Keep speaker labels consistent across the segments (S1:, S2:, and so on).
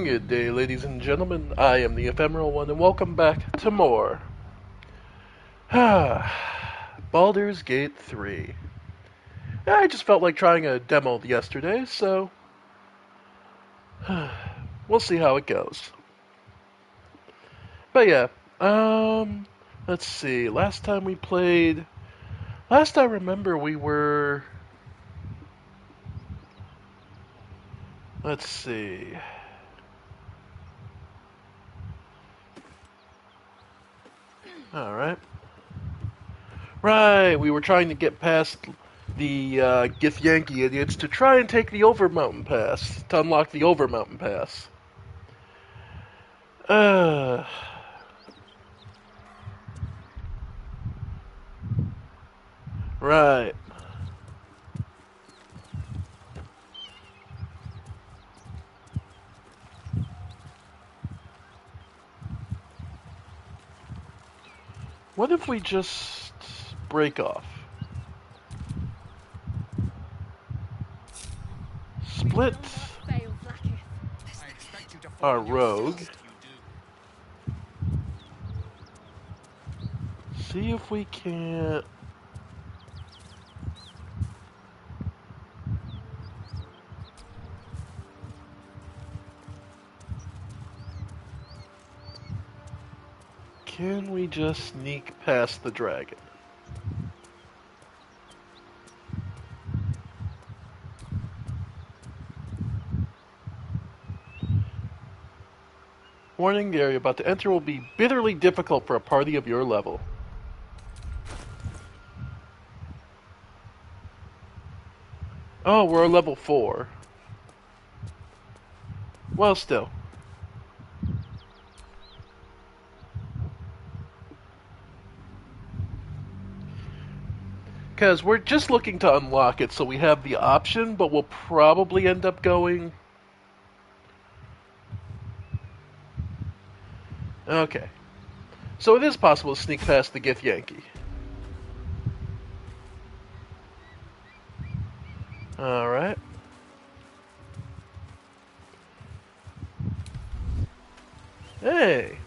S1: Good day, ladies and gentlemen. I am the Ephemeral One, and welcome back to more Baldur's Gate 3. I just felt like trying a demo yesterday, so we'll see how it goes. But yeah, let's see. Last time we played, last I remember we were, let's see. Alright. Right, we were trying to get past the Githyanki idiots to try and take the Over Mountain Pass, to unlock the Over Mountain Pass. Uh, right. What if we just break off? Split our rogue. See if we can't... Can we just sneak past the dragon? Warning, the area about to enter will be bitterly difficult for a party of your level. Oh, we're level 4. Well, still. Because we're just looking to unlock it, so we have the option, but we'll probably end up going... Okay. So it is possible to sneak past the Githyanki. Alright. Hey!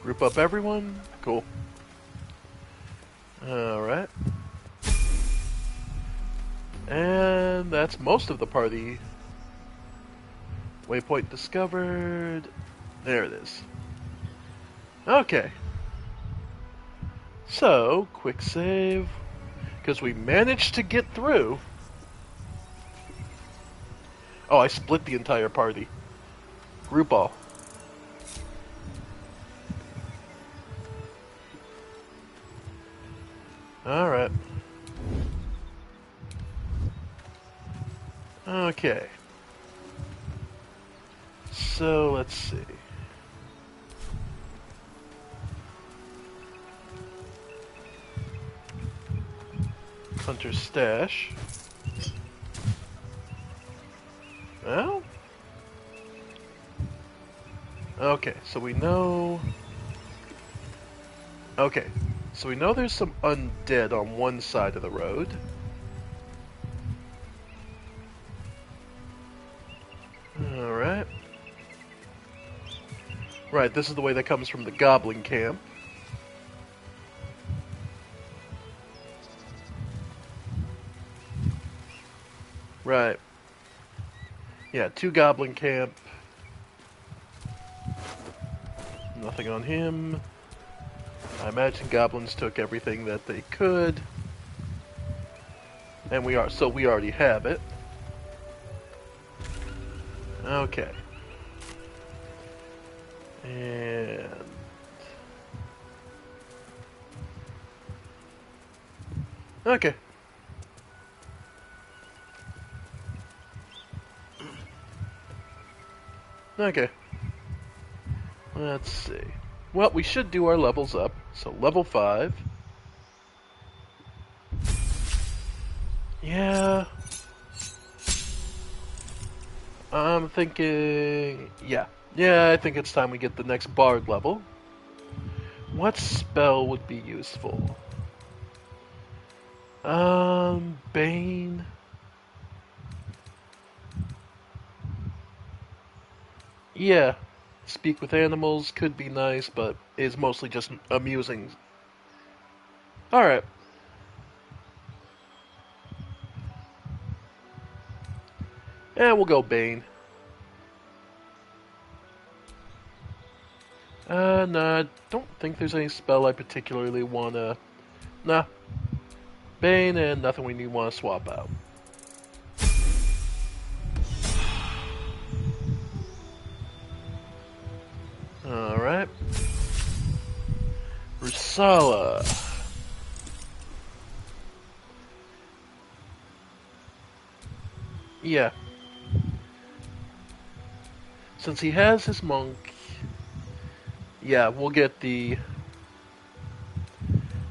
S1: Group up everyone. Cool. Alright. And that's most of the party. Waypoint discovered. There it is. Okay. So, quick save. Because we managed to get through. Oh, I split the entire party. Group all. Alright. Okay. So, let's see. Hunter's stash. Well? Okay, so we know... Okay, so we know there's some undead on one side of the road. Alright. Right, this is the way that comes from the goblin camp. Right. Yeah, 2 goblin camp. Nothing on him. I imagine goblins took everything that they could. And we already have it. Okay. And... Okay. Okay. Let's see. Well, we should do our levels up. So, level 5. Yeah. I'm thinking... Yeah. Yeah, I think it's time we get the next bard level. What spell would be useful? Bane... Yeah, speak with animals could be nice, but is mostly just amusing. Alright. And we'll go Bane. Nah, I don't think there's any spell I particularly wanna... Nah. Bane and nothing we need wanna swap out. Alright. Rusala. Yeah. Since he has his monk, yeah, we'll get the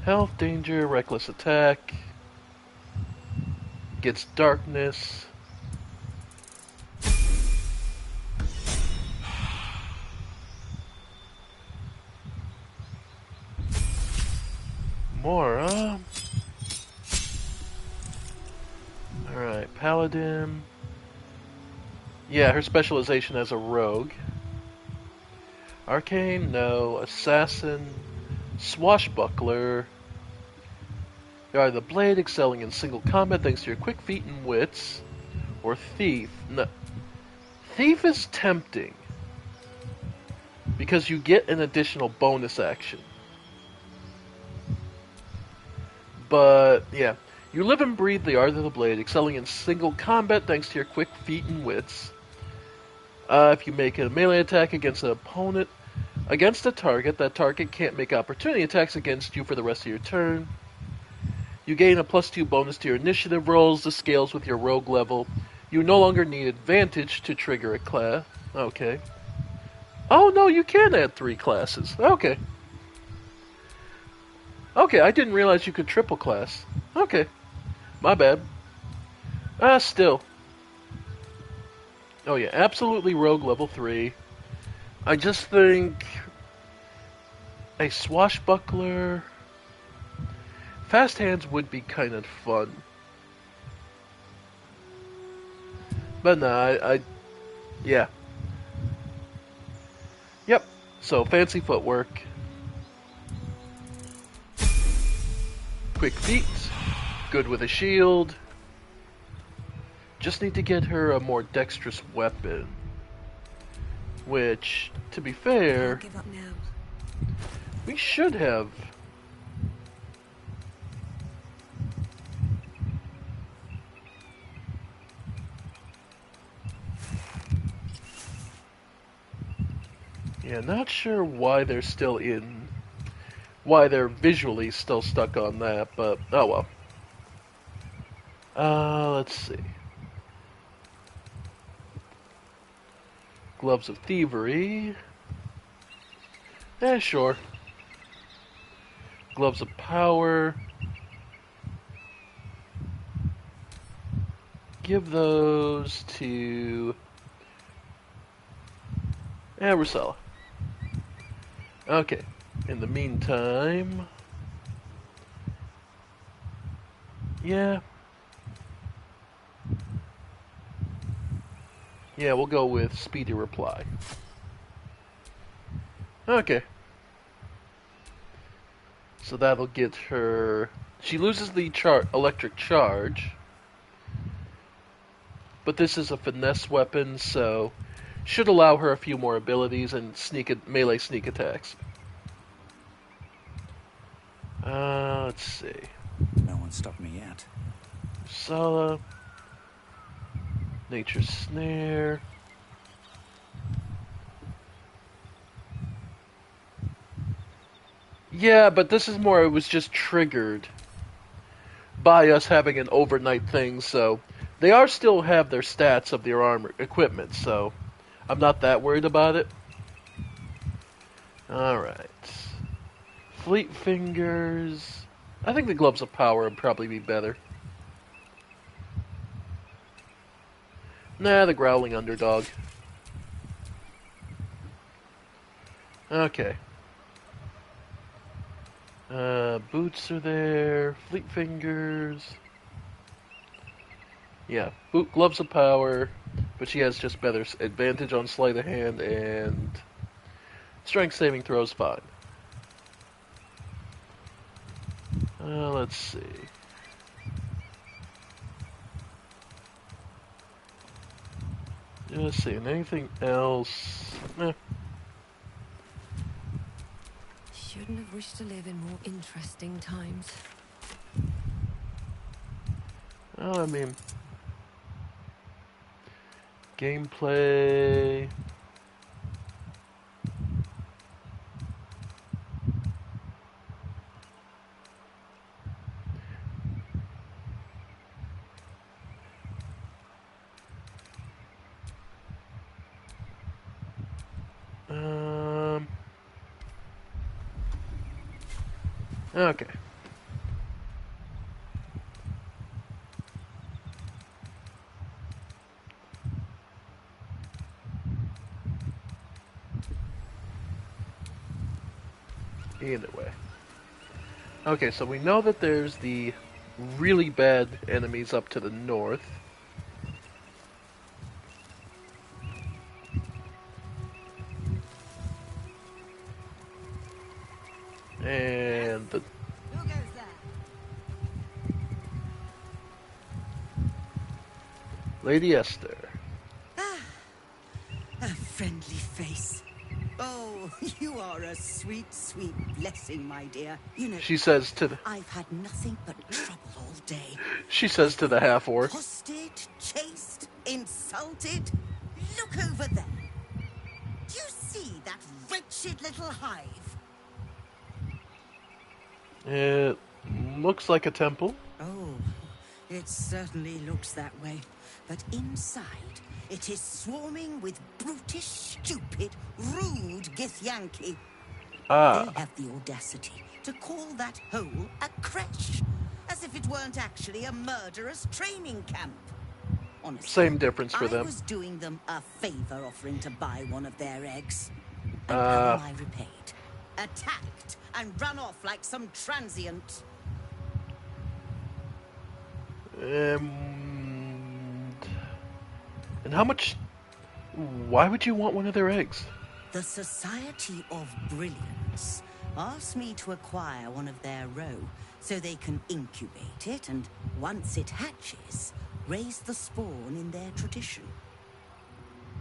S1: health, danger, reckless attack, gets darkness. More, Alright, paladin. Yeah, her specialization as a rogue. Arcane, no. Assassin. Swashbuckler. You are the blade, excelling in single combat thanks to your quick feet and wits. Or thief. No. Thief is tempting. Because you get an additional bonus action. But, yeah. You live and breathe the art of the blade, excelling in single combat thanks to your quick feet and wits. If you make a melee attack against an opponent, against a target, that target can't make opportunity attacks against you for the rest of your turn. You gain a +2 bonus to your initiative rolls. This scales with your rogue level. You no longer need advantage to trigger a class. Okay. Oh, no, you can add 3 classes. Okay. Okay, I didn't realize you could triple class. Okay. My bad. Still. Oh yeah, absolutely rogue level 3. I just think a swashbuckler... Fast hands would be kind of fun. But nah, yeah. Yep, so fancy footwork. Quick feet. Good with a shield. Just need to get her a more dexterous weapon. Which, to be fair,
S2: I'll give up now.
S1: We should have. Yeah, not sure why they're still in. Why they're visually still stuck on that, but oh well. Let's see. Gloves of Thievery. Sure. Gloves of Power. Give those to... Rusella. Okay. In the meantime... Yeah. Yeah, we'll go with Speedy Reply. Okay. So that'll get her... She loses the electric charge. But this is a finesse weapon, so... Should allow her a few more abilities and melee sneak attacks. Let's see.
S3: No one stopped me yet.
S1: Sala. Nature's Snare. Yeah, but this is more, it was just triggered by us having an overnight thing, so they are still have their stats of their armor equipment, so I'm not that worried about it. Alright. Fleet Fingers. I think the Gloves of Power would probably be better. Nah, the Growling Underdog. Okay. Boots are there. Fleet Fingers. Yeah, Gloves of Power. but she has just better advantage on sleight of hand and strength saving throws fine. Let's see. Let's see, and anything else?
S2: Shouldn't have wished to live in more interesting times.
S1: Oh, I mean, gameplay. Okay. Either way. Okay, so we know that there's the really bad enemies up to the north. And the
S2: Who goes there?
S1: Lady Esther.
S4: A friendly face. Oh, you are a sweet, sweet blessing, my dear. You know,
S1: She says to the
S4: I've had nothing but trouble all day.
S1: she says to the half orc.
S4: Hostage, chased, insulted. Look over there. Do you see that wretched little hive?
S1: It looks like a temple.
S4: Oh, it certainly looks that way. But inside, it is swarming with brutish, stupid, rude Githyanki.
S1: Ah,
S4: They have the audacity to call that hole a creche, as if it weren't actually a murderous training camp. Honestly,
S1: same difference for
S4: I
S1: them.
S4: was doing them a favor offering to buy one of their eggs. And how am I repaid? Attacked and run off like some transient.
S1: And how much? Why would you want one of their eggs?
S4: The Society of Brilliance asked me to acquire one of their roe so they can incubate it and, once it hatches, raise the spawn in their tradition.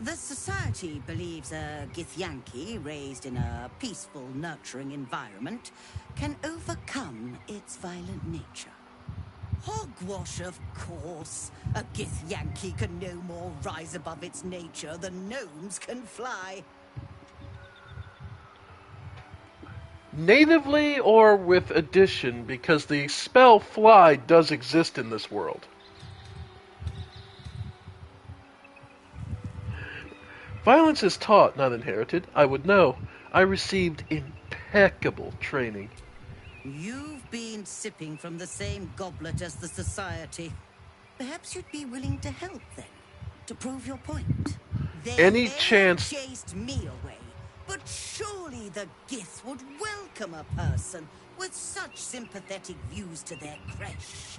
S4: The Society believes a Githyanki raised in a peaceful, nurturing environment can overcome its violent nature. Hogwash, of course. A Githyanki can no more rise above its nature than gnomes can fly.
S1: Natively or with addition, because the spell fly does exist in this world. Violence is taught, not inherited. I would know. I received impeccable training.
S4: You've been sipping from the same goblet as the Society. Perhaps you'd be willing to help then, to prove your point. They
S1: Any
S4: may have
S1: chance-
S4: chased me away, but surely the Gith would welcome a person with such sympathetic views to their creche.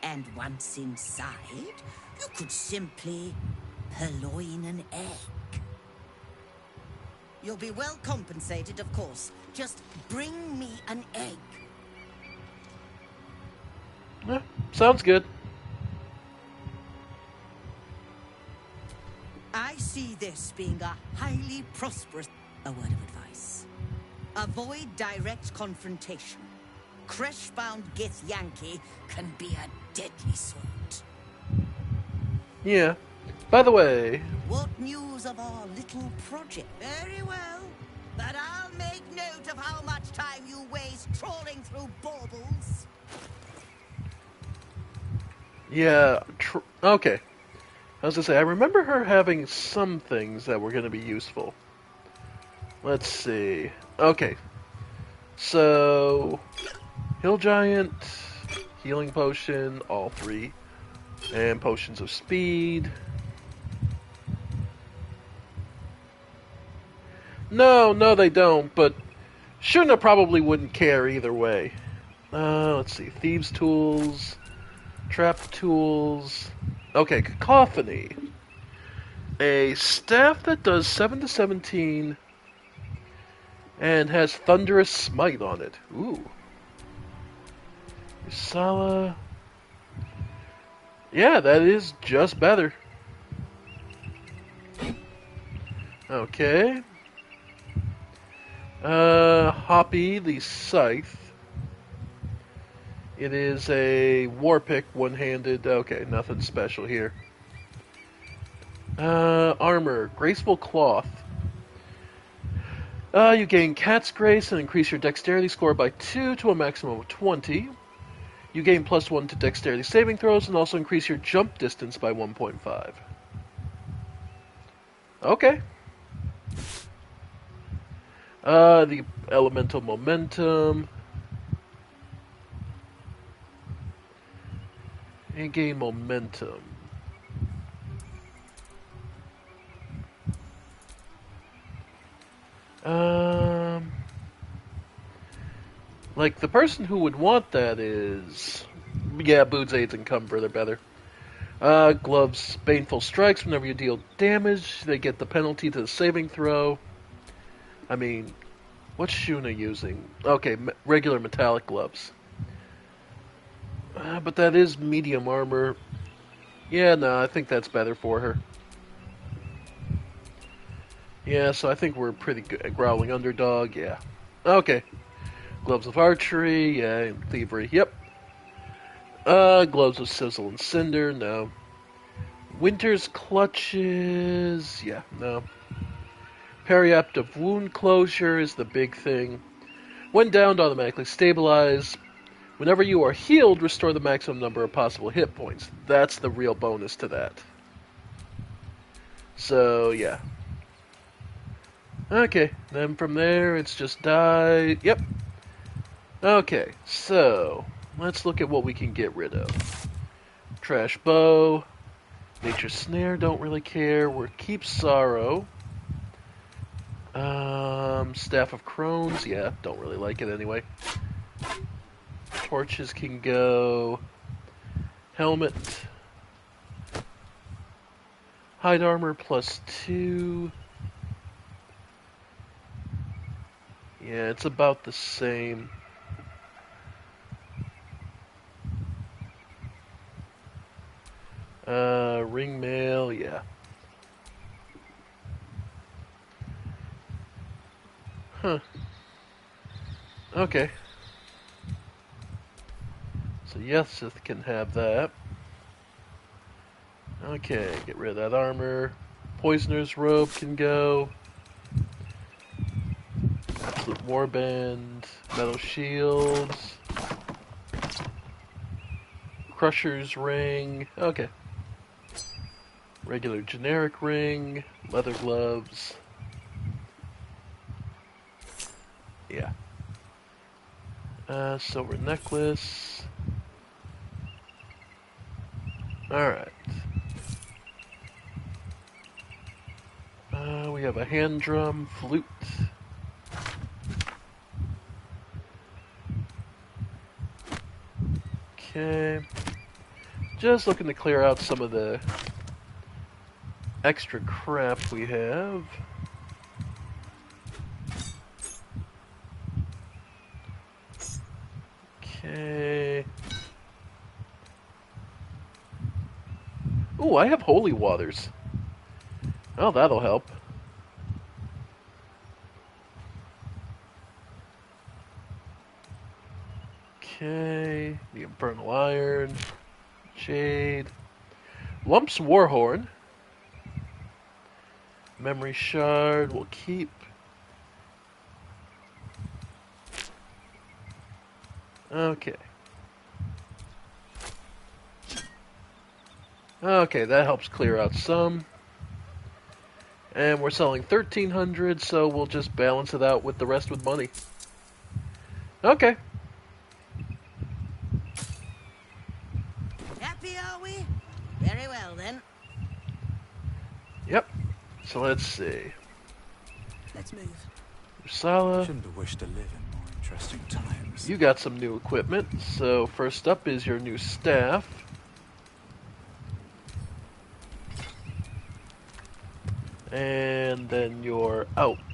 S4: And once inside, you could simply purloin an egg. You'll be well compensated, of course. Just bring me an egg.
S1: Sounds good.
S4: I see this being a highly prosperous... A word of advice. Avoid direct confrontation. Creche-bound Githyanki can be a deadly sort.
S1: Yeah. By the way,
S4: What news of our little project? Very well. But I'll make note of how much time you waste trawling through baubles.
S1: yeah, okay. I was gonna say, I remember her having some things that were gonna be useful. Let's see. Okay. So, Hill Giant, Healing Potion, all three, and Potions of Speed. No, they don't, but Shuna probably wouldn't care either way. Let's see. Thieves' Tools, Trap Tools. Okay, Cacophony. A staff that does 7 to 17 and has Thunderous Smite on it. Ooh. Usala. Yeah, that is just better. Okay. Hoppy the Scythe. It is a war pick, one-handed. Okay, nothing special here. Armor, Graceful Cloth. You gain Cat's Grace and increase your Dexterity score by 2 to a maximum of 20. You gain +1 to Dexterity saving throws and also increase your jump distance by 1.5. Okay. The Elemental Momentum. And gain Momentum. Like, the person who would want that is... Yeah, Boots, Aids, and Cumber, they're better. Gloves, Baneful Strikes. Whenever you deal damage, they get the penalty to the saving throw. I mean, what's Shuna using? Okay, regular metallic gloves. But that is medium armor. Yeah, no, I think that's better for her. Yeah, so I think we're pretty good at Growling Underdog, yeah. Okay. Gloves of Archery, yeah, and Thievery, yep. Gloves of Sizzle and Cinder, no. Winter's Clutches, yeah, no. Periaptive Wound Closure is the big thing. When downed, automatically stabilize. Whenever you are healed, restore the maximum number of possible hit points. That's the real bonus to that. So, yeah. Okay, then from there, it's just die. Yep. Okay, so let's look at what we can get rid of. Trash Bow, Nature Snare, don't really care. We'll keep Sorrow. Staff of Crones, yeah, don't really like it anyway. Torches can go. Helmet. Hide Armor +2. Yeah, it's about the same. Ring mail, yeah. Huh. Okay. So Yesith can have that. Okay, get rid of that armor. Poisoner's Robe can go. Absolute Warband. Metal Shields. Crusher's Ring. Okay. Regular generic ring. Leather gloves. Yeah. Silver necklace. Alright. We have a hand drum, flute. Okay. Just looking to clear out some of the extra crap we have. Okay. Ooh, I have holy waters. Oh, that'll help. Okay. The Infernal Iron. Jade. Lump's Warhorn. Memory Shard we'll keep. Okay. Okay, that helps clear out some. And we're selling 1,300, so we'll just balance it out with the rest with money. Okay.
S4: Happy, are we? Very well, then.
S1: Yep. So let's see.
S4: Let's move.
S1: Usala,
S3: Shouldn't have wished to live in more interesting times.
S1: you got some new equipment. So first up is your new staff. And then your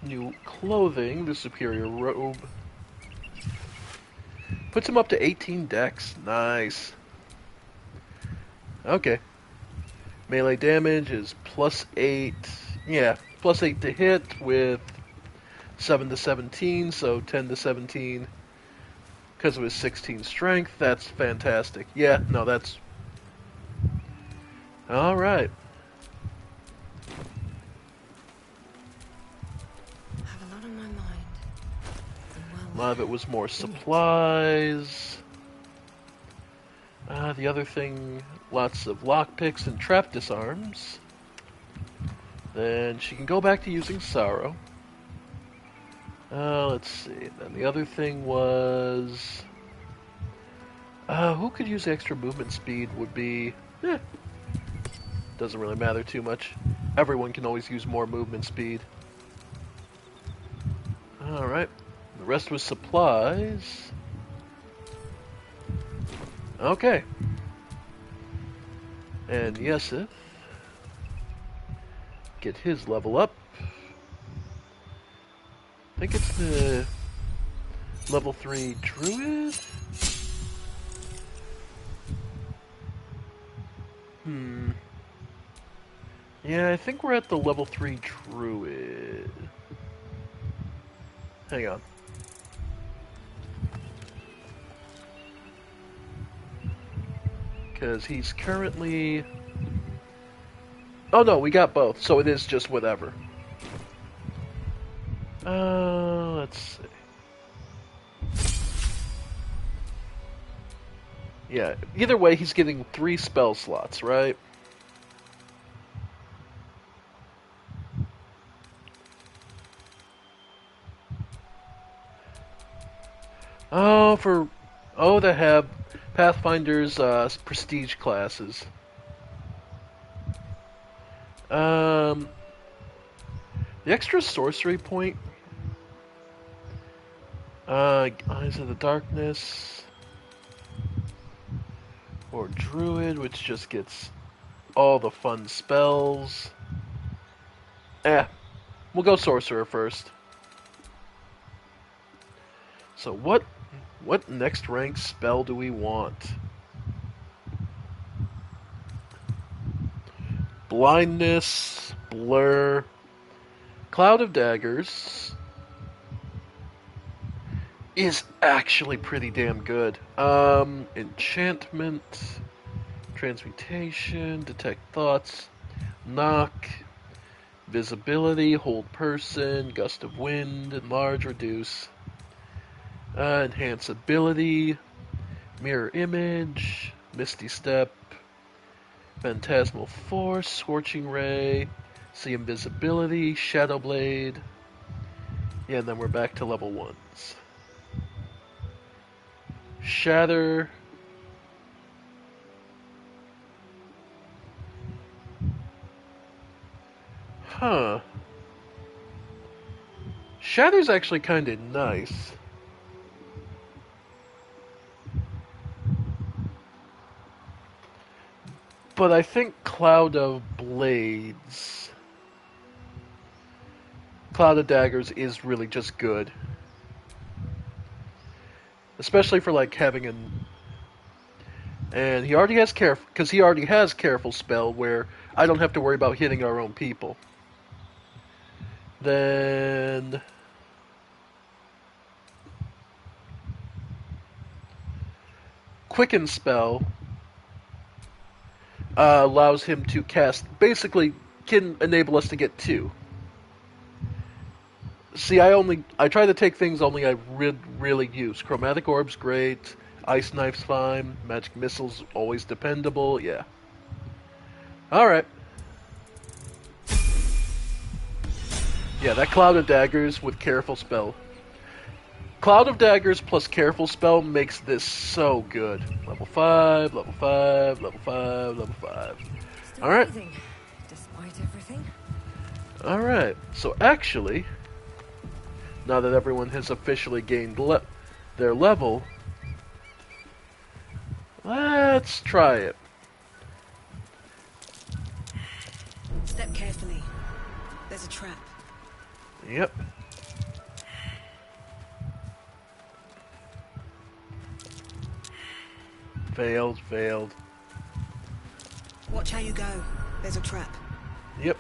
S1: new clothing, the superior robe, puts him up to 18 dex. Nice. Okay. Melee damage is +8. Yeah, +8 to hit with 7 to 17, so 10 to 17 because of his 16 strength. That's fantastic. Yeah, no, that's... Alright.
S2: I have a lot on my mind. And
S1: A lot of it was more supplies. The other thing, lots of lockpicks and trap disarms. Then she can go back to using Sorrow. Let's see. Then the other thing was... who could use extra movement speed would be... doesn't really matter too much. Everyone can always use more movement speed. Alright. The rest was supplies. Okay. And Yesith. Get his level up. I think it's the level 3 druid? Yeah, I think we're at the level 3 druid. Hang on. Because he's currently... Oh no, we got both, so it is just whatever. Let's see. Yeah, either way, he's getting 3 spell slots, right? To have Pathfinder's prestige classes. The extra sorcery point. Eyes of the Darkness. Or Druid, which just gets all the fun spells. We'll go Sorcerer first. So what next rank spell do we want? Blindness, Blur, Cloud of Daggers is actually pretty damn good. Enchantment, Transmutation, Detect Thoughts, Knock, Visibility, Hold Person, Gust of Wind, Enlarge, Reduce, Enhance Ability, Mirror Image, Misty Step, Phantasmal Force, Scorching Ray, See Invisibility, Shadow Blade. Yeah, and then we're back to level 1s. Shatter. Huh. Shatter's actually kind of nice. But I think Cloud of Daggers is really just good. Especially for like having and he already has careful spell where I don't have to worry about hitting our own people. Then Quicken spell allows him to cast, basically can enable us to get 2. See, I try to take things only I really use. Chromatic Orb's great, Ice Knife's fine, Magic Missile's always dependable, yeah. Alright. Yeah, that Cloud of Daggers with Careful Spell. Cloud of Daggers plus Careful Spell makes this so good. Level 5, level 5, level 5, level 5. Alright.
S2: Despite everything.
S1: Alright, so actually, now that everyone has officially gained their level, let's try it.
S2: Step carefully. There's a trap.
S1: Yep. Failed, failed.
S2: Watch how you go. There's a trap.
S1: Yep.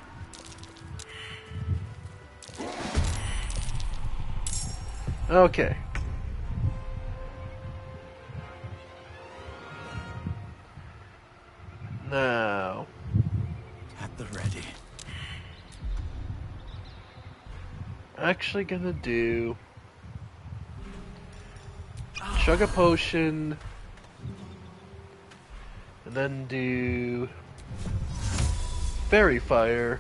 S1: Okay. Now.
S3: At the ready.
S1: Actually gonna do... Chug a potion. And then do... Fairy Fire.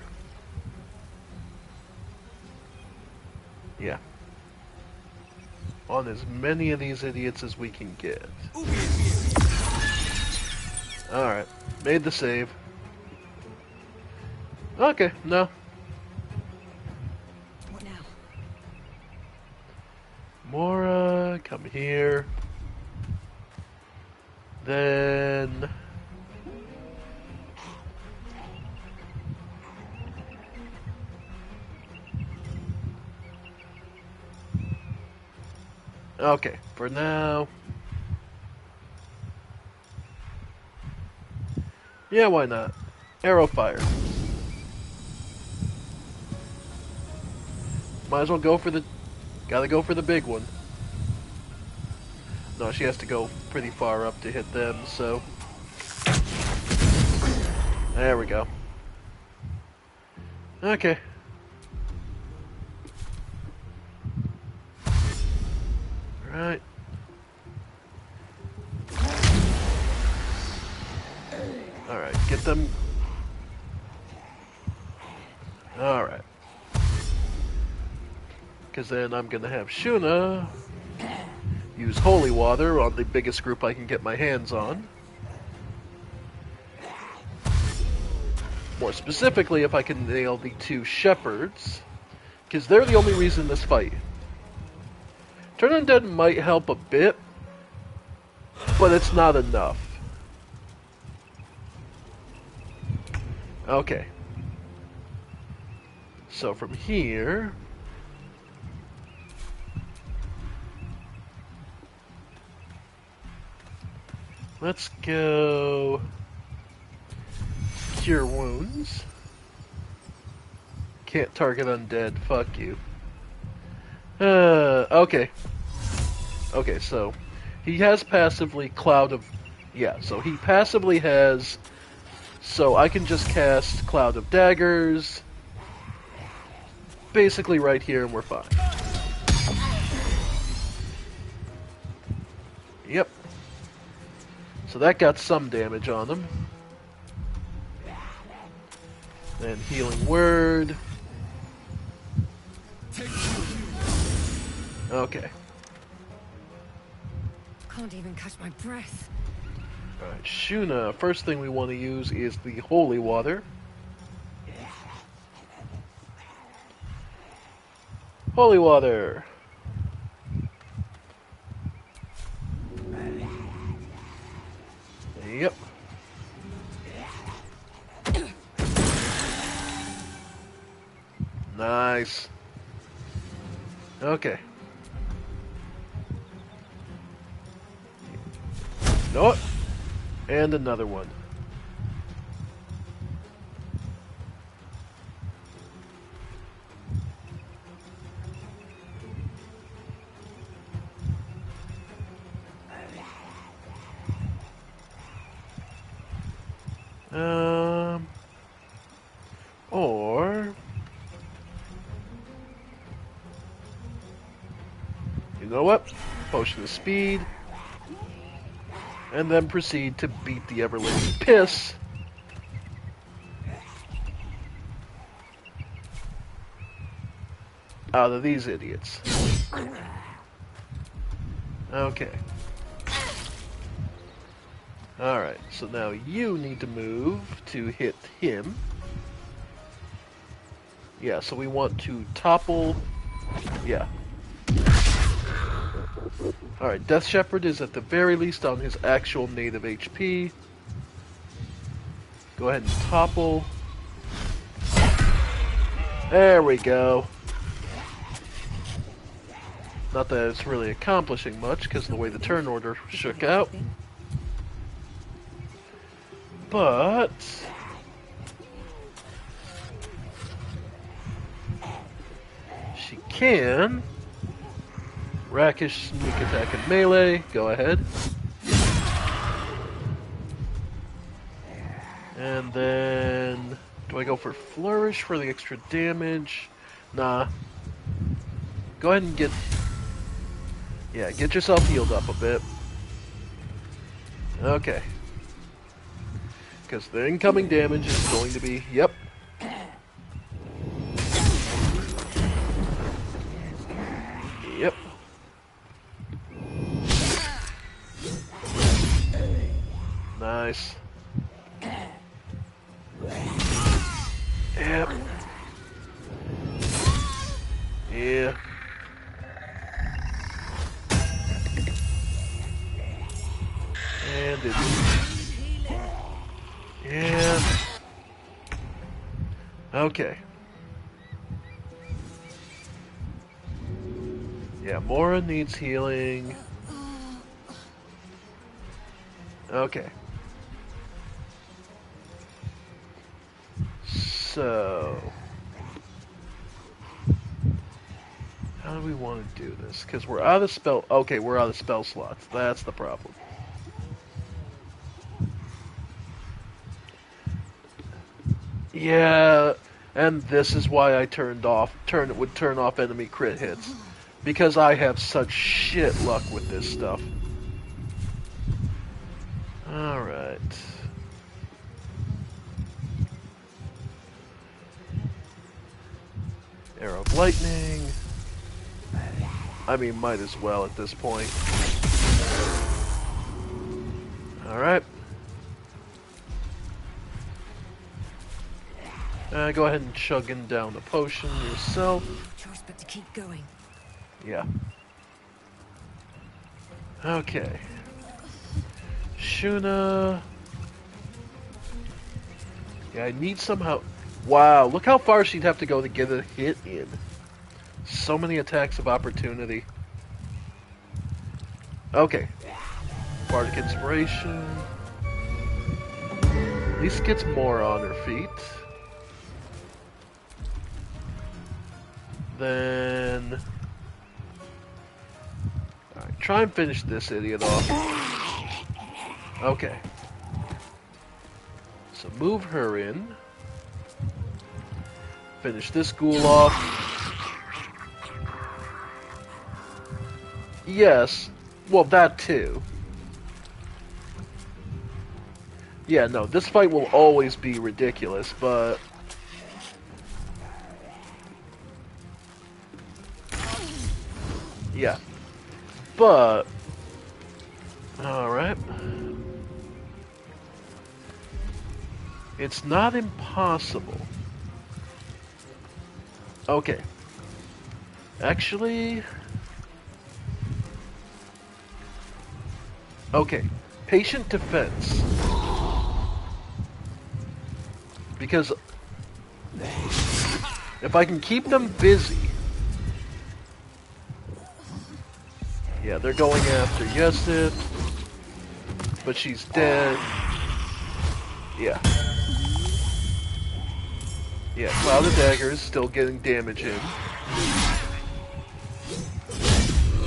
S1: Yeah. On as many of these idiots as we can get. Alright. Made the save. Okay, no.
S2: What now?
S1: Mora, come here. Then... Okay, for now... Yeah, why not? Arrow fire. Might as well go for the... Gotta go for the big one. No, she has to go pretty far up to hit them, so... There we go. Okay. Right. Alright, get them... Alright. Because then I'm going to have Shuna use Holy Water on the biggest group I can get my hands on. More specifically, if I can nail the two shepherds. Because they're the only reason in this fight. Turn Undead might help a bit, but it's not enough. Okay. So from here... Let's go... Cure Wounds. Can't target undead, fuck you. Okay. Okay, so... He has passively Cloud of... Yeah, so he passively has... So I can just cast Cloud of Daggers... Basically right here and we're fine. Yep. So that got some damage on them. Then Healing Word. Okay.
S2: Can't even catch my breath.
S1: Alright, Shuna. First thing we want to use is the Holy Water. Holy Water. Yep. Nice. Okay. You know what? And another one. Or you know what? Potion of Speed, and then proceed to beat the ever-living piss out of these idiots. Okay. Alright, so now you need to move to hit him. Yeah, so we want to topple... Yeah. Alright, Death Shepherd is at the very least on his actual native HP. Go ahead and topple. There we go. Not that it's really accomplishing much, because of the way the turn order shook out. But... she can... Rakish, sneak attack, and melee. Go ahead. And then... do I go for Flourish for the extra damage? Nah. Go ahead and get... yeah, get yourself healed up a bit. Okay. Because the incoming damage is going to be... yep. Yep. Nice. Yep. Yeah. And it's... yeah. Okay. Yeah, Mora needs healing. Okay. So... how do we want to do this? Because we're out of spell... okay, we're out of spell slots. That's the problem. Yeah, and this is why I would turn off enemy crit hits. Because I have such shit luck with this stuff. Alright. Arrow of Lightning. I mean, might as well at this point. Alright. Go ahead and chugging down the potion yourself.
S2: Choice but to keep going.
S1: Yeah. Okay. Shuna. Yeah, I need somehow... wow, look how far she'd have to go to get a hit in. So many attacks of opportunity. Okay. Bardic Inspiration. At least gets more on her feet. Then... alright, try and finish this idiot off. Okay. So move her in. Finish this ghoul off. Yes. Well, that too. Yeah, no, this fight will always be ridiculous, but... yeah. But... alright. It's not impossible. Okay. Actually... okay. Patient defense. Because... if I can keep them busy... yeah, they're going after Yesid. But she's dead. Yeah. Yeah, Cloud of Daggers still getting damage in.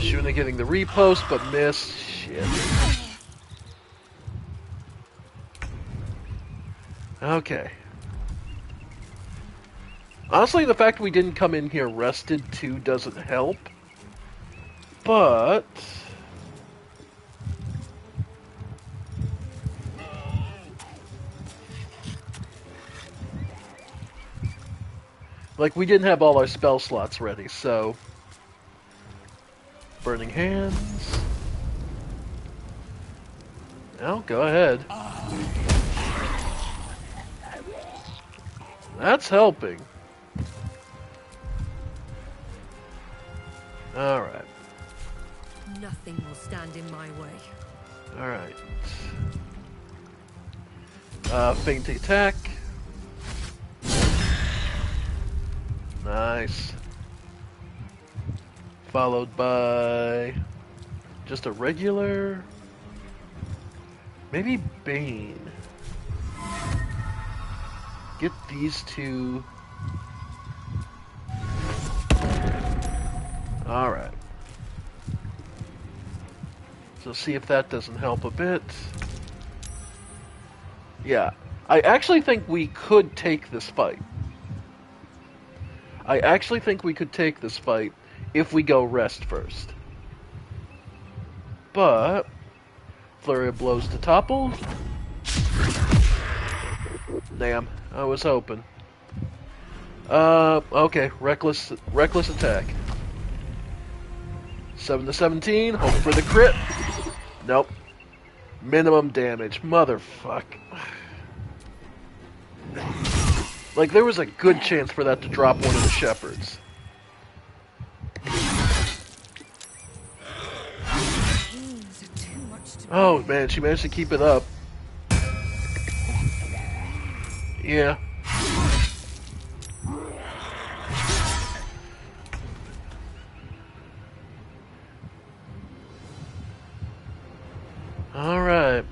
S1: Shuna getting the repost, but miss. Shit. Okay. Honestly, the fact we didn't come in here rested too doesn't help. But... like, we didn't have all our spell slots ready, so... Burning Hands... well, go ahead. That's helping. Alright.
S2: Nothing will stand in my way.
S1: Alright. Feint attack. Nice. Followed by just a regular, maybe Bane. Get these two. Alright. So see if that doesn't help a bit. Yeah. I actually think we could take this fight. I actually think we could take this fight if we go rest first. But flurry of blows to topple. Damn, I was hoping. Okay, reckless attack. 7 to 17, hope for the crit. Nope. Minimum damage, motherfuck. Like, there was a good chance for that to drop one of the shepherds. Oh man, she managed to keep it up. Yeah. Alright.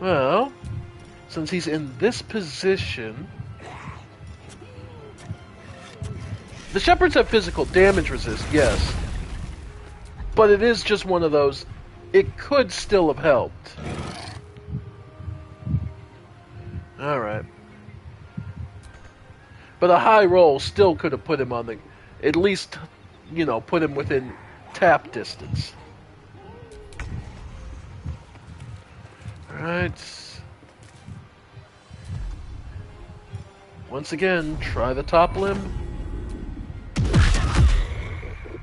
S1: Well, since he's in this position... The shepherds have physical damage resist, yes. But it is just one of those... It could still have helped. Alright. But a high roll still could have put him on the... At least, you know, put him within tap distance. Alright. Once again, try the top limb.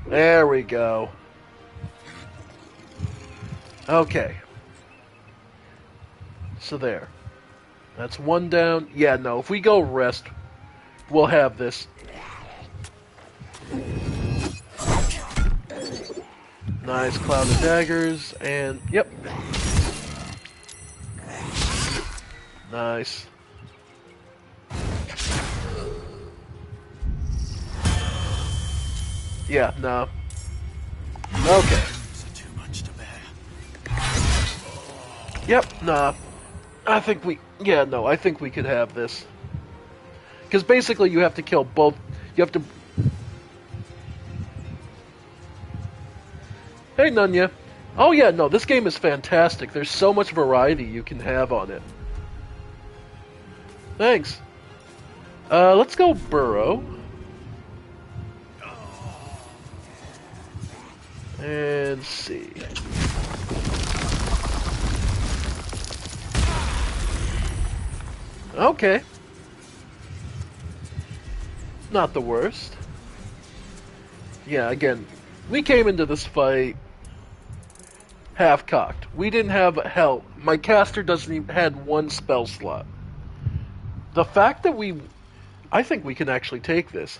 S1: There we go. Okay. So there. That's one down. Yeah, no, if we go rest, we'll have this. Nice cloud of daggers, and yep. Nice. Yeah, no. Okay.
S3: Too much to bear.
S1: Yep, nah. I think we... Yeah, no, I think we could have this. Because basically you have to kill both... You have to... Hey, Nunya. Oh yeah, no, this game is fantastic. There's so much variety you can have on it. Thanks. Let's go Burrow. And see. Okay. Not the worst. Yeah, again, we came into this fight half-cocked. We didn't have hell. My caster doesn't even had one spell slot. The fact that I think we can actually take this.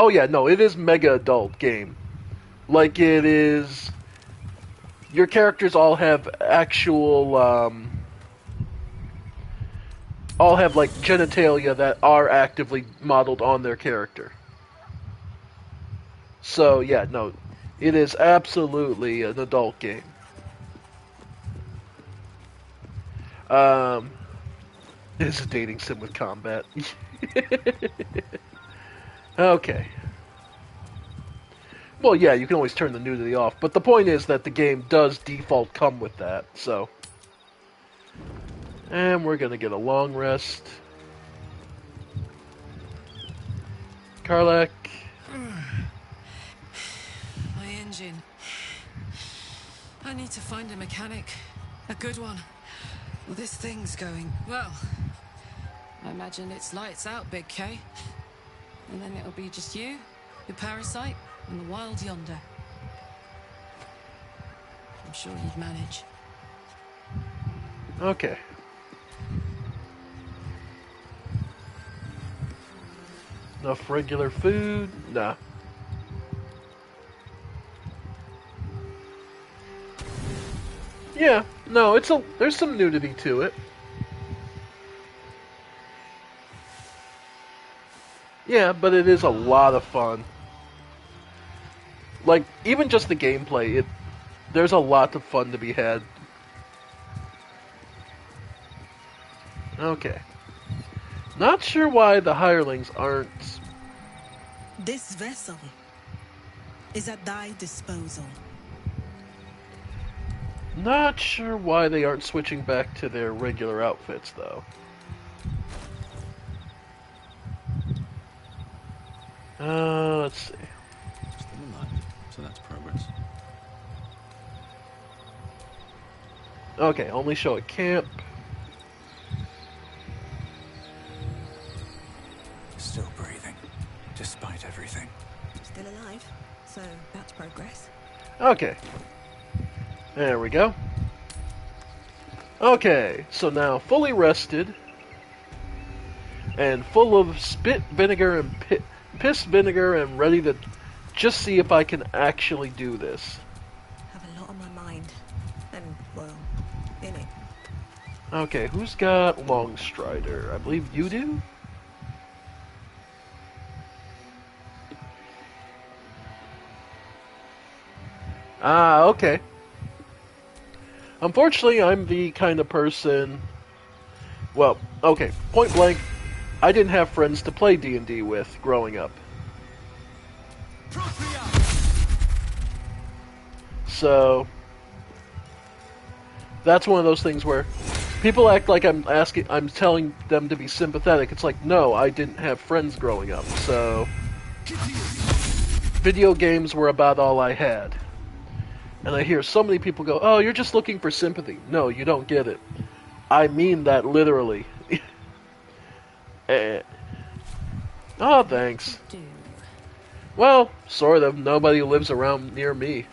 S1: Oh yeah, no, it is mega adult game. Like it is... Your characters all have actual, all have like genitalia that are actively modeled on their character. So yeah, no, it is absolutely an adult game. It is a dating sim with combat. Okay. Well, yeah, you can always turn the nudity off, but the point is that the game does default come with that, so. And we're gonna get a long rest. Karlak.
S2: My engine. I need to find a mechanic. A good one. Well, this thing's going well. I imagine it's lights out, Big K. And then it'll be just you, your parasite, and the wild yonder. I'm sure you'd manage.
S1: Okay. Enough regular food? Nah. Yeah, No, there's some nudity to it. Yeah, but it is a lot of fun. Like, even just the gameplay, there's a lot of fun to be had. Okay. Not sure why the hirelings aren't...
S5: This vessel is at thy disposal.
S1: Not sure why they aren't switching back to their regular outfits, though. Let's see.
S3: Still alive, so that's progress.
S1: Okay, only show at camp.
S3: Still breathing, despite everything.
S5: Still alive, so that's progress.
S1: Okay. There we go. Okay, so now fully rested and full of spit vinegar and piss vinegar and ready to just see if I can actually do this.
S5: Have a lot on my mind. And, well, in it.
S1: Okay, who's got Longstrider? I believe you do? Ah, okay. Unfortunately, I'm the kind of person... Well, okay, point blank, I didn't have friends to play D&D with growing up. So, that's one of those things where people act like I'm telling them to be sympathetic. It's like, no, I didn't have friends growing up, so... Video games were about all I had. And I hear so many people go, oh, you're just looking for sympathy. No, you don't get it. I mean that literally. Oh, thanks. Well, sort of. Nobody lives around near me.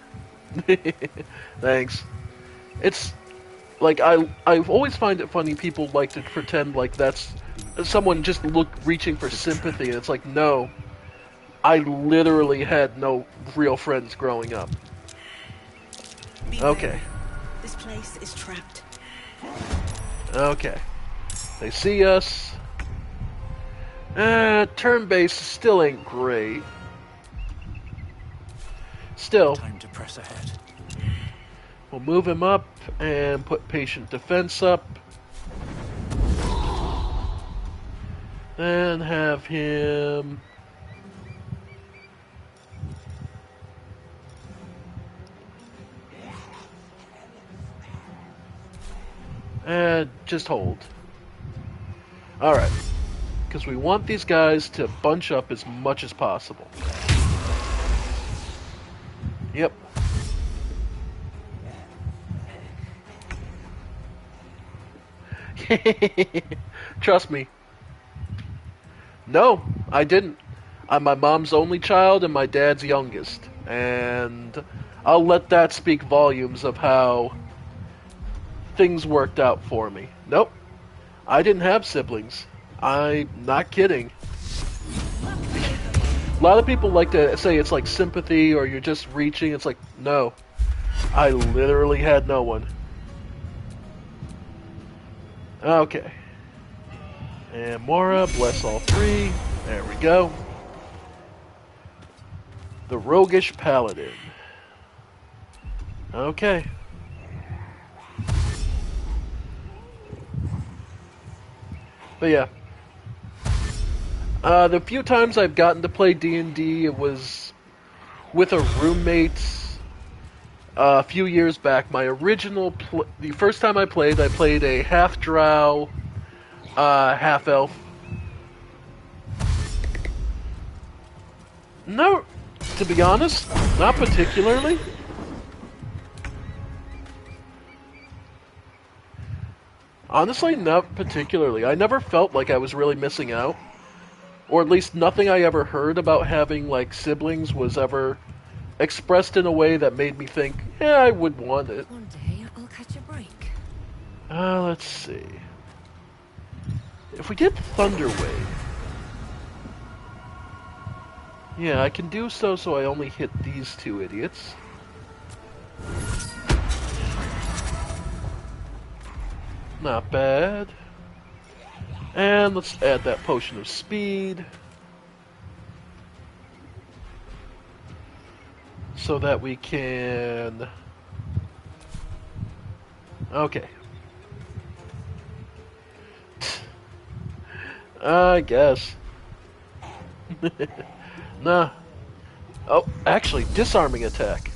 S1: Thanks. It's like I've always find it funny people like to pretend like that's someone just reaching for sympathy, and it's like, no. I literally had no real friends growing up. Okay.
S5: This place is trapped.
S1: Okay. They see us. Turn-based still ain't great. Still,
S3: Time to press ahead.
S1: we'll move him up and put patient defense up. Then have him... just hold. Alright. Because we want these guys to bunch up as much as possible. Yep. Trust me. No, I didn't. I'm my mom's only child and my dad's youngest. And I'll let that speak volumes of how things worked out for me. Nope. I didn't have siblings. I'm not kidding. A lot of people like to say it's like sympathy or you're just reaching. It's like, no. I literally had no one. Okay. And Mora, bless all three. There we go. The Roguish Paladin. Okay. But yeah. The few times I've gotten to play D&D, it was with a roommate a few years back. My original... the first time I played a half-drow, half-elf. No, to be honest, not particularly. Honestly, not particularly. I never felt like I was really missing out. Or at least nothing I ever heard about having, like, siblings was ever expressed in a way that made me think, yeah, I would want it.
S5: One day I'll catch a break.
S1: Let's see. If we get Thunder Wave... Yeah, I can do so I only hit these two idiots. Not bad. And let's add that potion of speed. So that we can... Okay. I guess. Nah. Oh, actually, disarming attack.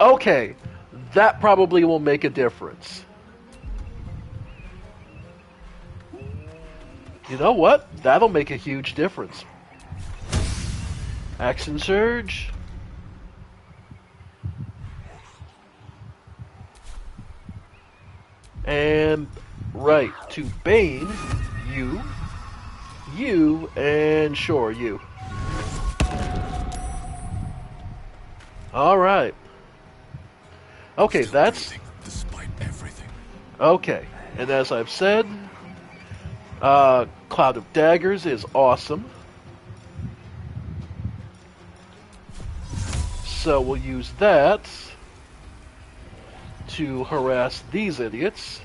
S1: Okay. That probably will make a difference. You know what? That'll make a huge difference. Action Surge. And right to Bane, you, and sure, you. Alright. Okay, that's...
S3: Despite everything.
S1: Okay, and as I've said, Cloud of Daggers is awesome. So we'll use that to harass these idiots.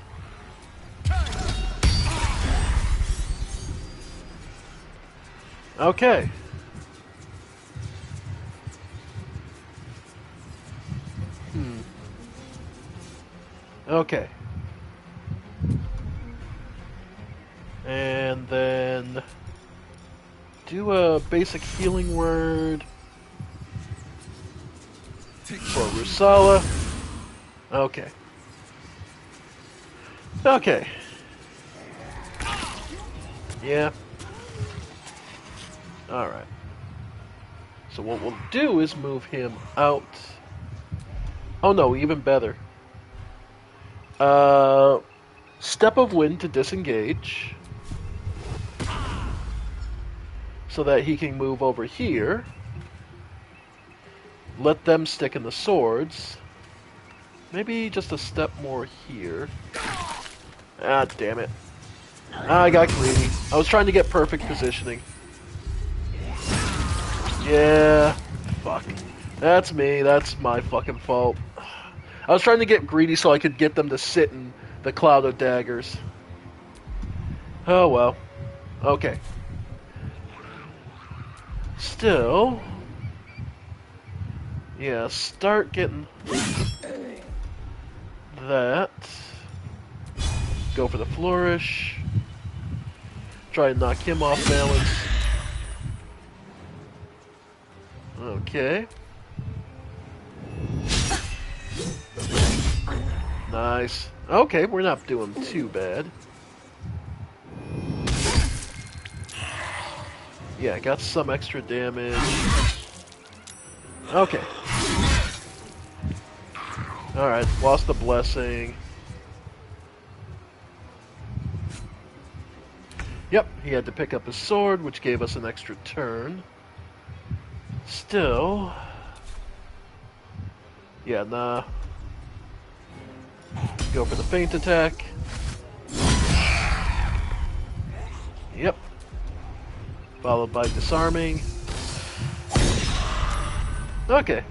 S1: Okay. Okay. And then do a basic healing word for Rusala. Okay. Okay. Yeah. Alright. So what we'll do is move him out. Oh no, even better. Step of Wind to disengage. So that he can move over here. Let them stick in the swords. Maybe just a step more here. Ah, damn it. Ah, I got greedy. I was trying to get perfect positioning. Yeah. Fuck. That's me. That's my fucking fault. I was trying to get greedy so I could get them to sit in the Cloud of Daggers. Oh well. Okay. Still... Yeah, start getting that. Go for the flourish. Try and knock him off balance. Okay. Nice. Okay, we're not doing too bad. Yeah, got some extra damage. Okay. Alright, lost the blessing. Yep, he had to pick up his sword, which gave us an extra turn. Still... Yeah, nah. Go for the feint attack. Yep. Followed by disarming. Okay.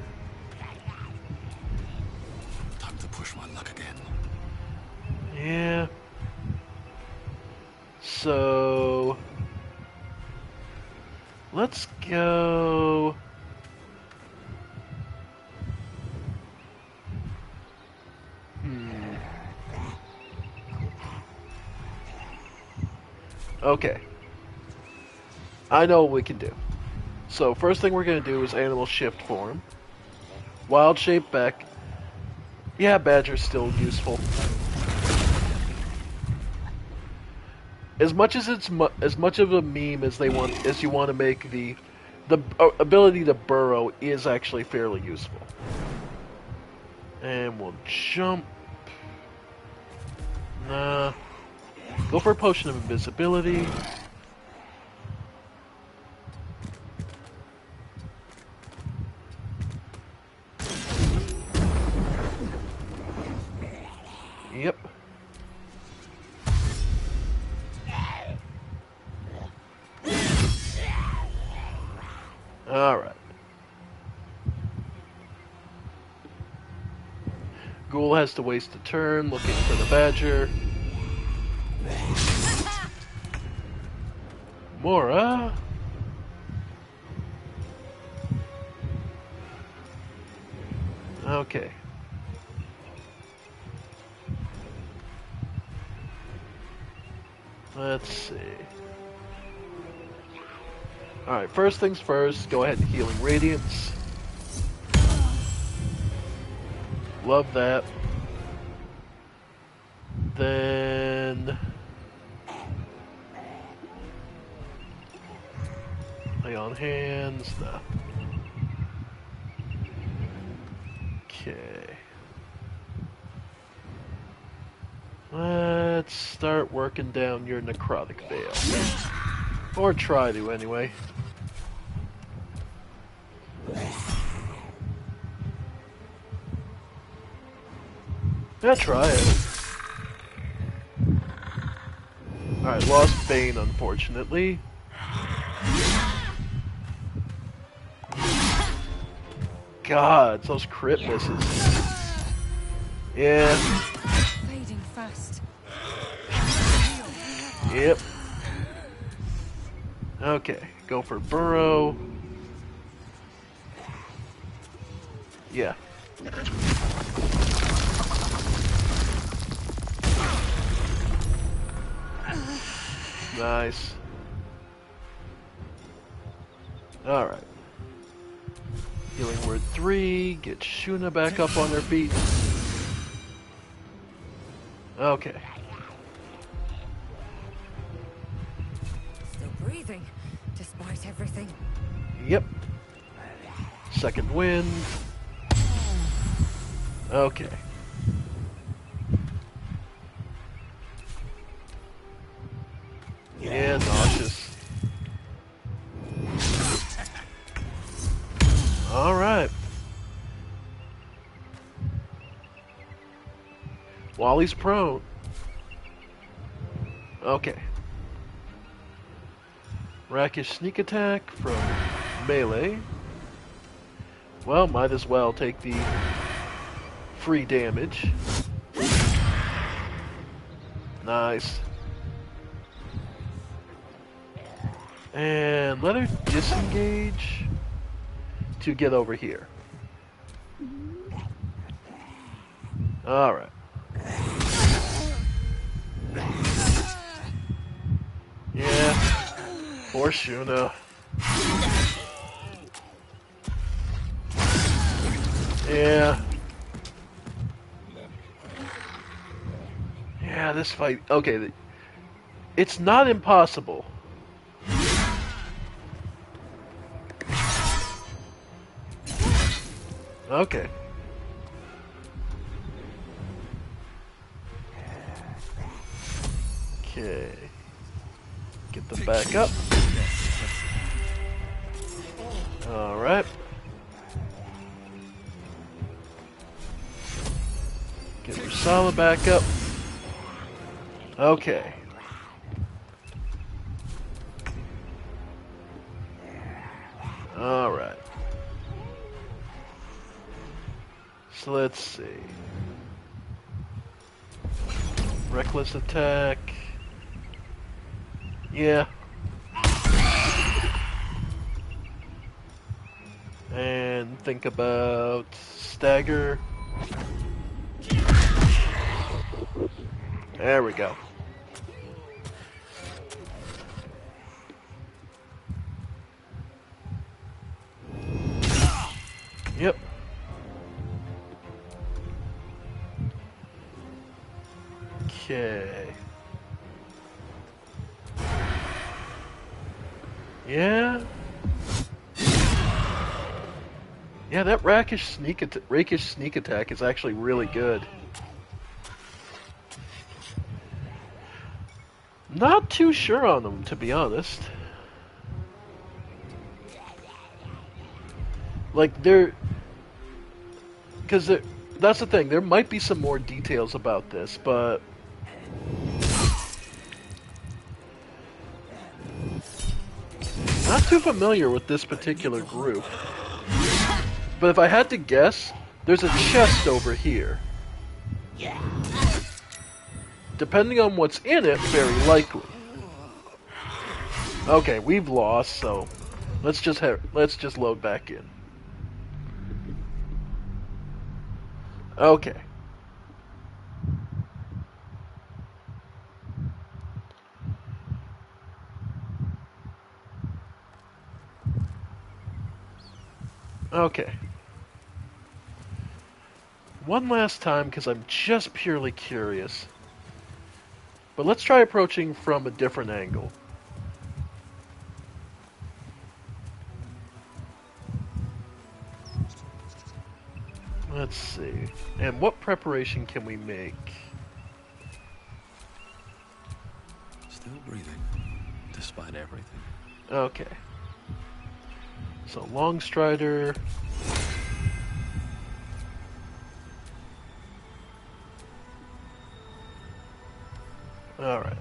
S3: Time to push my luck again.
S1: Yeah. So... Let's go... Okay. I know what we can do. So, first thing we're going to do is animal shift form. Wild shape back. Yeah, badger's still useful. As much as it's as much of a meme as they want as you want to make, the ability to burrow is actually fairly useful. And we'll jump. Nah. Go for a potion of invisibility. Yep. Alright. Ghoul has to waste a turn looking for the badger. Mora? Okay. Let's see. Alright, first things first, go ahead and Healing Radiance. Love that. Then... Lay on hands, nah. Okay. Let's start working down your Necrotic Veil. Or try to, anyway. Yeah, try it. Alright, lost Bane, unfortunately. God, those crit misses. Yeah.
S2: Fading fast.
S1: Yep. Okay, go for Burrow. Yeah. Nice. Alright. Healing Word 3, get Shuna back up on her feet. Okay.
S2: Still breathing, despite everything.
S1: Yep. Second wind. Okay. Yeah, nauseous. Alright. Wally's prone. Okay. Rakish sneak attack from melee. Well, might as well take the free damage. Nice. And let her disengage to get over here. Alright. Yeah. Poor Shuna. Yeah. Yeah, this fight... Okay, it's not impossible. Okay. Okay. Get them back up. Alright. Get Ursala back up. Okay. Alright. So let's see. Reckless attack. Yeah. And think about stagger. There we go. Yep. Okay. Yeah. Yeah, that rakish sneak attack is actually really good. Not too sure on them, to be honest. Like, because that's the thing, there might be some more details about this, but... Not too familiar with this particular group. But if I had to guess, there's a chest over here. Depending on what's in it, very likely. Okay, we've lost, so let's just load back in. Okay. Okay. One last time, because I'm just purely curious. But let's try approaching from a different angle. Let's see. And what preparation can we make?
S3: Still breathing, despite everything.
S1: Okay. So, Long Strider. Alright.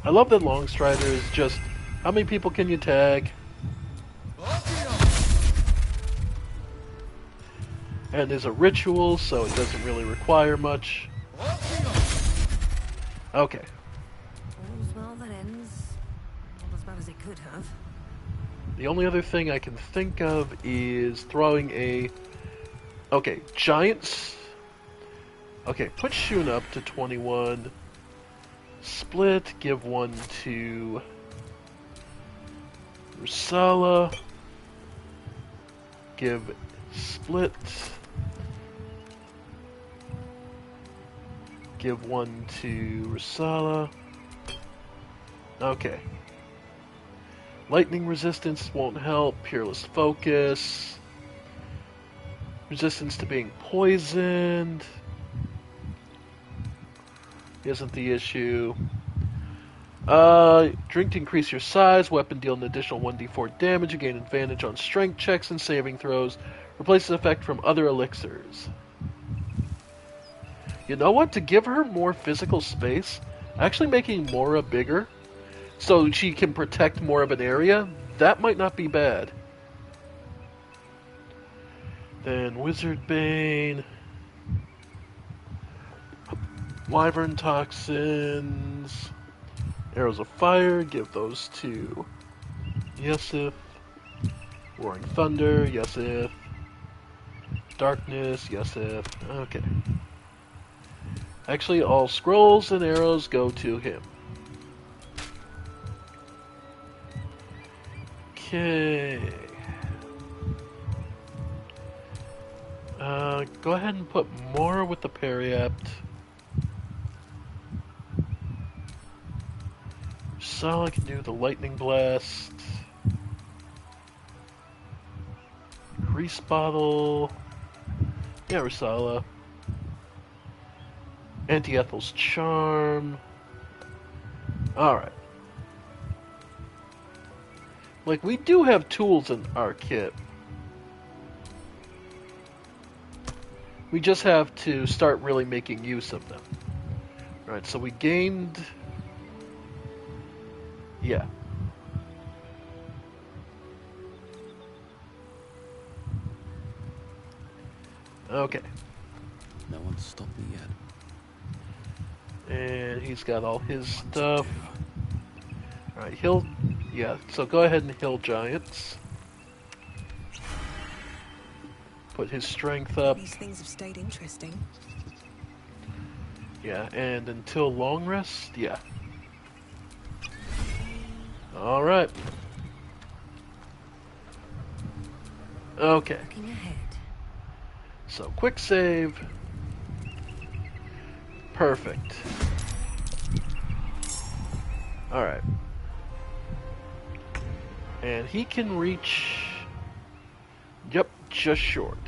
S1: I love that Long Strider is just, how many people can you tag? And there's a ritual, so it doesn't really require much. Okay.
S5: All's well that ends. Not as bad as it could have.
S1: The only other thing I can think of is throwing a... Okay, Giants. Okay, put Shun up to 21. Split, give one to Rusala. Give Split. Give one to Rusala. Okay. Lightning resistance won't help. Peerless focus. Resistance to being poisoned isn't the issue. Drink to increase your size. Weapon deal an additional 1d4 damage. You gain advantage on strength checks and saving throws. Replaces effect from other elixirs. You know what? To give her more physical space, actually making Mora bigger, so she can protect more of an area, that might not be bad. Then Wizard Bane. Wyvern Toxins. Arrows of Fire, give those to Yesif. Roaring Thunder, Yesif. Darkness, Yesif. Okay. Actually, all scrolls and arrows go to him. Okay. Go ahead and put more with the Periapt. Sala can do the Lightning Blast. Grease Bottle. Yeah, Rusala. Anti-Ethel's Charm. Alright. Like, we do have tools in our kit. We just have to start really making use of them. Alright, so we gained... Yeah. Okay.
S3: No one's stopped me yet.
S1: And he's got all his stuff. Alright, he'll... Yeah, so go ahead and heal Giants. Put his strength up.
S5: These things have stayed interesting.
S1: Yeah, and until long rest, yeah. Alright. Okay.
S5: Looking ahead.
S1: So, quick save. Perfect. Alright. And he can reach... Yep, just short.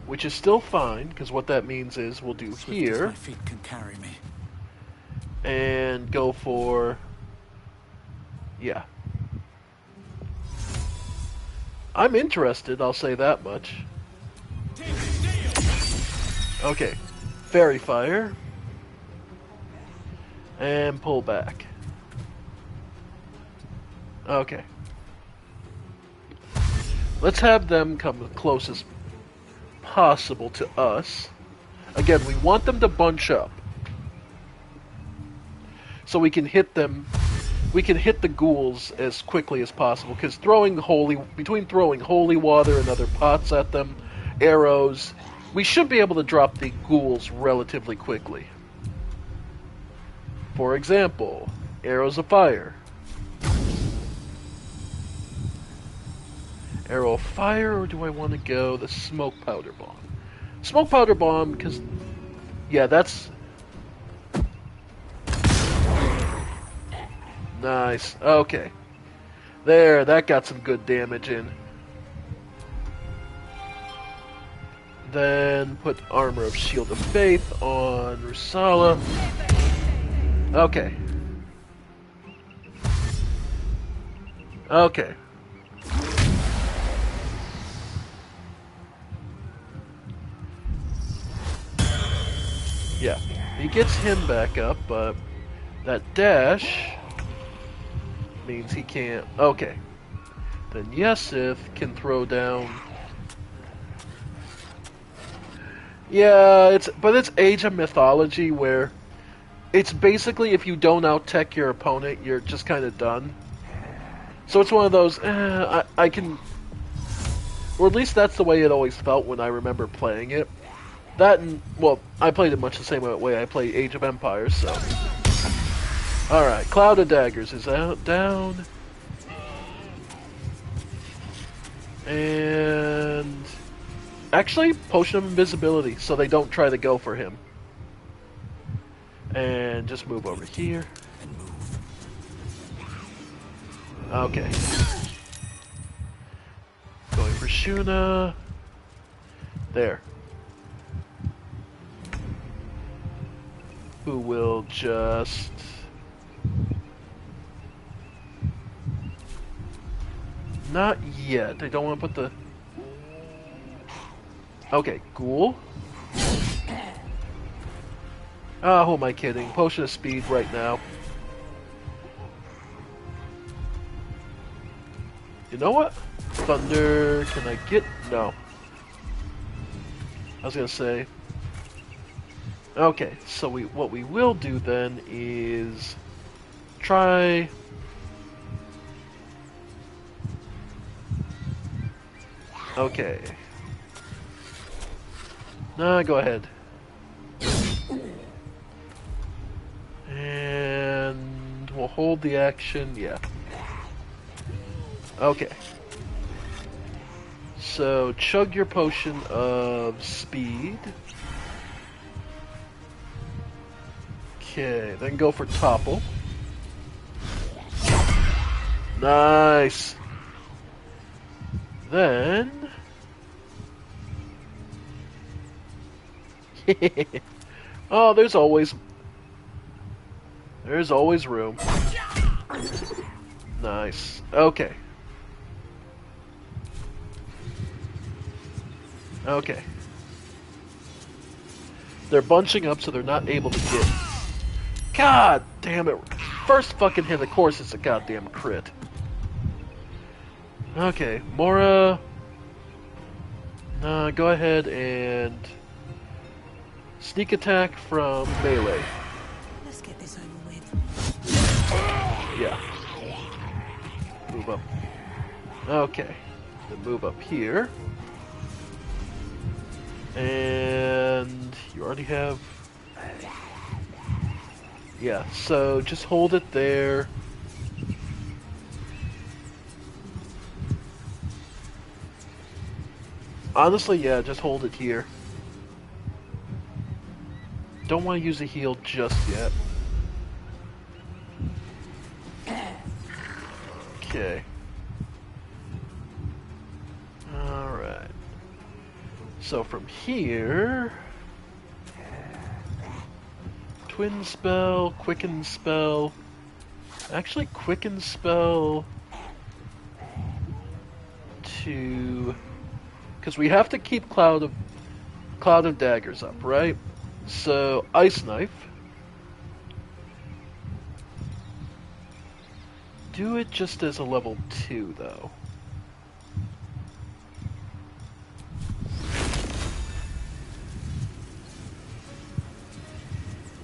S1: Which is still fine, because what that means is we'll do
S3: Swift as
S1: here,
S3: my feet can carry me.
S1: and go for... Yeah. I'm interested, I'll say that much. Okay. Fairy Fire. And pull back. Let's have them come as close as possible to us. Again, we want them to bunch up. So we can hit them. We can hit the ghouls as quickly as possible, because between throwing holy water and other pots at them, arrows, we should be able to drop the ghouls relatively quickly. For example, arrows of fire. Arrow of fire, or do I want to go the smoke powder bomb? Smoke powder bomb, because, yeah, that's... Nice. Okay. There, that got some good damage in. Then put Armor of Shield of Faith on Rusala. Okay. Okay. Yeah. He gets him back up, but that dash means he can't. Okay. Then Yesith can throw down. Yeah, it's Age of Mythology, where it's basically if you don't out-tech your opponent, you're just kind of done. So it's one of those, I can... Or at least that's the way it always felt when I remember playing it. That and, well, I played it much the same way I play Age of Empires, so... Alright, Cloud of Daggers is out, down. And... Actually, Potion of Invisibility, so they don't try to go for him. And just move over here. Okay. Going for Shuna. There. Who will just... Not yet. I don't want to put the... Okay, Ghoul. Ah, who am I kidding? Potion of Speed right now. You know what? Thunder, can I get... No. I was gonna say... Okay, so what we will do then is... Try... Okay. No, go ahead. And we'll hold the action, yeah. Okay. So, chug your potion of speed. Okay, then go for topple. Nice. Then... Oh, there's always room. Nice. Okay. Okay. They're bunching up so they're not able to get... God damn it. First fucking hit, of course, it's a goddamn crit. Okay, Mora... go ahead and... Sneak attack from melee.
S5: Let's get this over with.
S1: Yeah. Move up. Okay. Then move up here. And you already have... Yeah, so just hold it there. Honestly, yeah, just hold it here. Don't want to use a heal just yet. Okay. Alright. So from here... Twin spell, quicken spell... Actually, quicken spell... To... Because we have to keep Cloud of Daggers up, right? So, Ice Knife. Do it just as a level 2, though.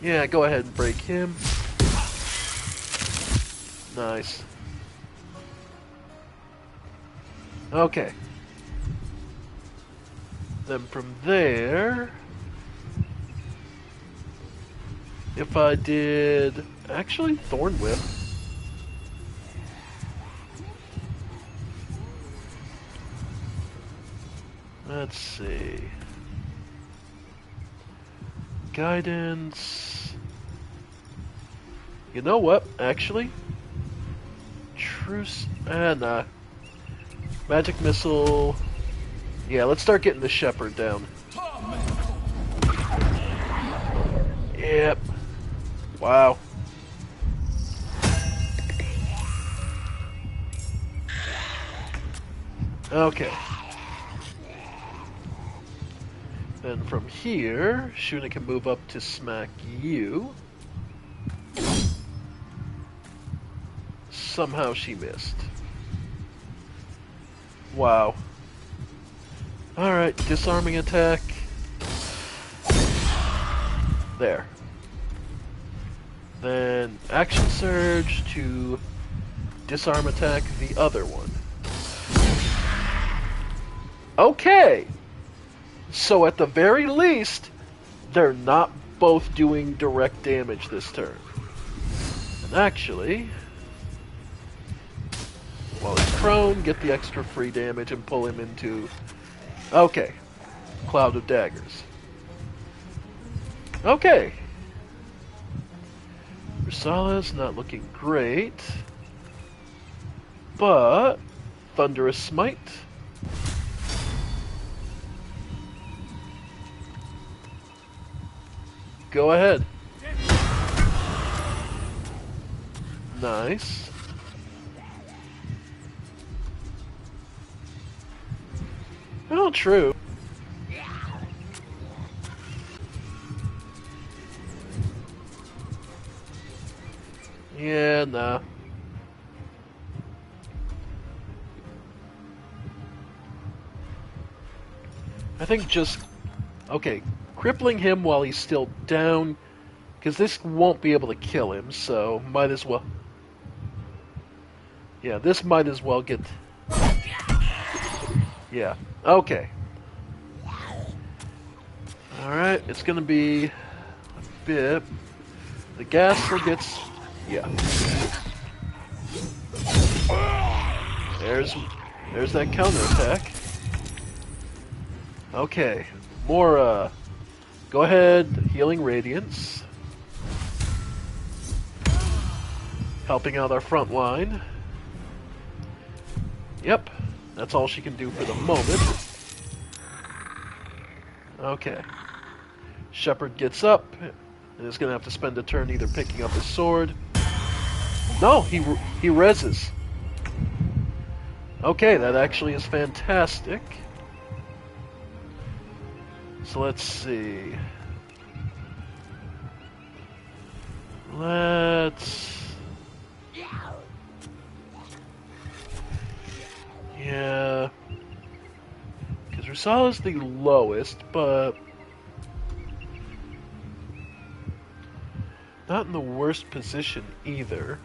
S1: Yeah, go ahead and break him. Nice. Okay. Then from there, if I did actually Thorn Whip. Let's see. Guidance. You know what? Actually, Truce. Nah. Magic Missile. Yeah, let's start getting the Shepherd down. Yep. Wow. Okay. Then from here, Shuna can move up to smack you. Somehow she missed. Wow. Alright, disarming attack. There. Then action surge to disarm attack the other one. Okay! So at the very least, they're not both doing direct damage this turn. And actually, while he's prone, get the extra free damage and pull him into... Okay. Cloud of Daggers. Okay. Ursala's not looking great. But... Thunderous Smite. Go ahead. Nice. Oh, true. Yeah, nah. I think just... Okay, crippling him while he's still down, because this won't be able to kill him, so might as well... Yeah, this might as well get... Yeah, okay. Alright, it's gonna be a bit... The Ghastly gets... Yeah. There's that counterattack. Okay, more, go ahead, Healing Radiance. Helping out our front line. Yep, that's all she can do for the moment. Okay. Shepherd gets up, and is going to have to spend a turn either picking up his sword. No, he reses. Okay, that actually is fantastic. So let's see. Yeah. Because Rusala's the lowest, but... not in the worst position either.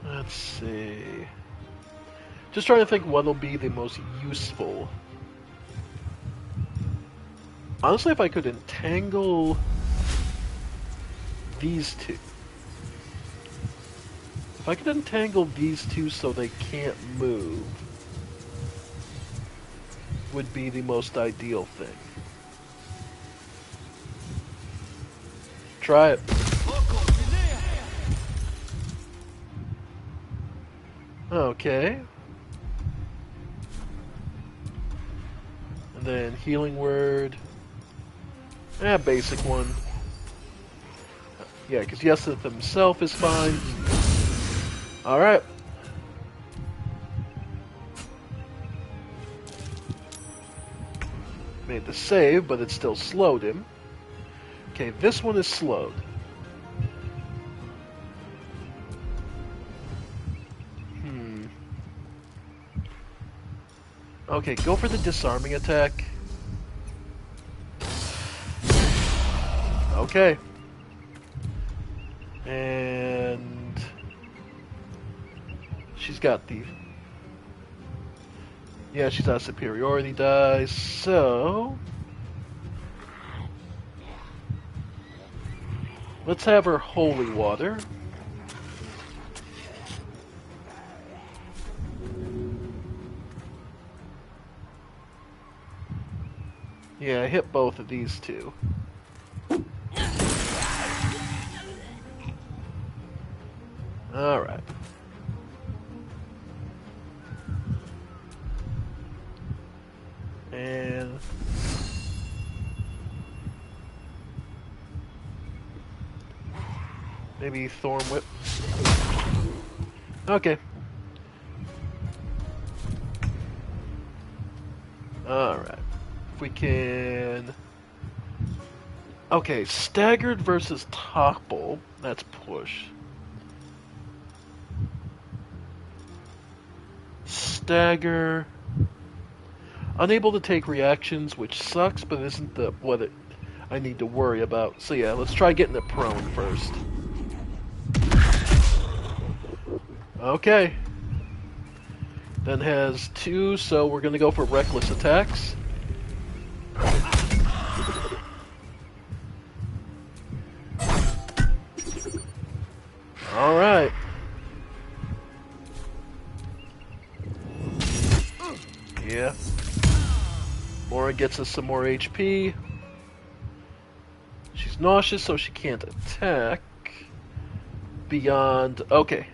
S1: Let's see. Just trying to think what'll be the most useful. Honestly, if I could entangle these two. If I could entangle these two so they can't move, would be the most ideal thing. Try it. Okay. And then Healing Word. Basic one. Yeah, because Yeseth himself is fine. Alright. Made the save, but it still slowed him. Okay, this one is slowed. Okay, go for the disarming attack. Okay. And she's got the... Yeah, she's got superiority die, so... Let's have her holy water. Yeah, hit both of these two. Alright. And... maybe Thorn Whip. Okay. Alright. If we can... Okay, staggered versus topple. That's push. Stagger. Unable to take reactions, which sucks, but isn't the what I need to worry about. So yeah, let's try getting it prone first. Okay. Then has 2, so we're gonna go for reckless attacks. Alright. Yeah. Mora gets us some more HP. She's nauseous, so she can't attack. Beyond... Okay.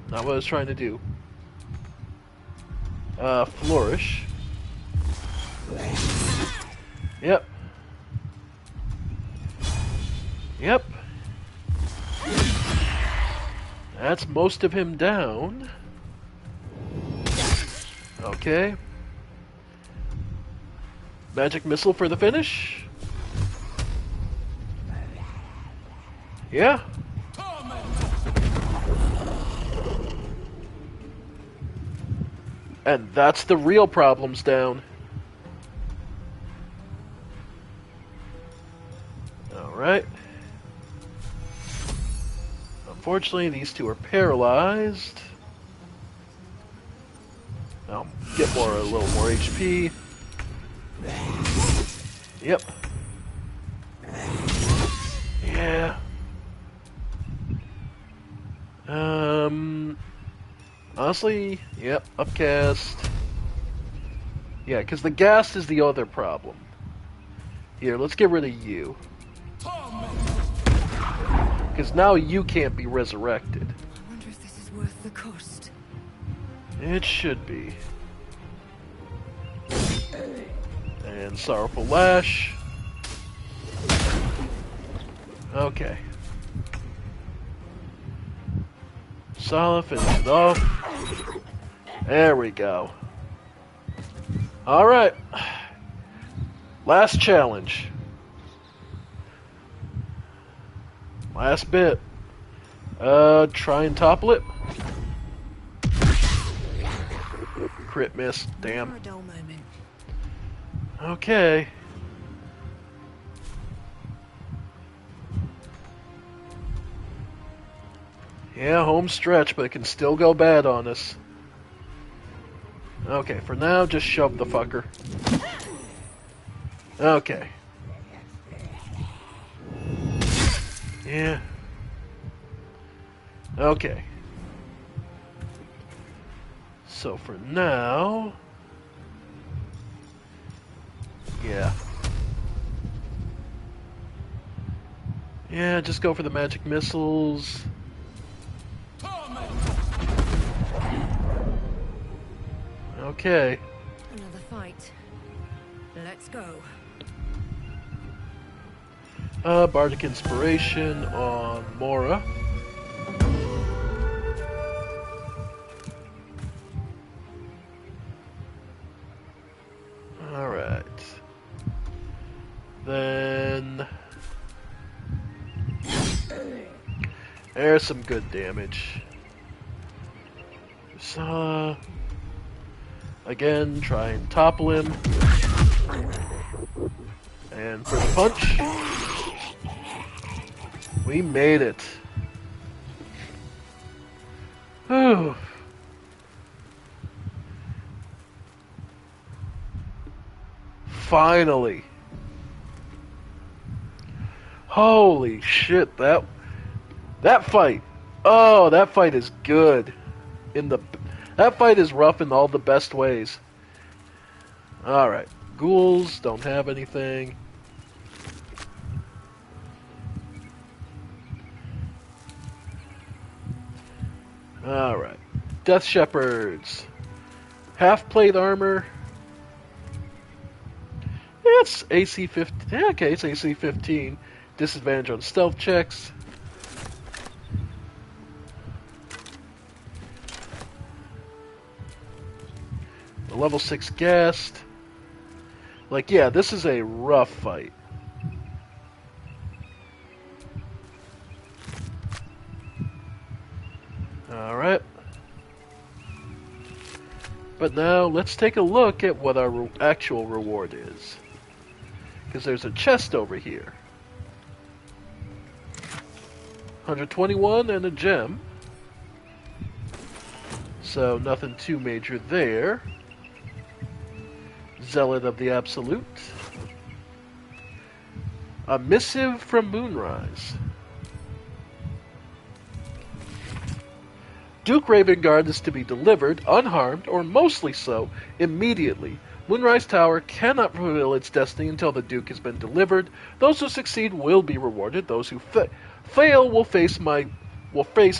S1: Not what I was trying to do. Flourish. Yep. Yep. That's most of him down. Okay. Magic missile for the finish. Yeah. And that's the real problems down. Alright. Unfortunately, these two are paralyzed. I'll get a little more HP. Yep. Yeah. Honestly, yep, upcast. Yeah, because the ghast is the other problem. Here, let's get rid of you. Because now you can't be resurrected.
S5: I wonder if this is worth the cost.
S1: It should be. And Sorrowful Lash. Okay. Solid, finish it off. There we go. Alright. Last challenge. Last bit. Try and topple it. Crit miss. Damn.
S5: For a dull moment.
S1: Okay. Yeah, home stretch, but it can still go bad on us. Okay, for now, just shove the fucker. Okay. Yeah. Okay. So for now... Yeah. Yeah, just go for the magic missiles. Okay.
S5: Another fight. Let's go.
S1: Bardic Inspiration on Mora. Alright. Then... There's some good damage. So, again, try and topple him. And for the punch. We made it. Whew. Finally. Holy shit, that fight. Oh, that fight is good. That fight is rough in all the best ways. Alright. Ghouls don't have anything. Alright. Death Shepherds. Half plate armor. It's AC 15. Yeah, okay, it's AC 15. Disadvantage on stealth checks. A level 6 guest. Like, yeah, this is a rough fight. Alright. But now, let's take a look at what our actual reward is. Because there's a chest over here. 121 and a gem. So, nothing too major there. Zealot of the Absolute. A missive from Moonrise. Duke Ravengard is to be delivered, unharmed, or mostly so, immediately. Moonrise Tower cannot fulfill its destiny until the Duke has been delivered. Those who succeed will be rewarded. Those who fail will face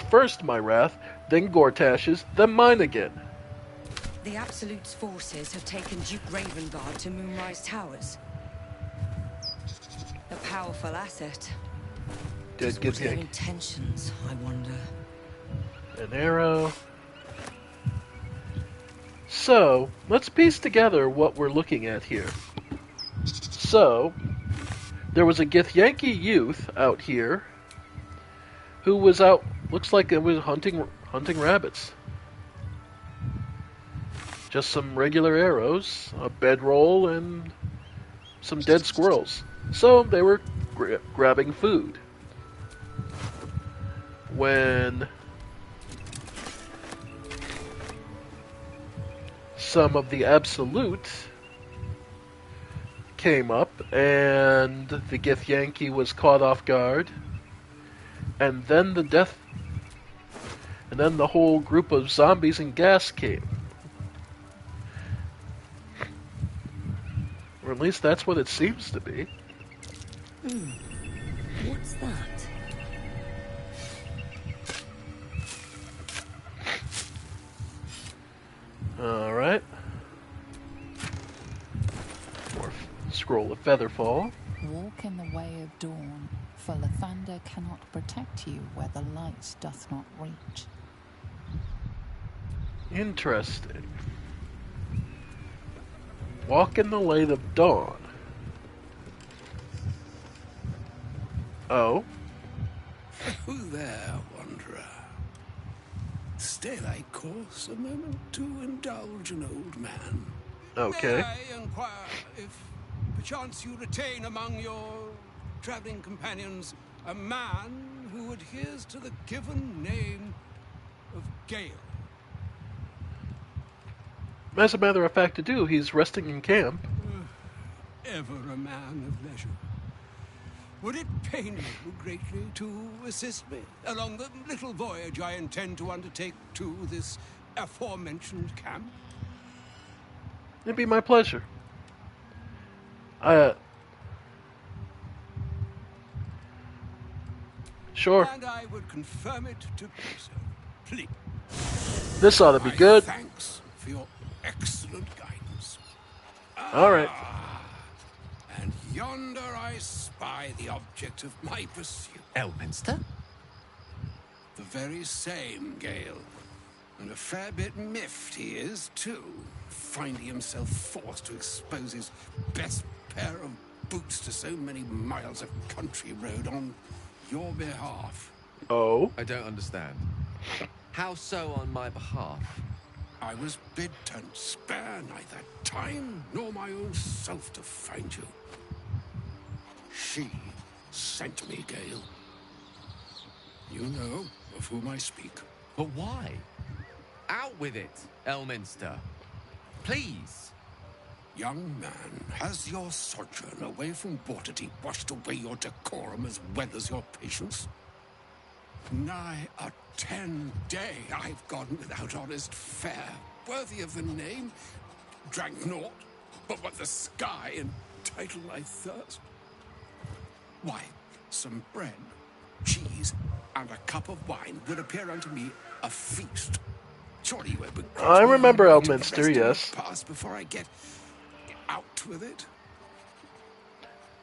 S1: first my wrath, then Gortash's, then mine again.
S6: The Absolute's forces have taken Duke Ravengard to Moonrise Towers. A powerful asset.
S1: Did
S6: What's their intentions, I wonder.
S1: An arrow. So, let's piece together what we're looking at here. So, there was a Githyanki youth out here who was out, looks like it was hunting rabbits. Just some regular arrows, a bedroll, and some dead squirrels. So, they were grabbing food. When some of the Absolute came up, and the Githyanki was caught off guard, and then the whole group of zombies and gas came. Or at least that's what it seems to be.
S4: What's that?
S1: Alright. More scroll of Featherfall.
S7: Walk in the way of dawn, for Lathander cannot protect you where the light doth not reach.
S1: Interesting. Walk in the light of dawn. Oh.
S3: Who there, wanderer? Stay thy course a moment to indulge an old man.
S1: Okay.
S8: May I inquire if perchance you retain among your traveling companions a man who adheres to the given name of Gale?
S1: As a matter of fact, to do, he's resting in camp.
S8: Ever a man of leisure. Would it pain you greatly to assist me along the little voyage I intend to undertake to this aforementioned camp?
S1: It'd be my pleasure. Sure.
S8: And I would confirm it to be so. Please.
S1: This ought to be good.
S8: Thanks for your excellent guidance.
S1: All right.
S8: And yonder I spy the object of my pursuit.
S3: Elminster?
S8: The very same, Gale. And a fair bit miffed he is, too, finding himself forced to expose his best pair of boots to so many miles of country road on your behalf.
S1: Oh.
S9: I don't understand. How so on my behalf?
S3: I was bid to spare neither time nor my own self to find you. She sent me, Gale. You know of whom I speak.
S9: But why? Out with it, Elminster. Please.
S3: Young man, has your sojourn away from Waterdeep washed away your decorum as well as your patience? Nigh a 10-day I've gone without honest fare, worthy of the name, drank naught, but what the sky entitled my thirst. Why, some bread, cheese, and a cup of wine would appear unto me a feast. Surely you have been
S1: I remember Elminster, yes.
S3: Pass before I get out with it.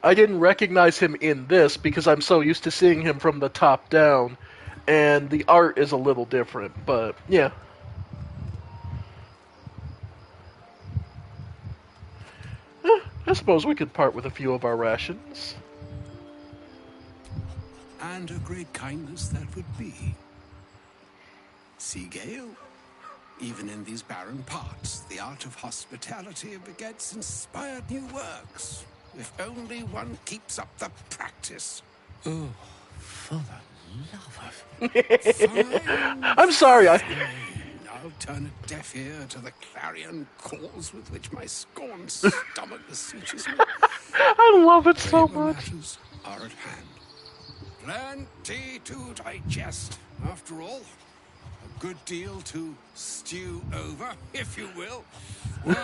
S1: I didn't recognize him in this because I'm so used to seeing him from the top down, and the art is a little different, but yeah. I suppose we could part with a few of our rations.
S3: And a great kindness that would be. See, Gale, even in these barren parts, the art of hospitality begets inspired new works. If only one keeps up the practice.
S9: Oh, for the love of...
S1: I'm sorry,
S3: I'll turn a deaf ear to the clarion calls with which my scorned stomach beseeches me.
S1: I love it so
S3: Graver
S1: much.
S3: matters are at hand. Plenty to digest, after all. A good deal to stew over, if you will. Words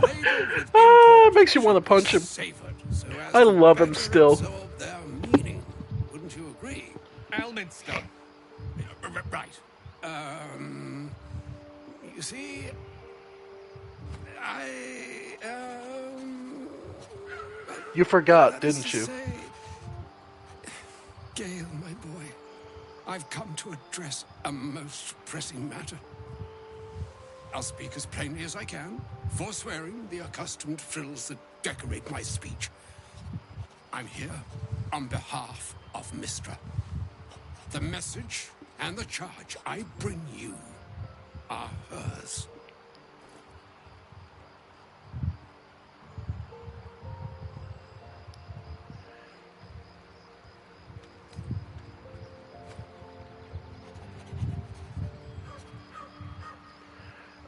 S3: labeled with
S1: It makes you want to punch him.
S3: savored, so as
S1: I
S3: to
S1: love him
S3: better
S1: still.
S3: absorb their meaning. Wouldn't you agree?
S9: Elminster.
S3: Right. You see,
S1: You forgot,
S3: that is
S1: didn't
S3: to
S1: you?
S3: say, Gale, my boy, I've come to address a most pressing matter. I'll speak as plainly as I can, forswearing the accustomed frills that decorate my speech. I'm here on behalf of Mistra. The message and the charge I bring you are hers.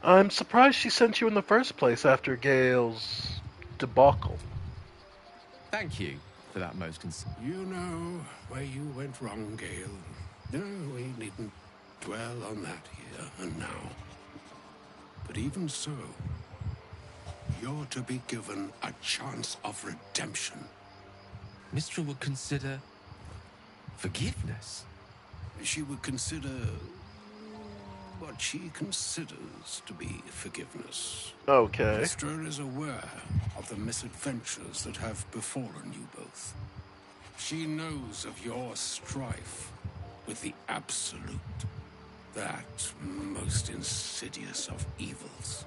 S1: I'm surprised she sent you in the first place after Gale's debacle.
S9: Thank you for that most
S3: You know where you went wrong, Gale. No, we needn't dwell on that here and now. But even so, you're to be given a chance of redemption.
S9: Mistra would consider forgiveness.
S3: She would consider what she considers to be forgiveness.
S1: Okay.
S3: Mistra is aware of the misadventures that have befallen you both. She knows of your strife with the Absolute, that most insidious of evils.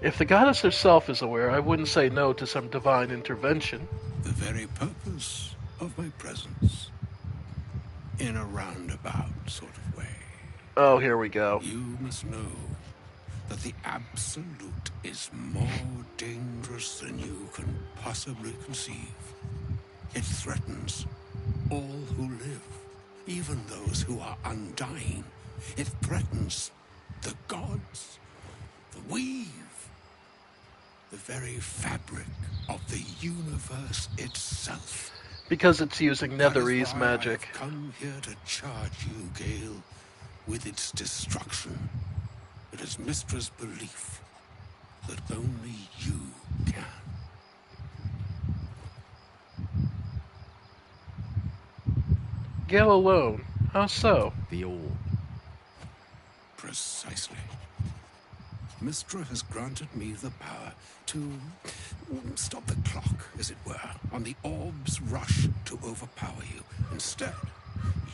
S1: If the goddess herself is aware, I wouldn't say no to some divine intervention.
S3: The very purpose of my presence. In a roundabout sort of way.
S1: Oh, here we go.
S3: You must know that the Absolute is more dangerous than you can possibly conceive. It threatens all who live, even those who are undying. It threatens the gods, the weave, the very fabric of the universe itself.
S1: Because it's using
S3: That is
S1: Netherese
S3: why
S1: magic.
S3: I've come here to charge you, Gale, with its destruction. It is Mistra's belief that only you can.
S1: Gale alone. How so?
S9: The all.
S3: Precisely. Mistra has granted me the power to stop the clock, as it were, on the orb's rush to overpower you. Instead,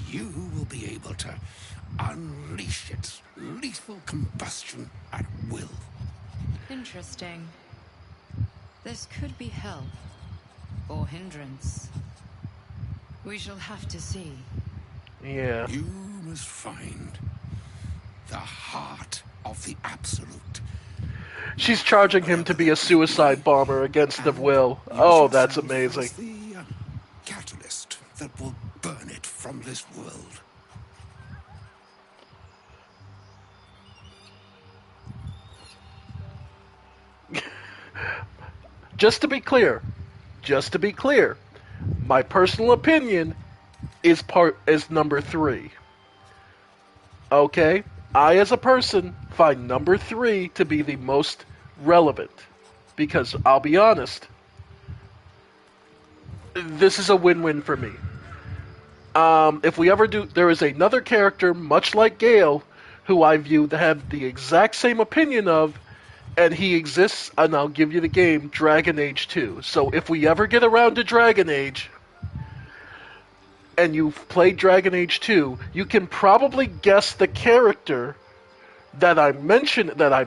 S3: you will be able to unleash its lethal combustion at will.
S6: Interesting. This could be hell.
S2: or hindrance? We shall have to see.
S1: Yeah.
S8: You must find the heart of the Absolute.
S1: She's charging him to be a suicide bomber against the will. Oh, that's amazing.
S8: As the catalyst that will burn it from this world.
S1: Just to be clear, my personal opinion is number 3. Okay? I, as a person, find number 3 to be the most relevant. Because, I'll be honest, this is a win-win for me. If we ever do, there is another character, much like Gale, who I view to have the exact same opinion of, and he exists, and I'll give you the game, Dragon Age 2. So if we ever get around to Dragon Age, and you've played Dragon Age 2, you can probably guess the character that I'm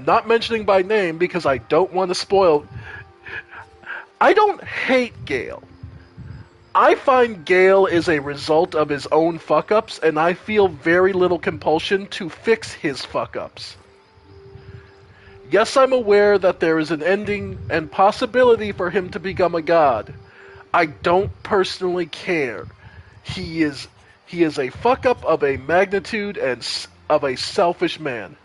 S1: not mentioning by name because I don't want to spoil. I don't hate Gale. I find Gale is a result of his own fuck-ups, and I feel very little compulsion to fix his fuck-ups. Yes, I'm aware that there is an ending and possibility for him to become a god. I don't personally care. He is a fuck-up of a magnitude and of a selfish man.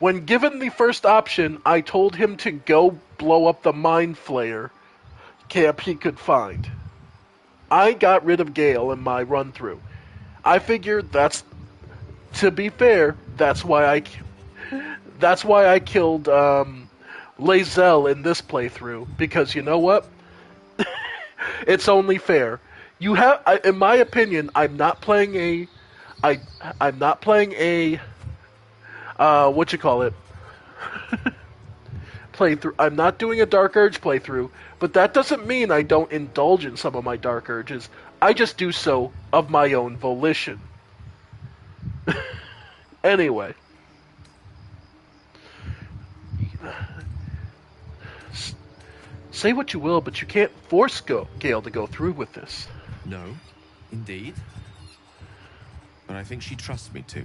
S1: When given the first option, I told him to go blow up the Mind Flayer camp he could find. I got rid of Gale in my run-through. I figured to be fair, that's why I killed Lae'zel in this playthrough, because you know what? It's only fair. In my opinion, I'm not playing a playthrough. I'm not doing a Dark Urge playthrough, but that doesn't mean I don't indulge in some of my Dark Urges. I just do so of my own volition. Anyway. Say what you will, but you can't force Gale to go through with this.
S9: No, indeed. But I think she trusts me to.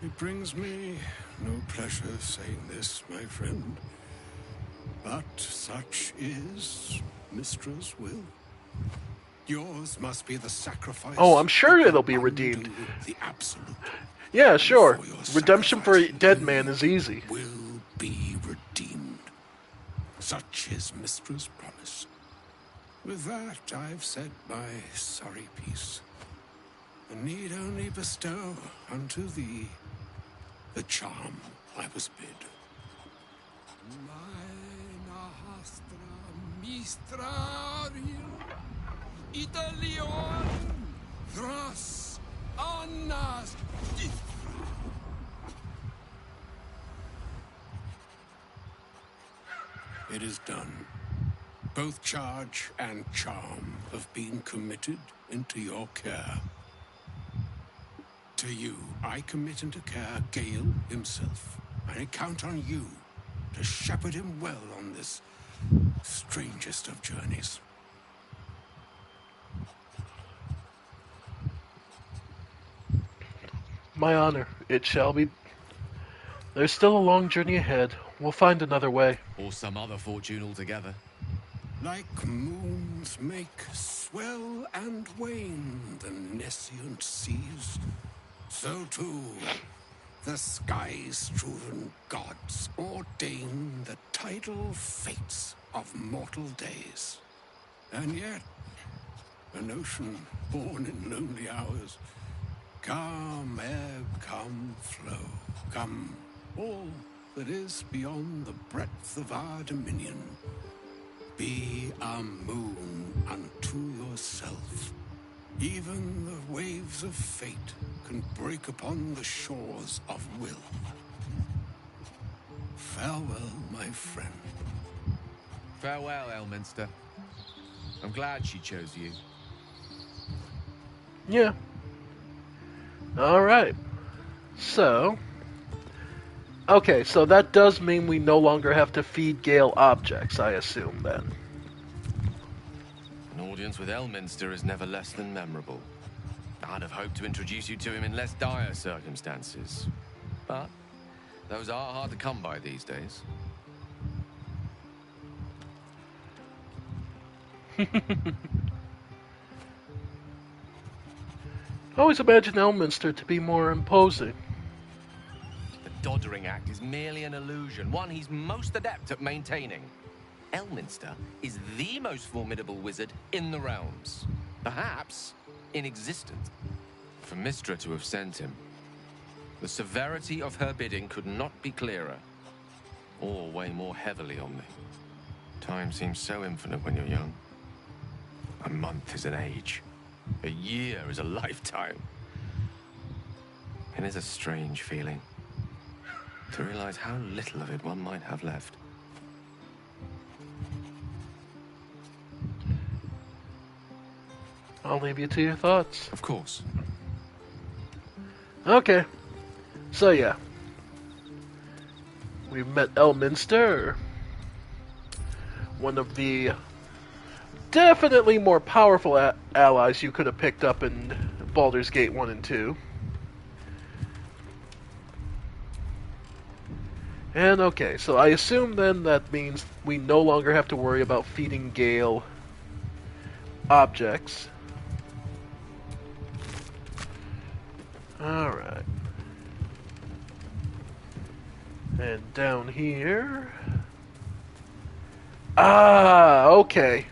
S8: It brings me no pleasure saying this, my friend. But such is Mistra's will. Yours must be the sacrifice.
S1: Oh, I'm sure it'll be redeemed.
S8: The Absolute.
S1: Yeah, sure. Redemption for a dead man is easy.
S8: Will be redeemed. Such is Mistra's promise. With that, I've said my sorry piece, and need only bestow unto thee the charm I was bid. Italion Thras Annas. It is done. Both charge and charm have been committed into your care. To you, I commit into care Gale himself. I count on you to shepherd him well on this strangest of journeys.
S1: My honor, it shall be. There's still a long journey ahead. We'll find another way.
S9: Or some other fortune altogether.
S8: Like moons make swell and wane the nescient seas, so too the sky-strewn gods ordain the tidal fates of mortal days. And yet, an ocean born in lonely hours, come ebb, come flow, come all that is beyond the breadth of our dominion. Be a moon unto yourself. Even the waves of fate can break upon the shores of will. Farewell, my friend.
S9: Farewell, Elminster. I'm glad she chose you.
S1: Yeah. Alright. So. Okay, so that does mean we no longer have to feed Gale objects, I assume, then.
S10: An audience with Elminster is never less than memorable. I'd have hoped to introduce you to him in less dire circumstances. But those are hard to come by these days.
S1: I always imagined Elminster to be more imposing.
S10: The Doddering Act is merely an illusion, one he's most adept at maintaining. Elminster is the most formidable wizard in the realms. Perhaps in existence. For Mystra to have sent him, the severity of her bidding could not be clearer, or weigh more heavily on me. Time seems so infinite when you're young. A month is an age. A year is a lifetime. It is a strange feeling to realize how little of it one might have left.
S1: I'll leave you to your thoughts.
S10: Of course.
S1: Okay. So yeah. We've met Elminster. One of the definitely more powerful allies you could have picked up in Baldur's Gate 1 and 2. And okay, so I assume then that means we no longer have to worry about feeding Gale objects. Alright. And down here... Ah, okay.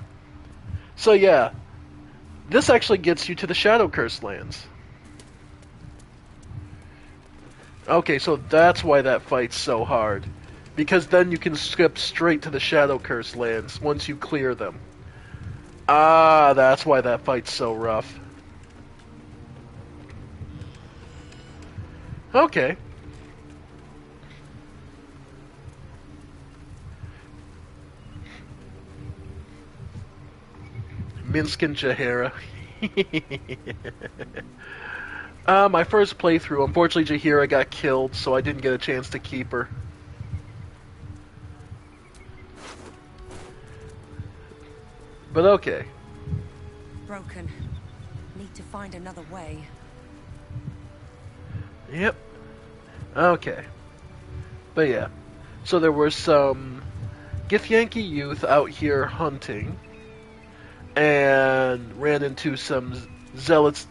S1: So yeah, this actually gets you to the Shadow Curse lands. Okay, so that's why that fight's so hard. Because then you can skip straight to the Shadow Curse lands once you clear them. Ah, that's why that fight's so rough. Okay. Minsk and Jaheira. My first playthrough, unfortunately Jaheira got killed, so I didn't get a chance to keep her. But okay.
S6: Broken. Need to find another way.
S1: Yep. Okay. But yeah. So there were some Githyanki youth out here hunting. And ran into some zealots.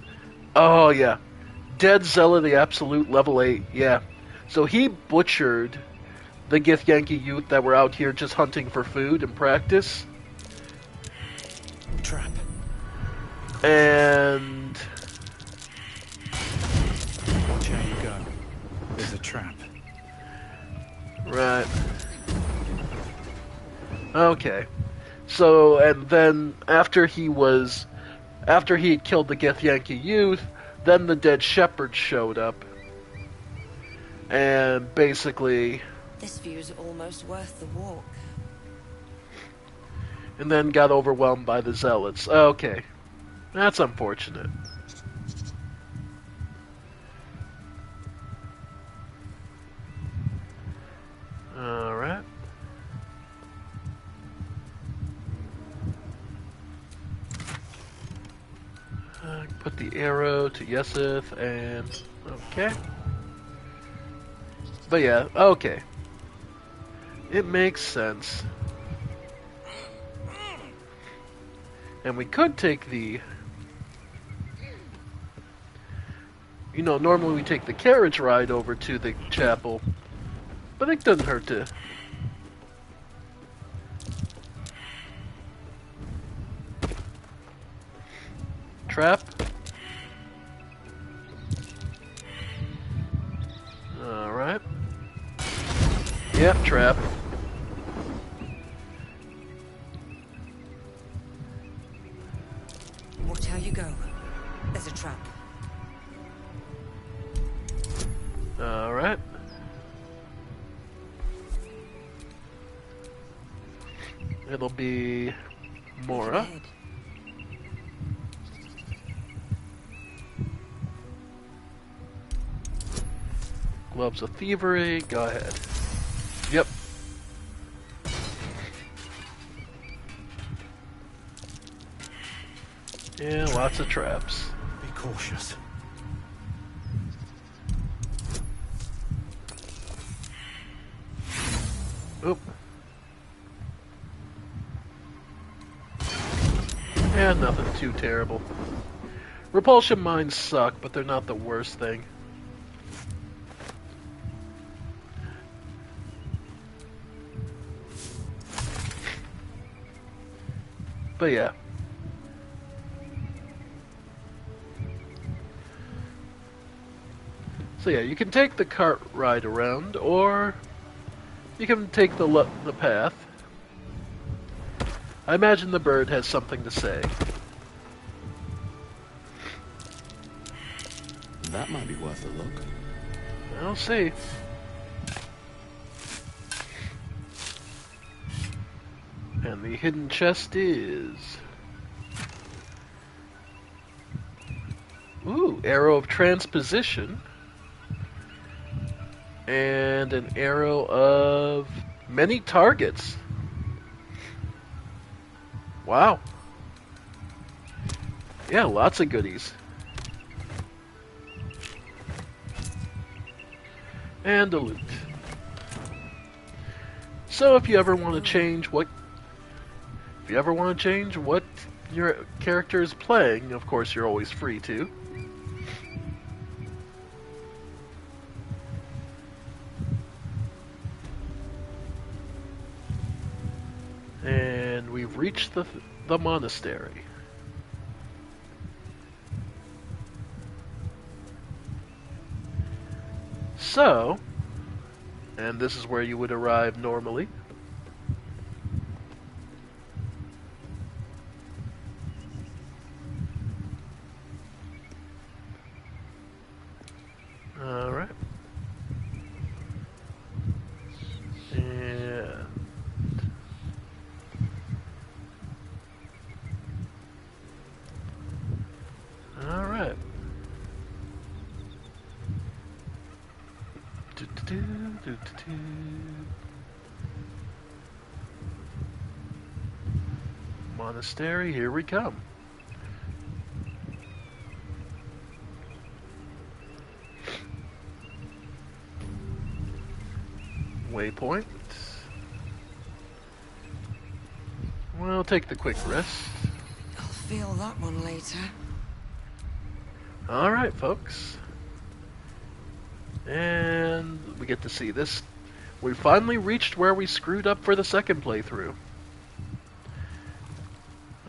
S1: Oh, yeah. Dead Zealot, the Absolute, level 8. Yeah. So he butchered the Githyanki youth that were out here just hunting for food and practice.
S3: Trap.
S1: And...
S3: Watch how you go. There's a trap.
S1: Right. Okay. So, and then after he had killed the Githyanki youth, then the dead shepherd showed up. And basically...
S6: This view's almost worth the walk.
S1: And then got overwhelmed by the zealots. Okay. That's unfortunate. Alright. Put the arrow to Yeseth and... Okay. But yeah, okay. It makes sense. And we could take the... You know, normally we take the carriage ride over to the chapel. But it doesn't hurt to... Trap. Alright. Yep, trap.
S6: Watch how you go. There's a trap.
S1: Alright. It'll be Mora. Gloves of Thievery, go ahead. Yep. Yeah, lots of traps.
S9: Be cautious.
S1: Oop. Yeah, nothing too terrible. Repulsion mines suck, but they're not the worst thing. But yeah. So yeah, you can take the cart ride around, or you can take the path. I imagine the bird has something to say.
S3: That might be worth a look.
S1: I'll see. And the hidden chest is... Ooh, arrow of transposition. And an arrow of many targets. Wow. Yeah, lots of goodies. And a loot. So if you ever want to change what your character is playing, of course you're always free to. And we've reached the monastery. So, and this is where you would arrive normally. Alright. And... Alright. Monastery, here we come. Waypoint. We'll take the quick rest.
S6: I'll feel that one later.
S1: Alright, folks. And we get to see this. We finally reached where we screwed up for the second playthrough.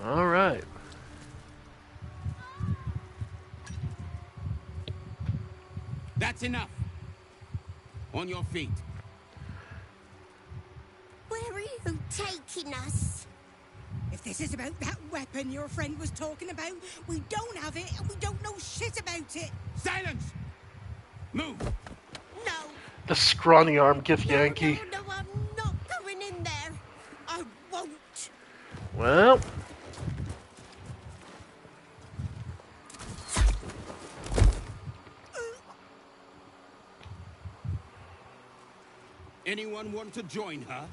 S1: Alright.
S8: That's enough. On your feet.
S11: Where are you taking us?
S12: If this is about that weapon your friend was talking about, we don't have it and we don't know shit about it.
S8: Silence! Move!
S11: No.
S1: The scrawny arm Githyanki.
S11: No, I'm not going in there. I won't.
S1: Well.
S8: Anyone want to join her?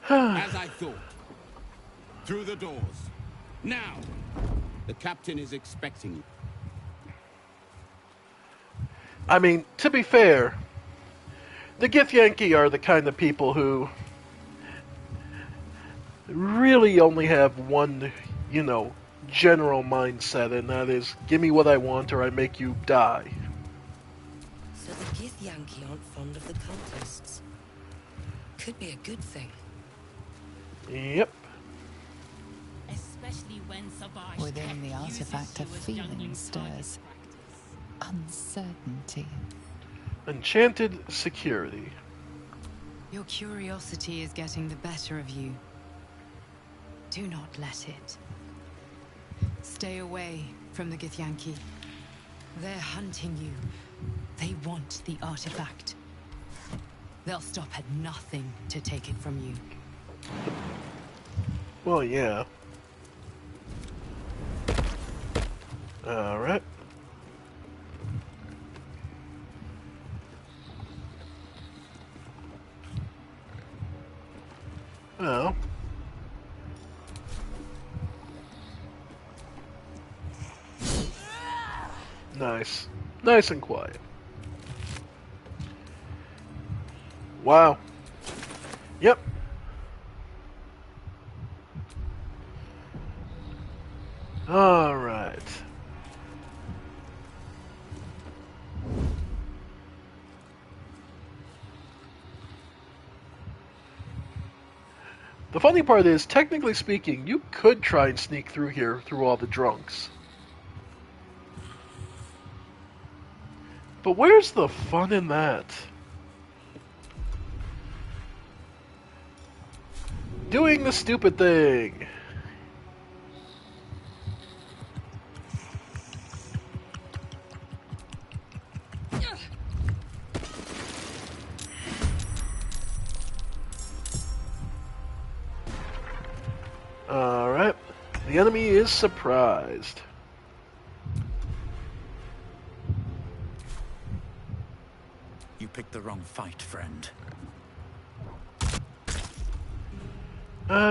S8: As I thought. Through the doors. Now! The captain is expecting you.
S1: I mean, to be fair, the Githyanki are the kind of people who really only have one, general mindset, and that is, give me what I want or I make you die.
S6: So the Githyanki aren't fond of the cultists. Could be a good thing.
S1: Yep.
S7: Especially when within the artifact a feeling stirs. Uncertainty.
S1: Enchanted security.
S2: Your curiosity is getting the better of you. Do not let it. Stay away from the Githyanki. They're hunting you. They want the artifact. They'll stop at nothing to take it from you.
S1: Well, yeah. Alright. Well. Nice. Nice and quiet. Wow. Yep. Alright. The funny part is, technically speaking, you could try and sneak through here through all the drunks. But where's the fun in that? Doing the stupid thing. Alright. The enemy is surprised.
S13: You picked the wrong fight, friend.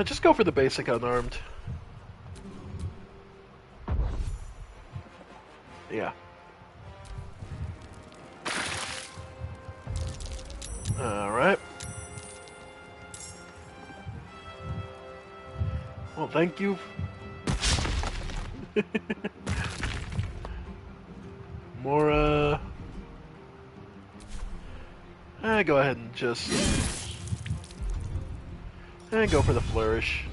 S1: Just go for the basic unarmed. Yeah. Alright. Well, thank you. More, go ahead and just... and go for the flourish.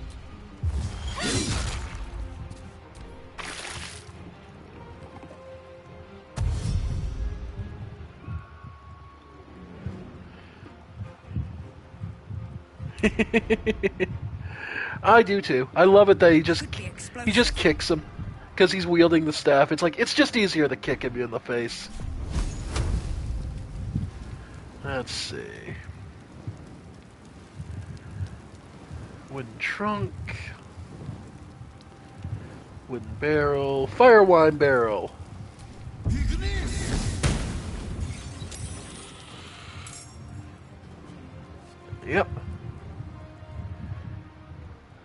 S1: I do too. I love it that he just kicks him because he's wielding the staff. It's like, it's just easier to kick him in the face. Let's see. Wooden trunk. Wooden barrel. Fire wine barrel. Yep.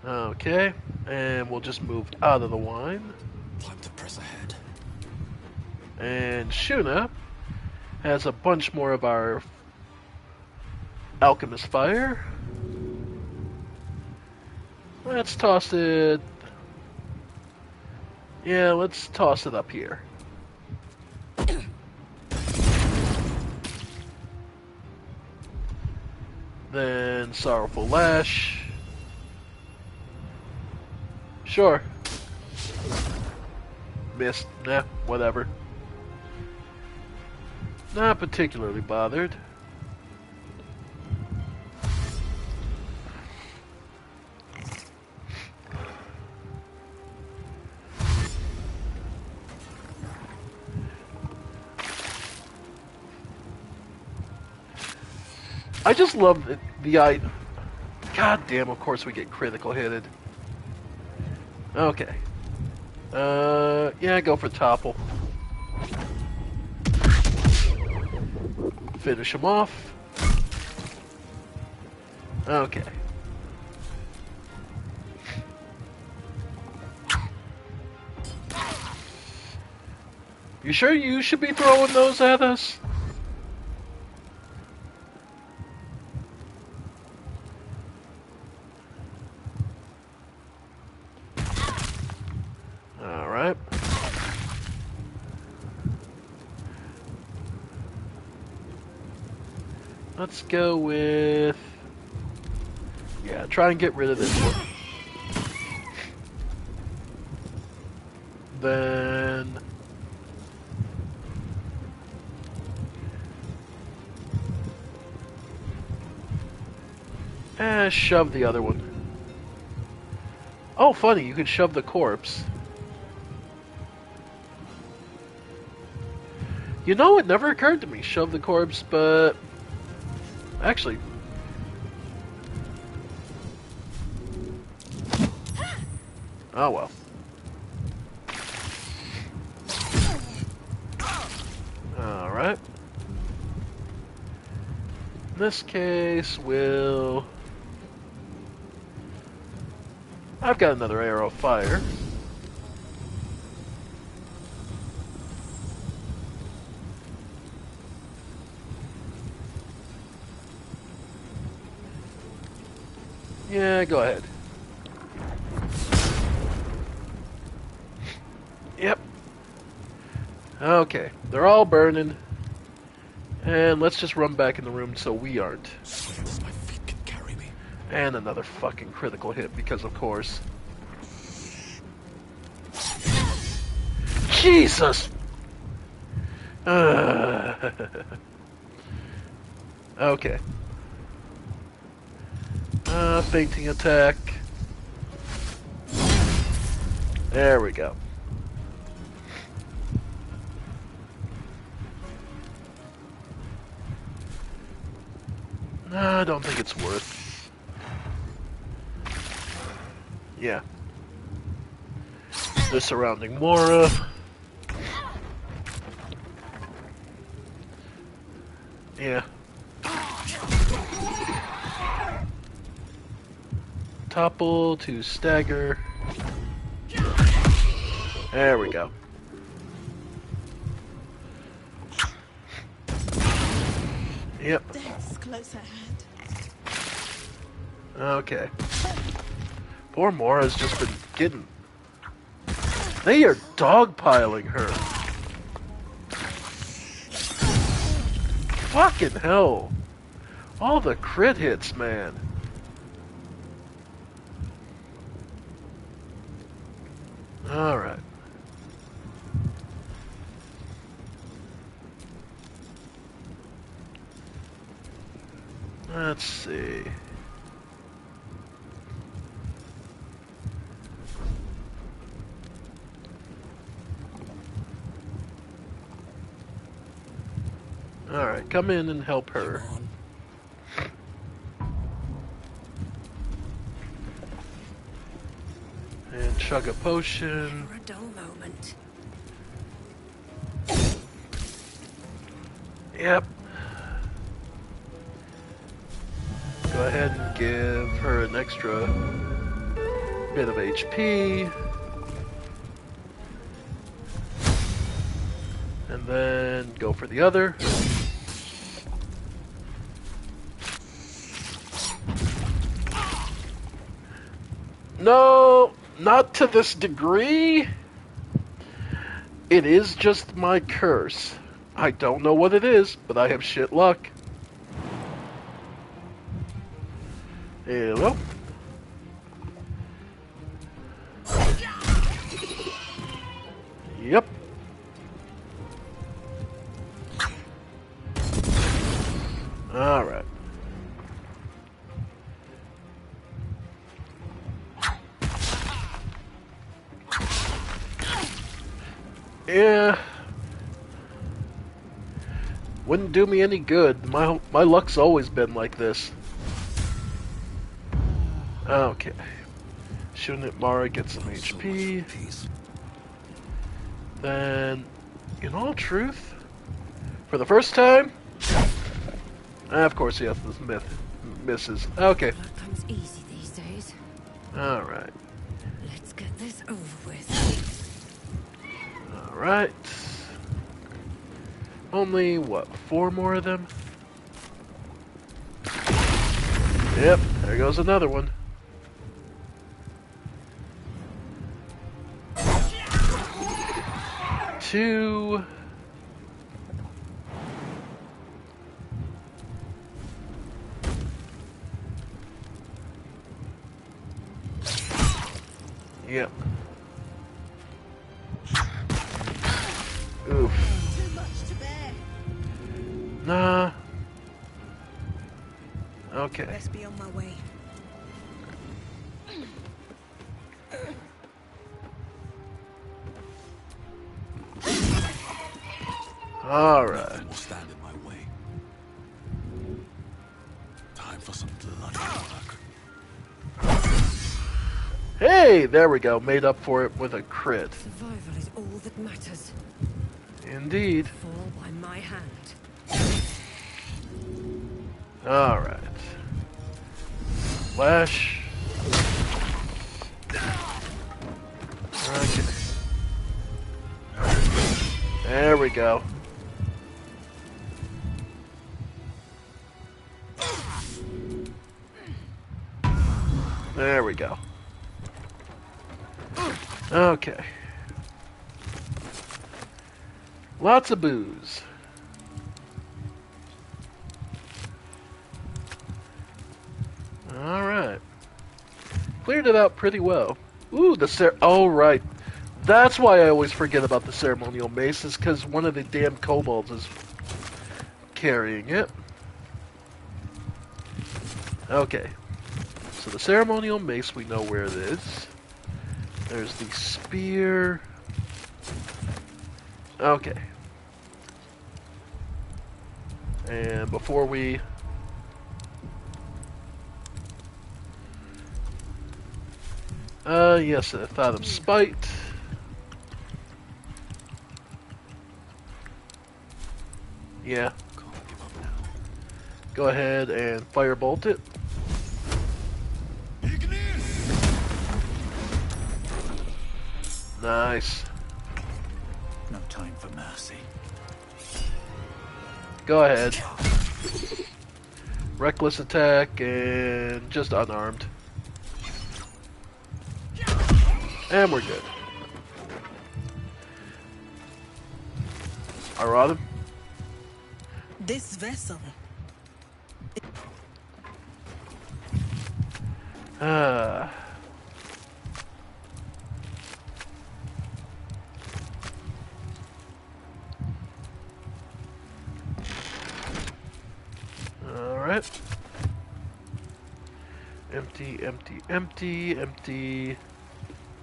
S1: Okay, and we'll just move out of the wine.
S13: Time to press ahead.
S1: And Shuna has a bunch more of our alchemist fire. Let's toss it. Yeah, let's toss it up here. Then Sorrowful Lash. Sure. Missed. Nah, whatever. Not particularly bothered. I just love the God damn, of course we get critical hitted. Okay. Yeah, go for topple. Finish him off. Okay. You sure you should be throwing those at us? Alright. Let's go with... yeah, try and get rid of this one. Then... shove the other one. Oh, funny, you could shove the corpse. You know, it never occurred to me, shove the corpse, but... actually... oh well. Alright. In this case, we'll... I've got another arrow of fire. Yeah, go ahead. Yep. Okay, they're all burning. And let's just run back in the room so we aren't.
S13: My feet can carry me.
S1: And another fucking critical hit, because of course. Jesus! Okay. Fainting attack. There we go. I don't think it's worth. Yeah. The surrounding Mora. Yeah. Topple to stagger. There we go. Yep.
S11: Death's close at hand.
S1: Okay. Poor Mora's just been getting... They are dogpiling her. Fucking hell. All the crit hits, man. Alright. Let's see. Alright, come in and help her. And chug a potion.
S5: For a dull moment.
S1: Yep. Go ahead and give her an extra bit of HP. And then go for the other. No, not to this degree. It is just my curse. I don't know what it is, but I have shit luck. Hello? Yep. Alright. Yeah. Wouldn't do me any good. My luck's always been like this. Okay. Shooting at Mara, get some HP. Then, in all truth, for the first time, of course, yes, this myth misses. Okay.
S5: That comes easy these days.
S1: Alright.
S5: Let's get this over with.
S1: Alright. Only, what, 4 more of them? Yep, there goes another one. Two. Yep. Oof.
S11: Too much to bear.
S1: Nah. Okay.
S12: Best be on my way.
S1: Alright.
S13: Nothing will stand in my way. Time for some bloody work.
S1: Hey, there we go. Made up for it with a crit.
S5: Survival is all that matters.
S1: Indeed.
S5: Fall by my hand.
S1: Alright. Flash. Okay. There we go. There we go. Okay. Lots of booze. Alright. Cleared it out pretty well. Ooh, oh, right. That's why I always forget about the ceremonial mace, is because one of the damn kobolds is carrying it. Okay. So the ceremonial mace, we know where it is. There's the spear. Okay. And before we... yes, I thought of spite. Yeah. Go ahead and firebolt it. Nice.
S13: No time for mercy.
S1: Go ahead. Reckless attack and just unarmed. And we're good. Aradham?
S12: This vessel.
S1: Alright. Empty, empty, empty, empty.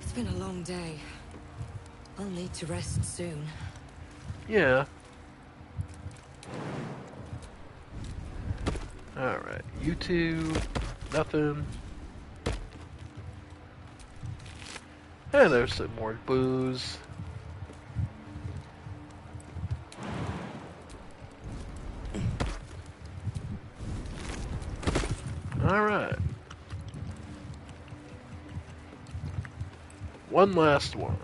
S6: It's been a long day. I'll need to rest soon.
S1: Yeah. Alright, you two, nothing. And there's some more booze. Alright. One last one.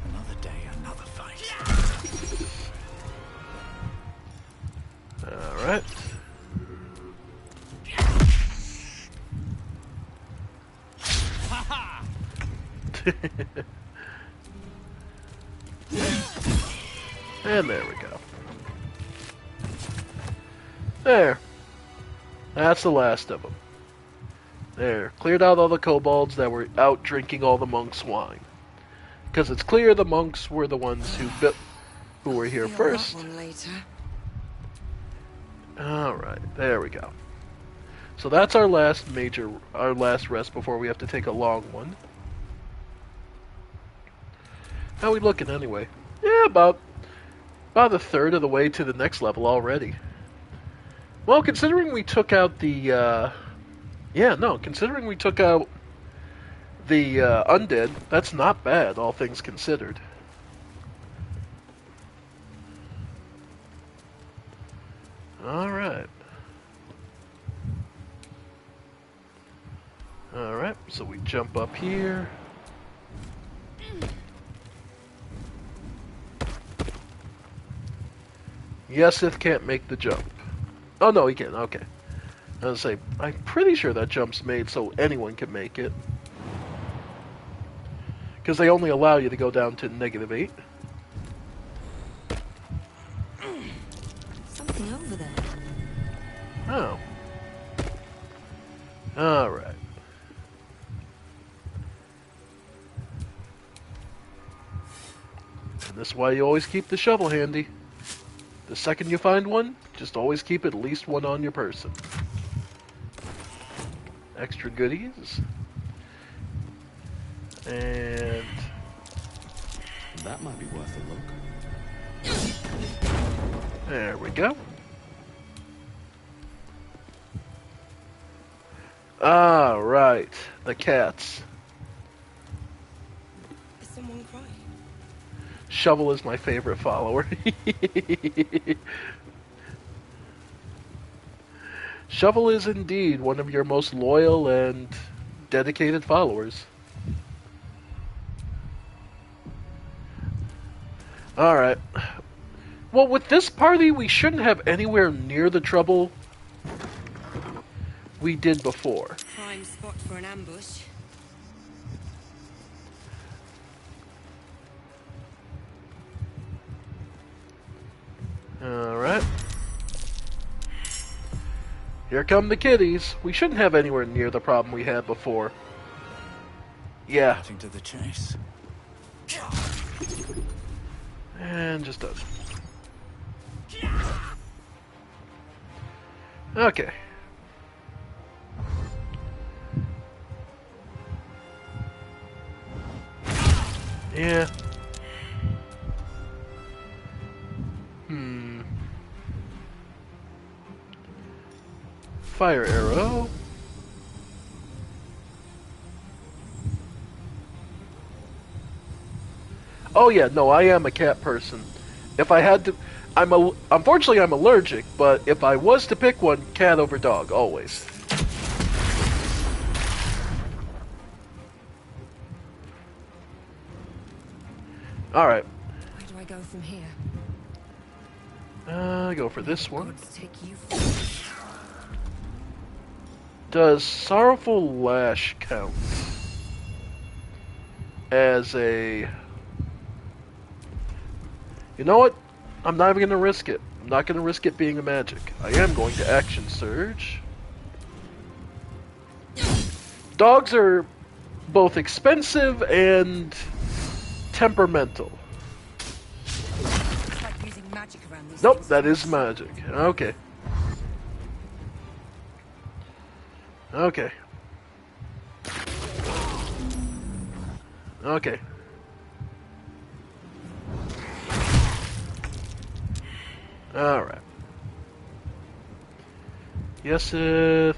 S13: Another day, another fight.
S1: Alright. And there we go. There. That's the last of them. There. Cleared out all the kobolds that were out drinking all the monks' wine. Because it's clear the monks were the ones who were here first. Alright, there we go. So that's our last rest before we have to take a long one. How we looking anyway? Yeah, about a third of the way to the next level already. Well, considering we took out the, considering we took out the undead, that's not bad, all things considered. Alright. Alright, so we jump up here. Yesith can't make the jump. Oh no, he can, okay. I was gonna say, I'm pretty sure that jump's made so anyone can make it. Because they only allow you to go down to -8.
S6: Something over there.
S1: Oh. Alright. And this is why you always keep the shovel handy. The second you find one, just always keep at least one on your person. Extra goodies. And
S14: that might be worth a look.
S1: there we go. Ah, right. The cats.
S6: Is someone crying?
S1: Shovel is my favorite follower. Shovel is indeed one of your most loyal and dedicated followers. Alright. Well, with this party, we shouldn't have anywhere near the trouble we did before.
S6: Prime spot for an ambush.
S1: Alright. Here come the kiddies. We shouldn't have anywhere near the problem we had before. Yeah.
S13: Cutting to the chase.
S1: And just done. Okay. Yeah. Fire arrow. Oh yeah, no, I am a cat person. If I had to, unfortunately I'm allergic, but if I was to pick one, cat over dog, always. Alright.
S6: Where do I go from here?
S1: Go for this one.
S6: Gods take you
S1: Does Sorrowful Lash count as a... You know what? I'm not even going to risk it. I'm not going to risk it being a magic. I am going to Action Surge. Dogs are both expensive and temperamental.
S6: It's like using magic around these
S1: Nope,
S6: things.
S1: that is magic. Okay. Okay. Okay. Alright. Yesith.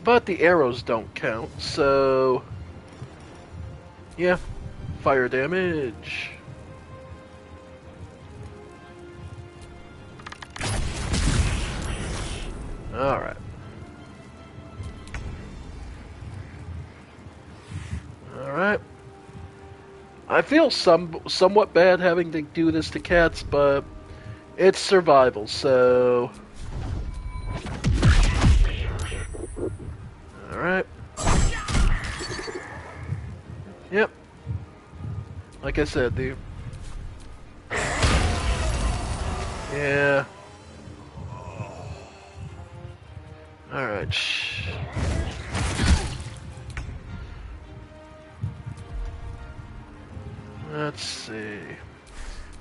S1: But the arrows don't count, so... Yeah. Fire damage. Alright. Alright. I feel somewhat bad having to do this to cats, but it's survival, so... Alright. Yep. Like I said, the... Yeah. Alright. Let's see.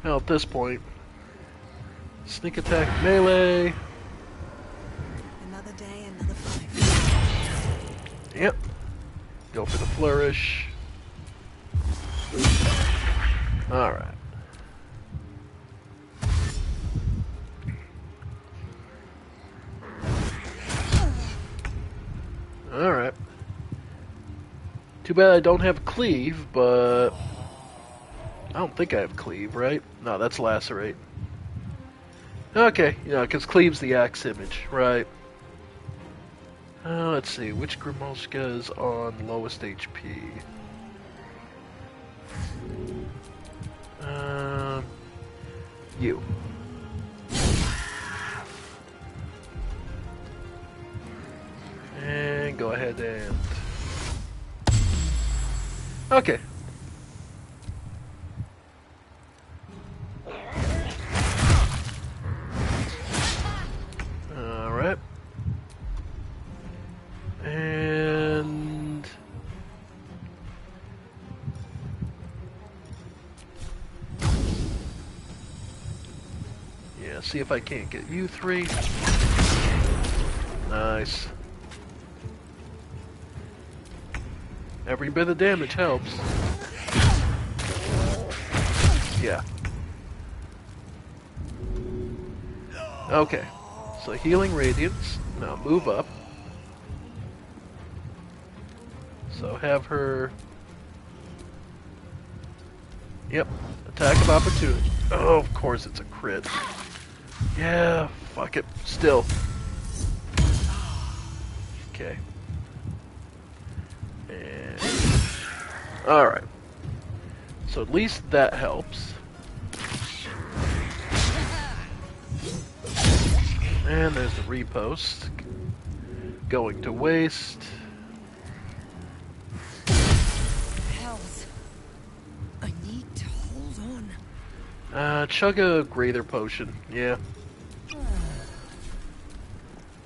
S1: Well, at this point, sneak attack melee.
S5: Another day, another fight.
S1: Yep. Go for the flourish. Alright. Alright. Too bad I don't have cleave, but... I don't think I have cleave, right? No, that's lacerate. Okay, you know, because cleave's the axe image, right? Let's see, which Grimoshka is on lowest HP? You. And go ahead and... Okay. Alright. And... Yeah, see if I can't get you three. Nice. Every bit of damage helps. Yeah. Okay. So healing radiance. Now move up. So have her... Yep. Attack of opportunity. Oh, of course it's a crit. Yeah, fuck it. Still. Okay. And... Alright. So at least that helps. And there's the repost. Going to waste.
S6: Hells. I need to hold on.
S1: Chug a greater potion. Yeah.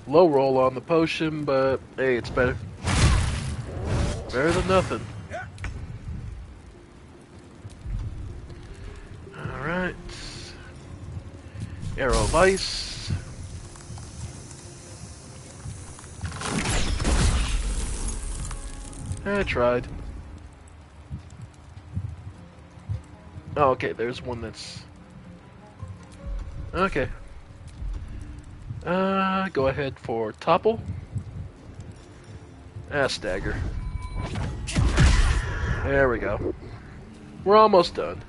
S1: Low roll on the potion, but hey, it's better. Better than nothing. Alright. Arrow of Ice. I tried. Oh, okay, there's one that's... Okay. Go ahead for Topple. Stagger. There we go. We're almost done.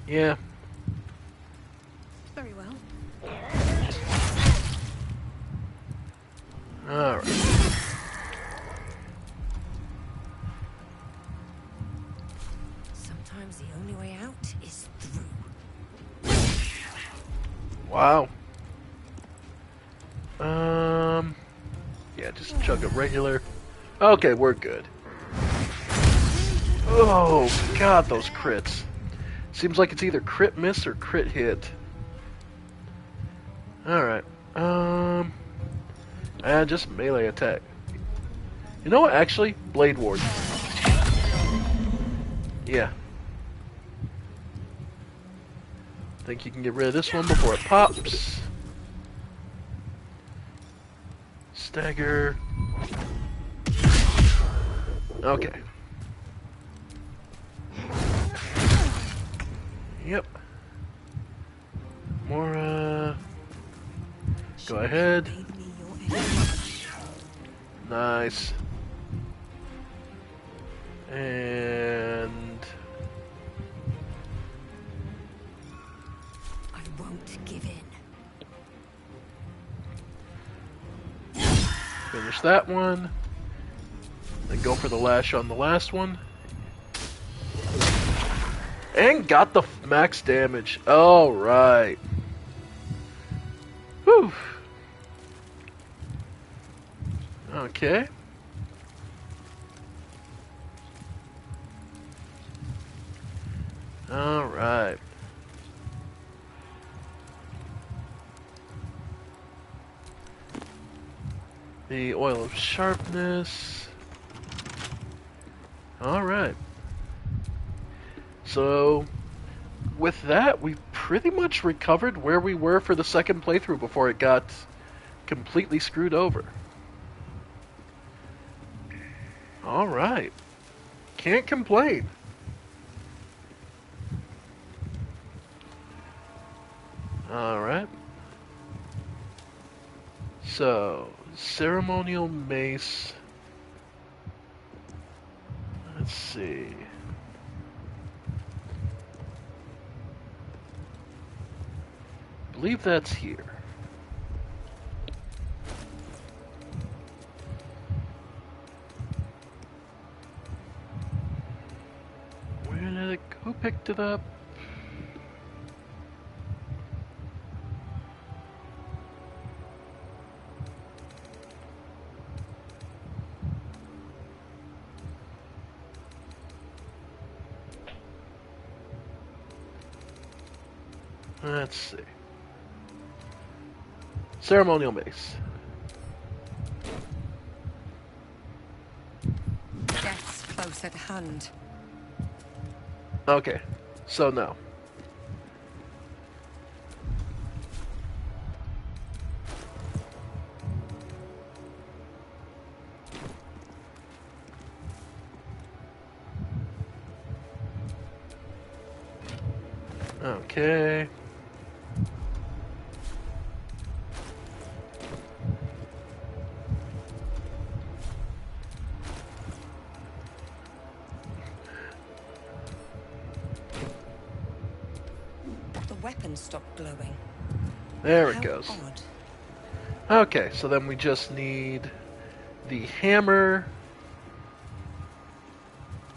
S1: Yeah.
S5: Very well.
S1: Alright.
S6: Sometimes the only way out is through.
S1: Wow. Yeah, just chug a regular. Okay, we're good. Oh, God, those crits. Seems like it's either crit miss or crit hit. Alright. And just melee attack. You know what, actually? Blade Ward. Yeah. Think you can get rid of this one before it pops. Stagger. Okay. Yep. More, go ahead. Nice. And...
S6: I won't give in.
S1: Finish that one. Then go for the lash on the last one. And got the max damage. Alright. Whew. Okay. Alright. The oil of sharpness. Alright. So, with that, we've pretty much recovered where we were for the second playthrough before it got completely screwed over. Alright. Can't complain. Alright. So, ceremonial mace. Let's see. I believe that's here. Where did it go? Who picked it up? Let's see. Ceremonial mace.
S6: Death's close at hand.
S1: Okay, so no. Okay.
S6: The weapon stopped glowing.
S1: There it
S6: How
S1: goes.
S6: odd.
S1: Okay, so then we just need the hammer,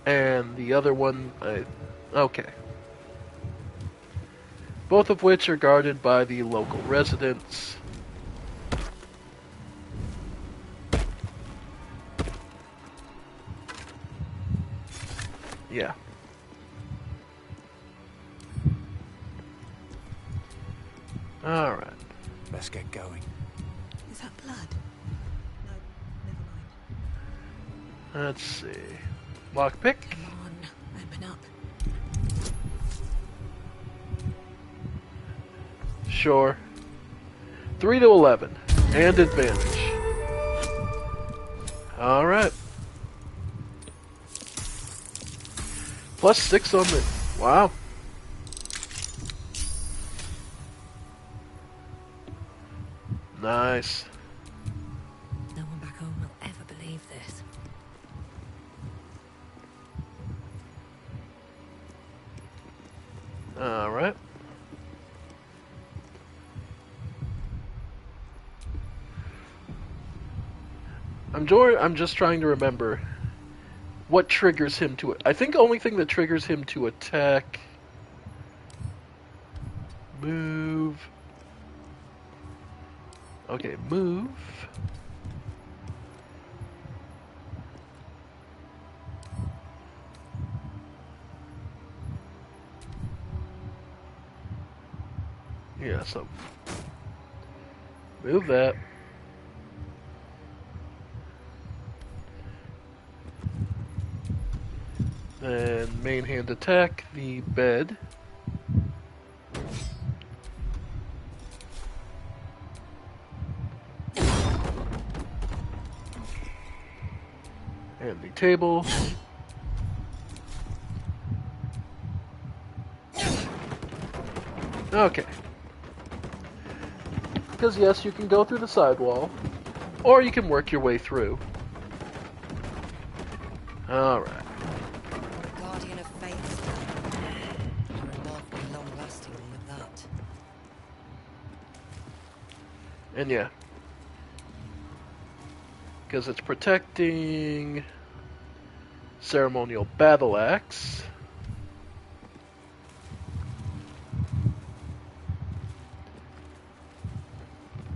S1: and the other one, okay. Both of which are guarded by the local residents. Yeah. Alright.
S13: Let's get going.
S5: Is that blood? No, never mind.
S1: Let's see. Lockpick.
S5: Come on, open up.
S1: Sure. 3 to 11. And advantage. Alright. Plus 6 on the... Wow. Nice.
S5: No one back home will ever believe this.
S1: Alright. I'm just trying to remember what triggers him to... I think the only thing that triggers him to attack... Move... Okay, move... Yeah, so... Move that. And main hand attack the bed. And the table. Okay. Because yes, you can go through the sidewall, or you can work your way through. Alright.
S6: Guardian of Fates. Remarkably long-lasting one at that.
S1: And yeah. Because it's protecting ceremonial battle axe.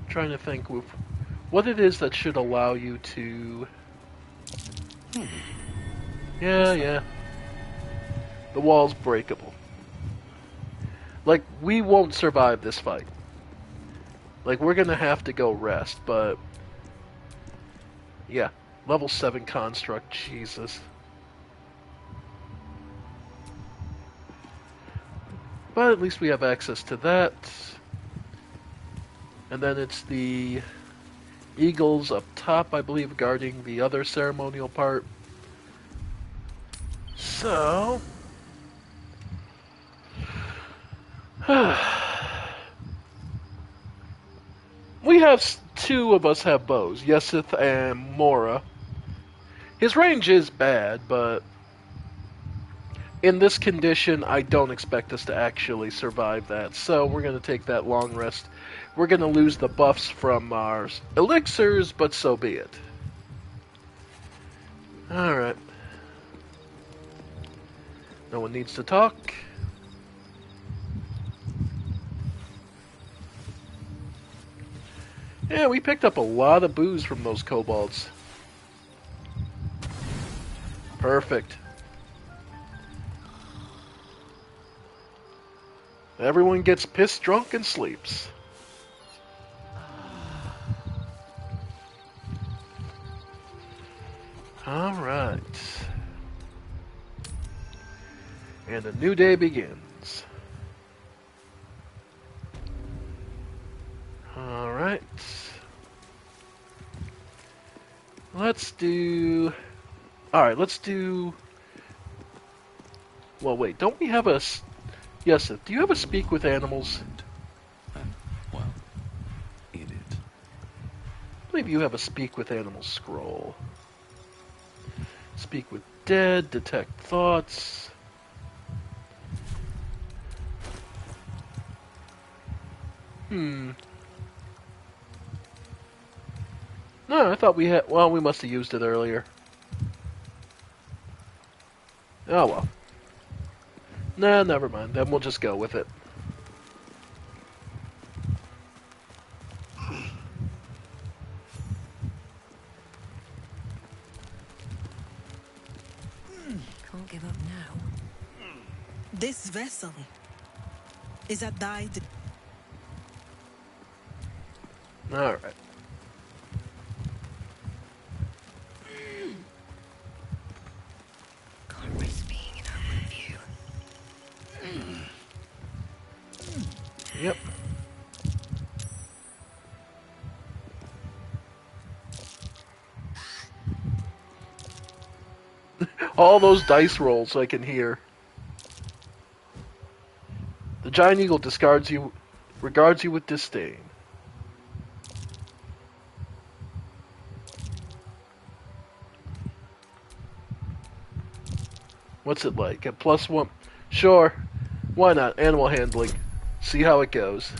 S1: Trying to think of what it is that should allow you to... Yeah. The wall's breakable. Like, we won't survive this fight. Like, we're gonna have to go rest, but... Yeah. Level 7 construct, Jesus. But at least we have access to that. And then it's the eagles up top, I believe, guarding the other ceremonial part. So... we have... Two of us have bows, Yesith and Mora. His range is bad, but... in this condition, I don't expect us to actually survive that. So we're going to take that long rest. We're going to lose the buffs from our elixirs, but so be it. Alright. No one needs to talk. Yeah, we picked up a lot of booze from those kobolds. Perfect. Everyone gets pissed drunk and sleeps. Alright. And a new day begins. Alright. Let's do... Alright, let's do... Well, wait, don't we have a... Yes, do you have a speak with animals?
S14: Well, in it.
S1: I believe you have a speak with animals scroll. Speak with dead, detect thoughts. No, I thought we had... Well, we must have used it earlier. Oh, well. Nah, never mind. Then we'll just go with it.
S5: Can't give up now.
S15: This vessel is a died.
S1: Alright.
S5: Can't risk being in open view.
S1: Yep. All those dice rolls I can hear. The giant eagle regards you with disdain. What's it like? At +1? Sure. Why not? Animal handling. See how it goes.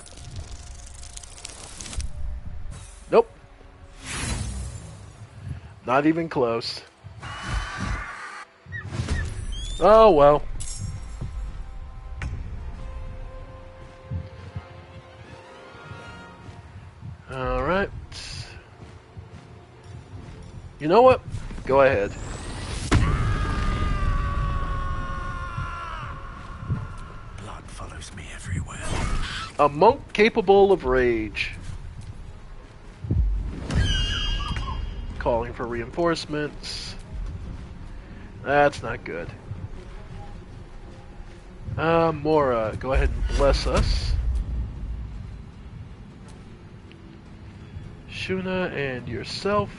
S1: Nope. Not even close. Oh, well. Alright. You know what? Go ahead.
S13: Blood follows me everywhere.
S1: A monk capable of rage. Calling for reinforcements. That's not good. Mora, go ahead and bless us. Shuna and yourself.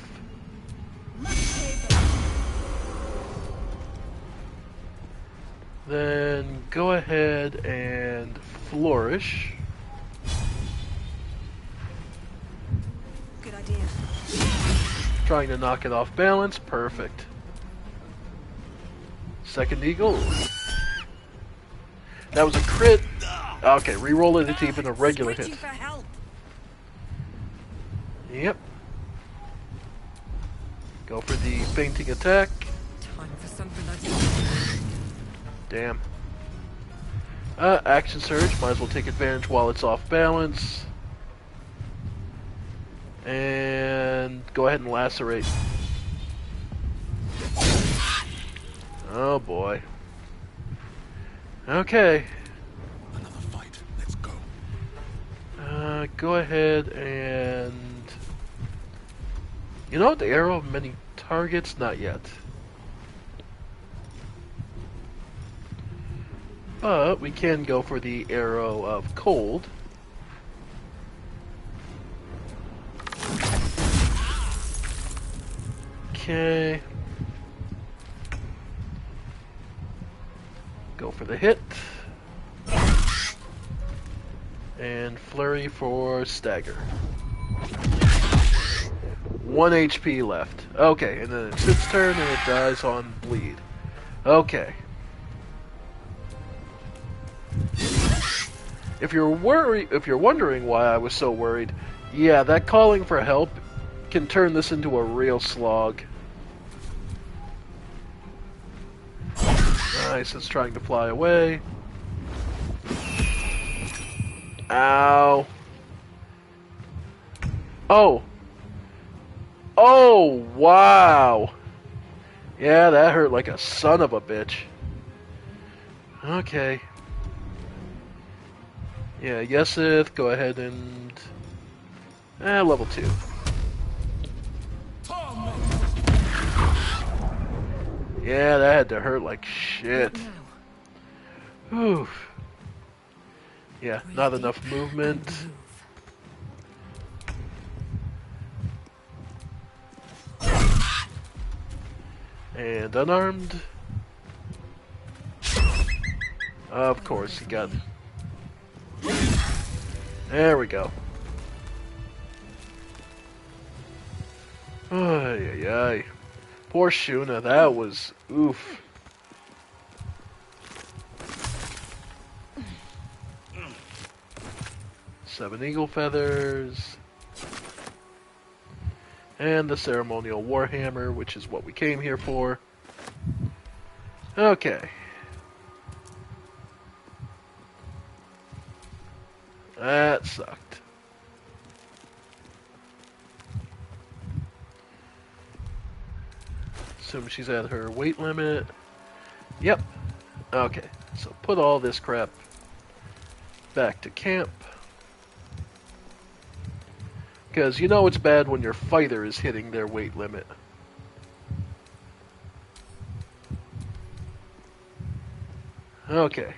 S1: Then go ahead and flourish.
S15: Good idea.
S1: Trying to knock it off balance. Perfect. Second eagle. That was a crit. Okay, re-roll it to even a regular hit. Yep. Go for the fainting attack.
S5: Time for something I didn't.
S1: Damn. Action surge. Might as well take advantage while it's off balance. And go ahead and lacerate. Oh boy. Okay.
S8: Another fight. Let's go.
S1: Go ahead and... You know what? The arrow of many targets? Not yet. But we can go for the arrow of cold. Okay. Go for the hit. And flurry for stagger. 1 HP left. Okay, and then it's its turn and it dies on bleed. Okay. If you're wondering why I was so worried, yeah, that calling for help can turn this into a real slog. Nice, it's trying to fly away. Ow. Oh. Oh, wow. Yeah, that hurt like a son of a bitch. Okay. Yeah, Yesith, go ahead and... level 2. Yeah, that had to hurt like shit. Whew. Yeah, not enough movement. And unarmed. Of course, you got... There we go. Ay, ay, ay. Poor Shuna, that was... oof. Seven eagle feathers. And the ceremonial warhammer, which is what we came here for. Okay. That sucked. Assume she's at her weight limit. Yep. Okay, so put all this crap back to camp. Because you know it's bad when your fighter is hitting their weight limit. Okay.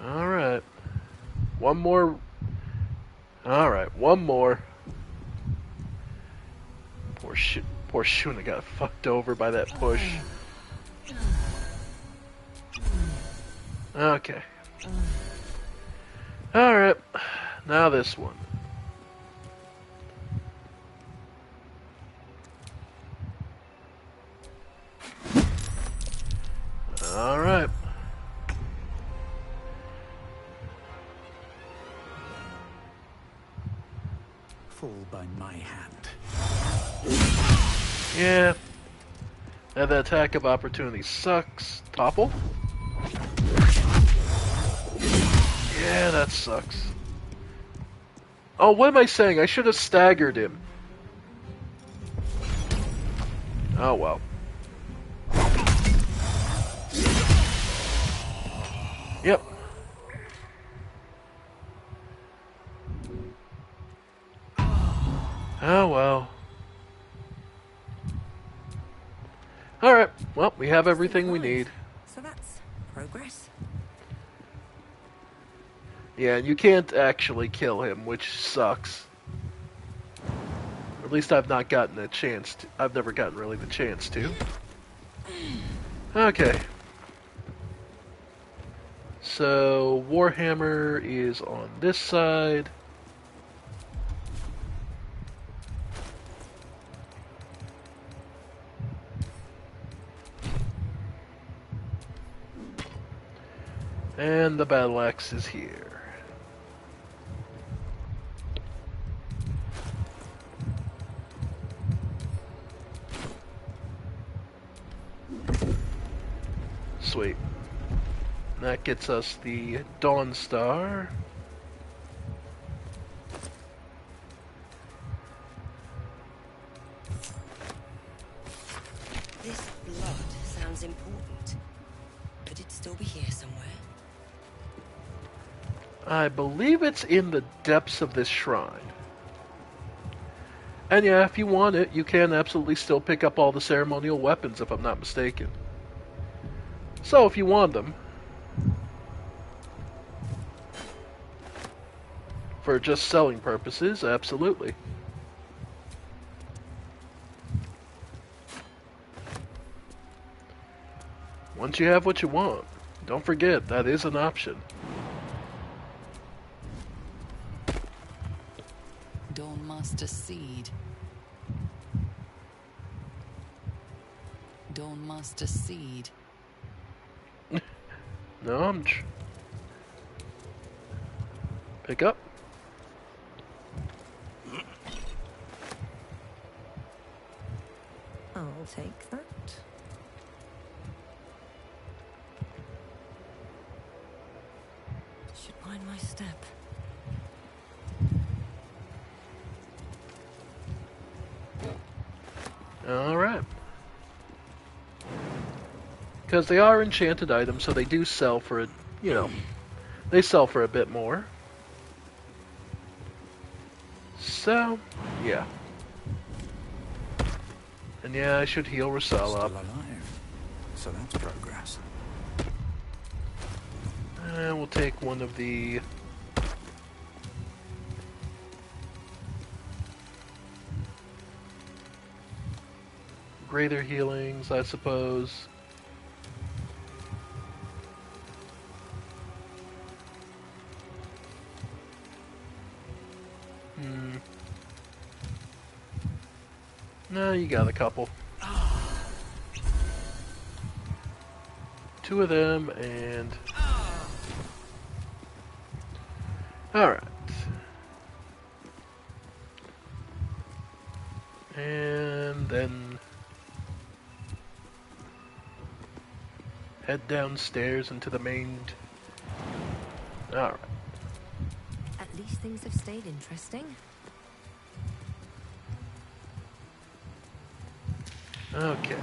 S1: Alright. One more. Alright, one more. Poor Shuna got fucked over by that push. Okay. Alright. Now this one. Alright.
S13: Fall by my hand.
S1: Yeah. And the attack of opportunity sucks. Topple? Yeah, that sucks. Oh, what am I saying? I should have staggered him. Oh, well. Yep. Oh, well. Alright, well, we have everything we need.
S5: So that's progress.
S1: Yeah, and you can't actually kill him, which sucks. At least I've not gotten a chance to. I've never gotten really the chance to. Okay. So, Warhammer is on this side. And the battle axe is here. Sweet. That gets us the Dawn Star.
S6: This blood sounds important. Could it still be here somewhere?
S1: I believe it's in the depths of this shrine. And yeah, if you want it, you can absolutely still pick up all the ceremonial weapons, if I'm not mistaken. So, if you want them, for just selling purposes, absolutely. Once you have what you want, don't forget, that is an option.
S7: Dawnmaster Seed. Dawnmaster Seed.
S1: No, pick up.
S5: I'll take that. Should mind my step.
S1: Alright. Because they are enchanted items, so they do sell for a, you know, they sell for a bit more. So, yeah. And yeah, I should heal Rosella
S13: Still
S1: up.
S13: alive. So that's progress.
S1: And we'll take one of the... greater healings, I suppose. No, you got a couple. Two of them, and... Alright. And then head downstairs into the main... Alright.
S5: At least things have stayed interesting.
S1: Okay.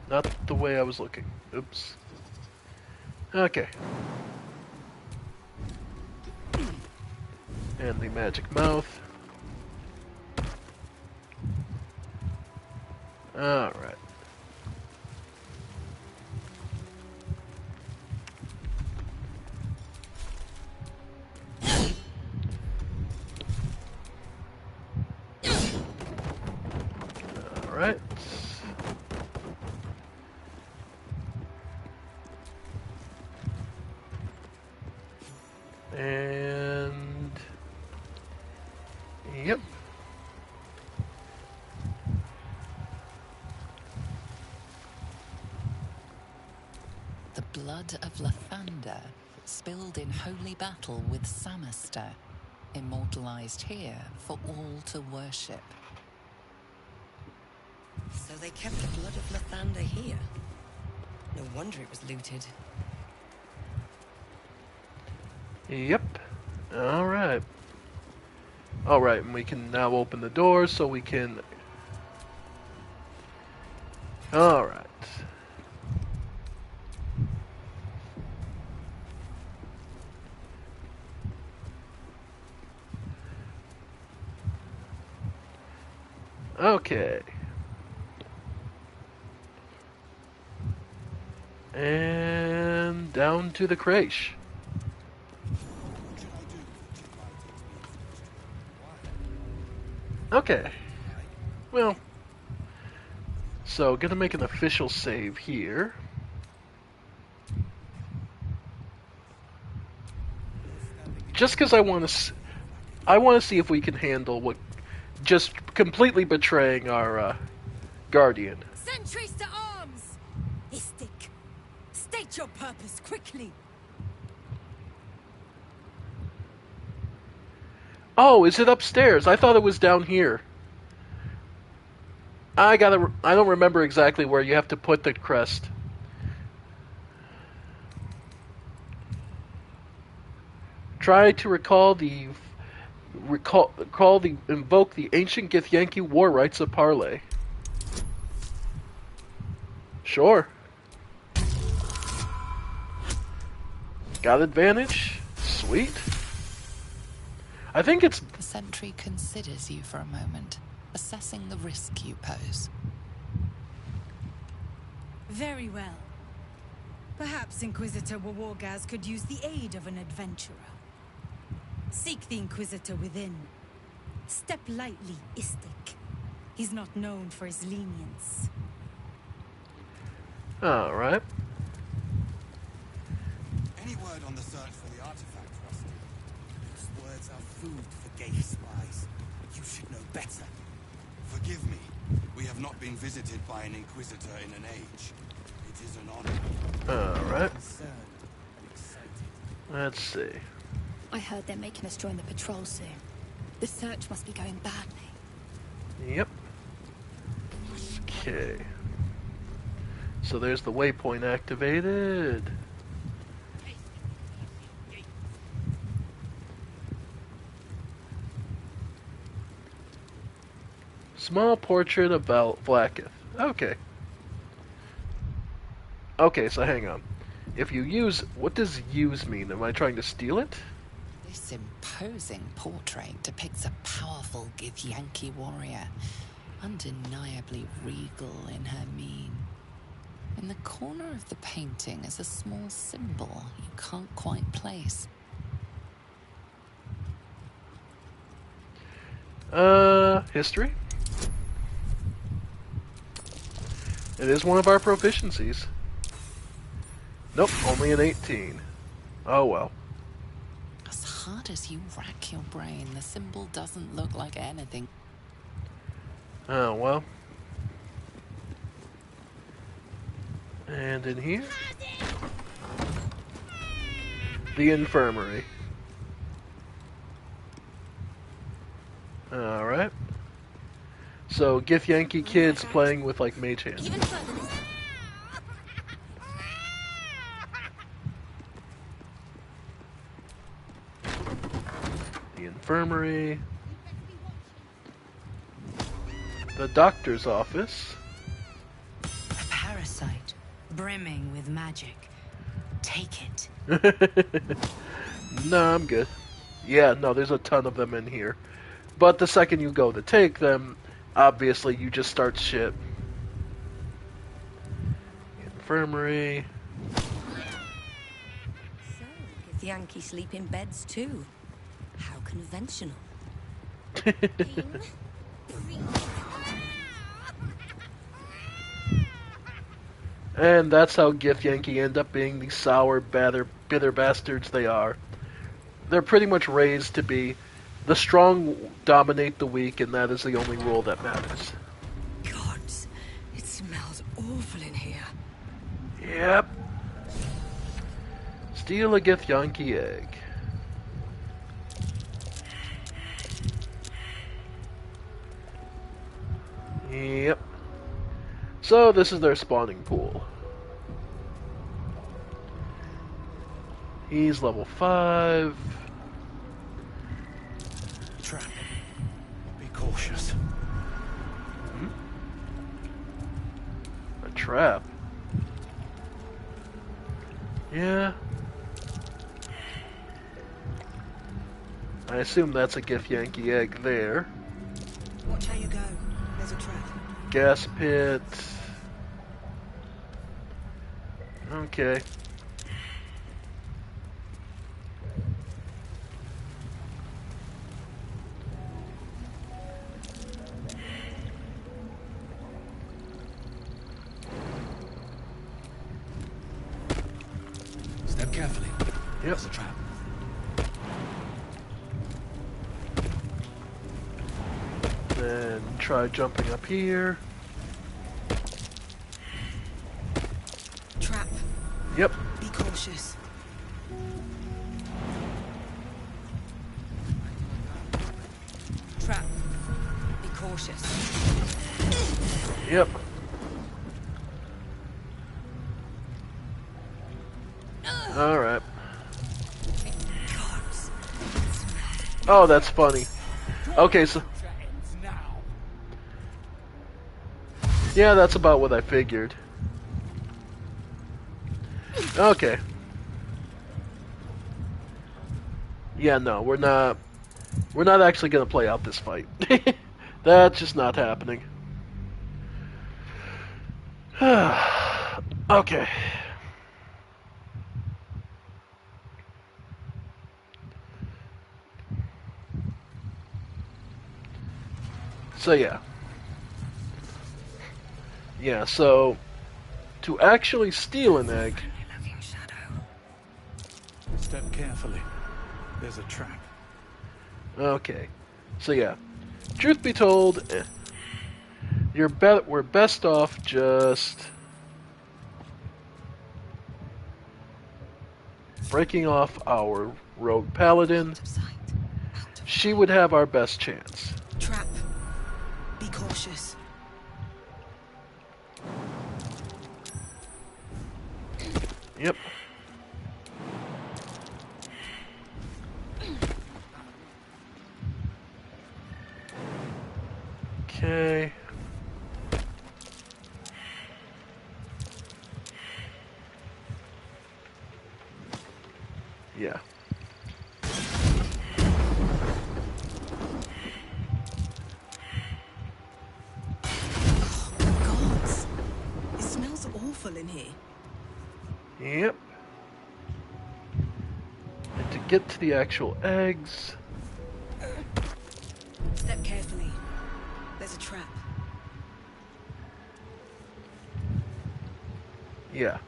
S1: Not the way I was looking. Oops. Okay. And the magic mouth. Alright. Alright. And... Yep.
S7: The blood of Lathander, spilled in holy battle with Samaster, immortalized here for all to worship.
S6: So they kept the blood of Lathander here. No wonder it was looted.
S1: Yep. Alright. Alright, and we can now open the door so we can... Alright. Okay. And down to the creche. Okay. Well. So, gonna make an official save here. Just because I want to see if we can handle what just completely betraying our guardian.
S12: Sentries to arms! Istik, state your purpose quickly.
S1: Oh, is it upstairs? I thought it was down here. I don't remember exactly where you have to put the crest. Try to invoke the ancient Githyanki war rites of Parley. Sure. Got advantage? Sweet. I think it's...
S7: The sentry considers you for a moment, assessing the risk you pose.
S12: Very well. Perhaps Inquisitor Wawargaz could use the aid of an adventurer. Seek the Inquisitor within. Step lightly, Istik. He's not known for his lenience.
S1: Alright.
S16: Any word on the search for the artifact, Rusty? Those words are food for gay spies. You should know better.
S17: Forgive me. We have not been visited by an Inquisitor in an age. It is an honor.
S1: Alright. Let's see.
S18: I heard they're making us join the patrol soon. The search must be going badly.
S1: Yep. Okay. So there's the waypoint activated. Small portrait of Blacketh. Okay. Okay, so hang on. If you use... What does use mean? Am I trying to steal it?
S7: This imposing portrait depicts a powerful Githyanki warrior, undeniably regal in her mien. In the corner of the painting is a small symbol you can't quite place.
S1: History? It is one of our proficiencies. Nope, only an 18. Oh well.
S7: As hard as you rack your brain, the symbol doesn't look like anything.
S1: Oh well. And in here? The infirmary. Alright. So, Gith Yankee kids playing with, like, mage hands.
S18: Even further this
S1: The infirmary. The doctor's office.
S4: A parasite, brimming with magic. Take it.
S1: Nah, I'm good. Yeah, no, there's a ton of them in here. But the second you go to take them, obviously you just start shit. Infirmary.
S18: So, Gith Yankee sleep in beds too. How conventional.
S1: And that's how Gith Yankee end up being the sour, bitter bastards they are. They're pretty much raised to be the strong dominate the weak, and that is the only rule that matters.
S6: Gods, it smells awful in here.
S1: Yep. Steal a Gith Yankee egg. Yep. So this is their spawning pool. He's level 5.
S13: Trap. Be cautious.
S1: A trap? Yeah. I assume that's a Gith Yankee egg there.
S15: Watch how you go. There's a trap.
S1: Gas pit. Okay.
S9: Step carefully.
S1: Yep.
S9: There's a trap.
S1: Then try jumping up here.
S15: Trap.
S1: Yep.
S15: Be cautious.
S6: Trap. Be cautious.
S1: Yep. Alright. Oh, that's funny. Okay, so... Yeah, that's about what I figured. Okay. Yeah, no, we're not actually gonna play out this fight. That's just not happening. Okay. So yeah. Yeah, so to actually steal an egg.
S13: Step carefully. There's a trap.
S1: Okay. So yeah. Truth be told, we're best off just breaking off our rogue paladin. She would have our best chance.
S15: Trap. Be cautious.
S1: Yep. Okay. Yeah.
S15: Gods. It smells awful in here.
S1: Yep. And to get to the actual eggs.
S15: Step carefully. There's a trap.
S1: Yeah.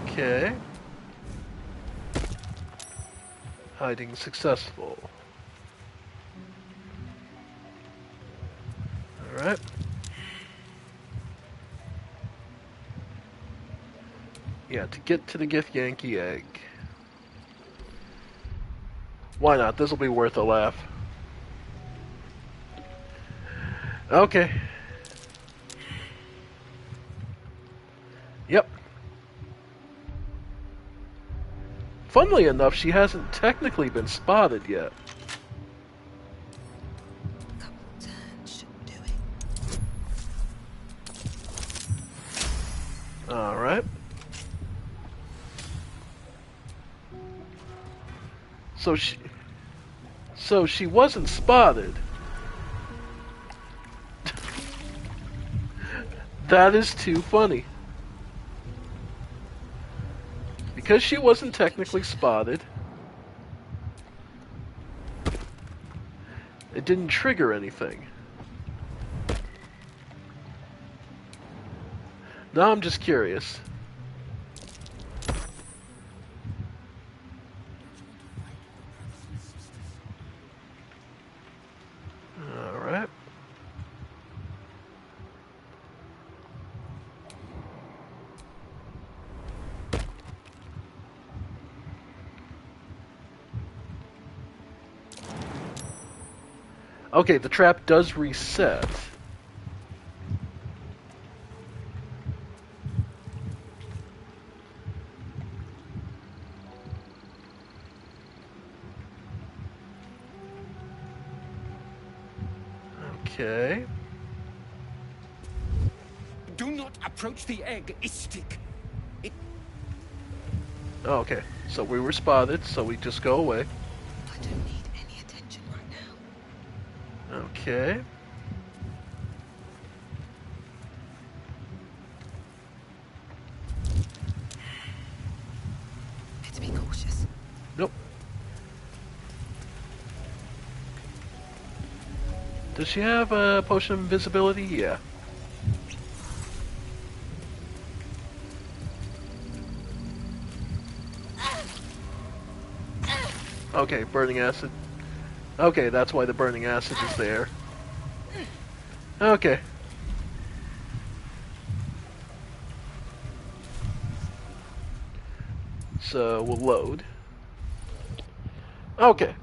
S1: Okay. Hiding successful. Alright. Yeah, to get to the Githyanki egg. Why not? This'll be worth a laugh. Okay. Yep. Funnily enough, she hasn't technically been spotted yet. Alright. So she wasn't spotted. That is too funny. Because she wasn't technically spotted, it didn't trigger anything. Now I'm just curious. Alright. Okay, the trap does reset. Okay.
S3: Do not approach the egg, Istik.
S1: Oh, okay. So we were spotted, so we just go away.
S6: I don't need any attention right now.
S1: Okay.
S6: Better be cautious.
S1: Nope. Does she have a potion of invisibility? Yeah. Okay, burning acid. Okay, that's why the burning acid is there. Okay. So we'll load. Okay.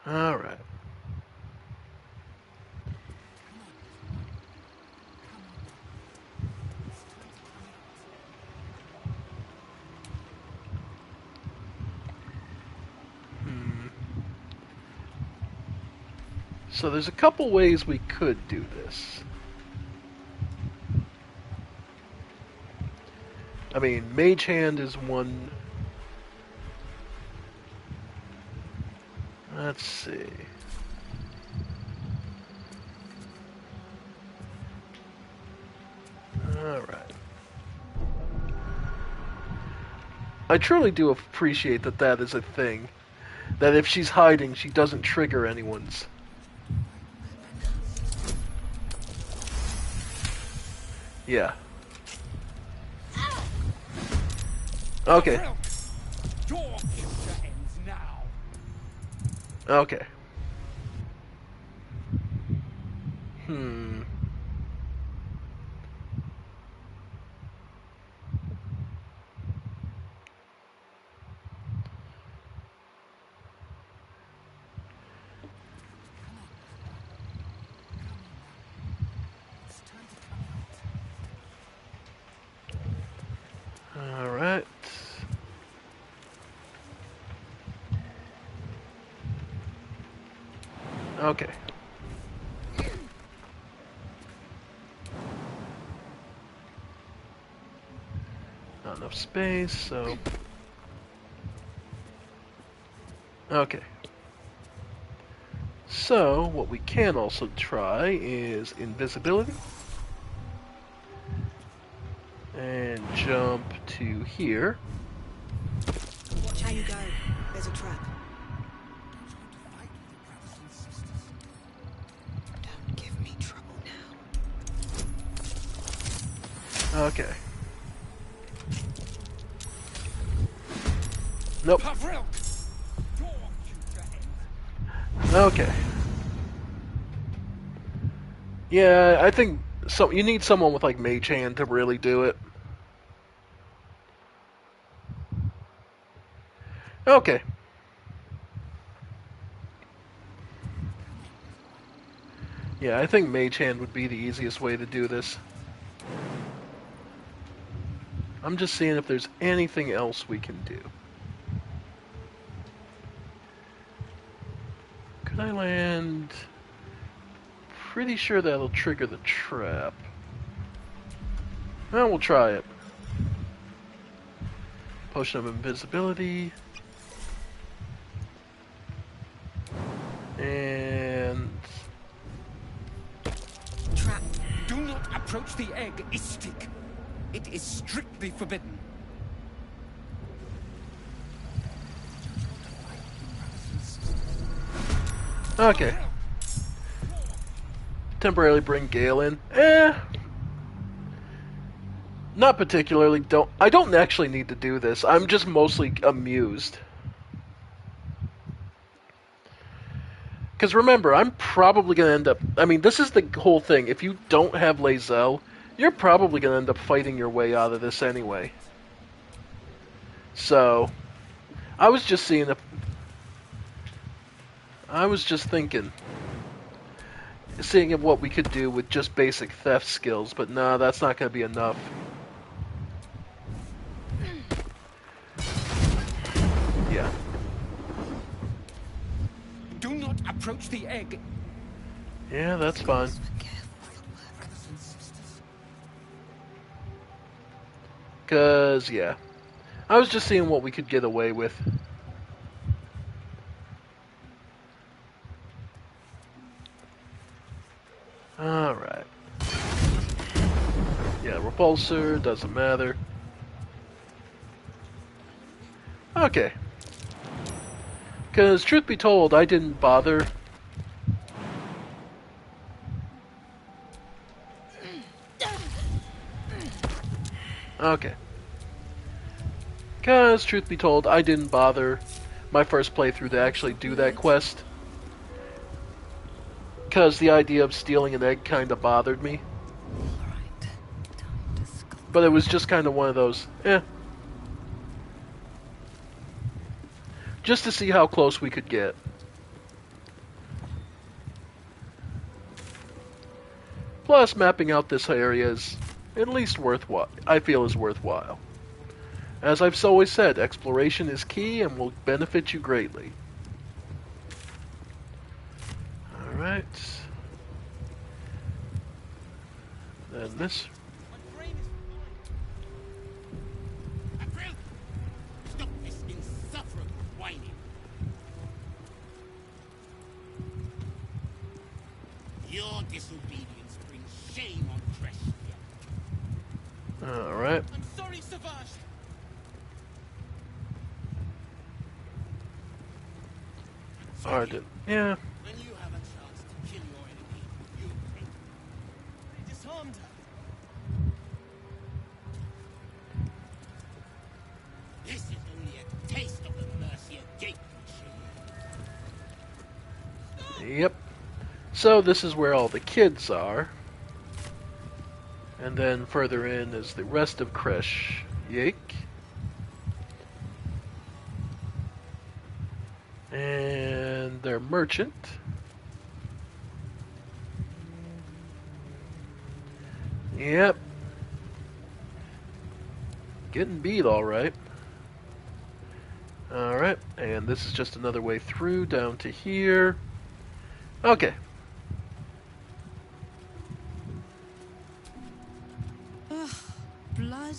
S1: All right. So there's a couple ways we could do this. I mean, Mage Hand is one. Let's see. Alright. I truly do appreciate that that is a thing. That if she's hiding, she doesn't trigger anyone's. Yeah. Okay.
S3: Your future ends now.
S1: Okay. Alright. Okay. Not enough space, so... Okay. So, what we can also try is invisibility. And jump to here.
S15: Watch how you go. There's a trap.
S6: Don't give me trouble now.
S1: Okay. Nope. Okay. Yeah, I think you need someone with like Mage Hand to really do it. Okay. Yeah, I think Mage Hand would be the easiest way to do this. I'm just seeing if there's anything else we can do. Could I land? Pretty sure that'll trigger the trap. Well, we'll try it. Potion of Invisibility. And...
S3: Trap. Do not approach the egg, Istik. It is strictly forbidden.
S1: Okay. Temporarily bring Gale in. Not particularly. I don't actually need to do this. I'm just mostly amused. Because remember, I'm probably going to end up... I mean, this is the whole thing. If you don't have Lae'zel, you're probably going to end up fighting your way out of this anyway. So, I was just seeing if... I was just thinking... Seeing what we could do with just basic theft skills, but no, that's not going to be enough. Yeah.
S3: Do not approach the egg.
S1: Yeah, that's fine. Because, yeah. I was just seeing what we could get away with. Alright. Yeah, repulsor, doesn't matter. Okay. Because, truth be told, I didn't bother. Okay. Because, truth be told, I didn't bother my first playthrough to actually do that quest. Because the idea of stealing an egg kind of bothered me. But it was just kind of one of those, just to see how close we could get. Plus, mapping out this area is at least worthwhile. I feel is worthwhile. As I've always said, exploration is key and will benefit you greatly. Alright. Then this.
S11: Stop this insufferable whining. Your disobedience brings shame on Crest.
S1: Alright.
S11: I'm sorry, Savage.
S1: Alright, yeah.
S11: When you have a chance to kill your enemy, you take it. They disarmed her. This is only a taste of the mercy a gate can show you.
S1: Yep. So this is where all the kids are. And then further in is the rest of Kresh Yake. And their merchant. Yep. Getting beat alright. Alright, and this is just another way through down to here. Okay.
S12: Ugh, blood,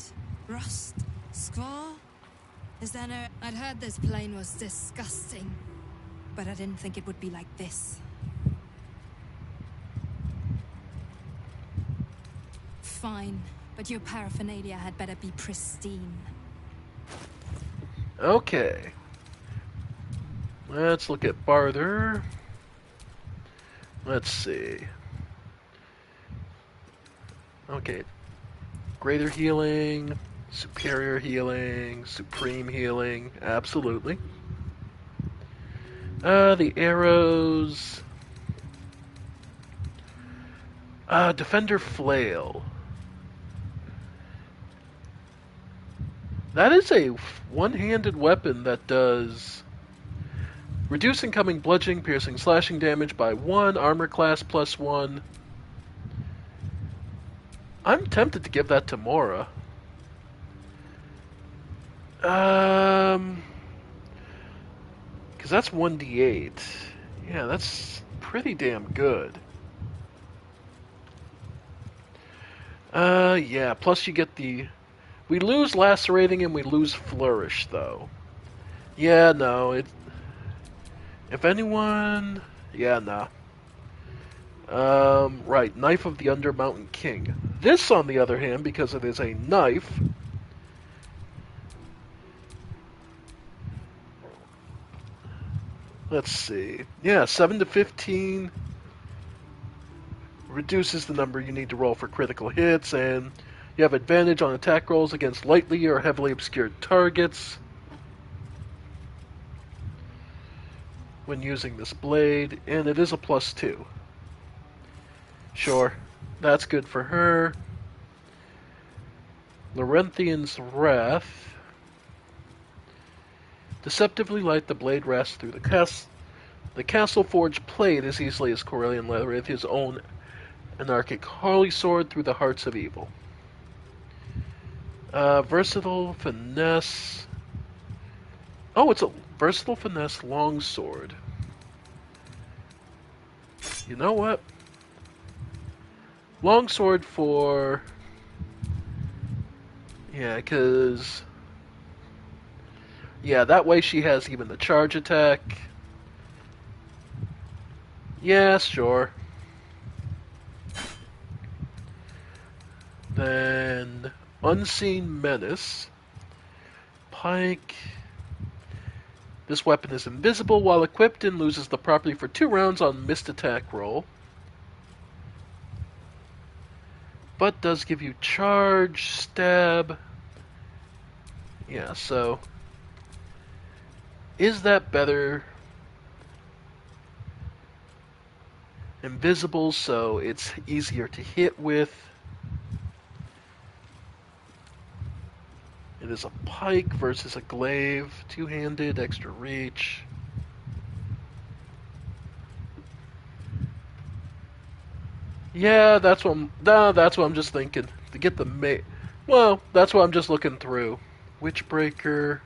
S12: rust, scar. Is there no... I'd heard this plane was disgusting, but I didn't think it would be like this. Fine, but your paraphernalia had better be pristine.
S1: Okay. Let's look at Baldur. Let's see. Okay. Greater healing, superior healing, supreme healing, absolutely. The arrows. Defender Flail. That is a one-handed weapon that does reduce incoming bludgeoning, piercing, slashing damage by 1, armor class +1. I'm tempted to give that to Mora. Because that's 1d8. Yeah, that's pretty damn good. Yeah, plus you get the... We lose Lacerating and we lose Flourish, though. Yeah, no, it... If anyone... Yeah, nah. Right, Knife of the Undermountain King. This, on the other hand, because it is a knife... Let's see. Yeah, 7 to 15... reduces the number you need to roll for critical hits, and you have advantage on attack rolls against lightly or heavily obscured targets when using this blade, and it is a +2. Sure, that's good for her. Laurentian's Wrath. Deceptively light, the blade rests through the castle forged plate as easily as Corellian leather with his own anarchic Harley sword through the hearts of evil. Versatile finesse. Oh, it's a versatile finesse longsword. You know what? Longsword for... Yeah, because... Yeah, that way she has even the charge attack. Yeah, sure. Then... Unseen Menace. Pike. This weapon is invisible while equipped and loses the property for 2 rounds on missed attack roll. But does give you charge, stab. Yeah, so... Is that better? Invisible, so it's easier to hit with. It is a pike versus a glaive. 2-handed, extra reach. Yeah, that's what I'm just thinking. To get the well, that's what I'm just looking through. Witchbreaker.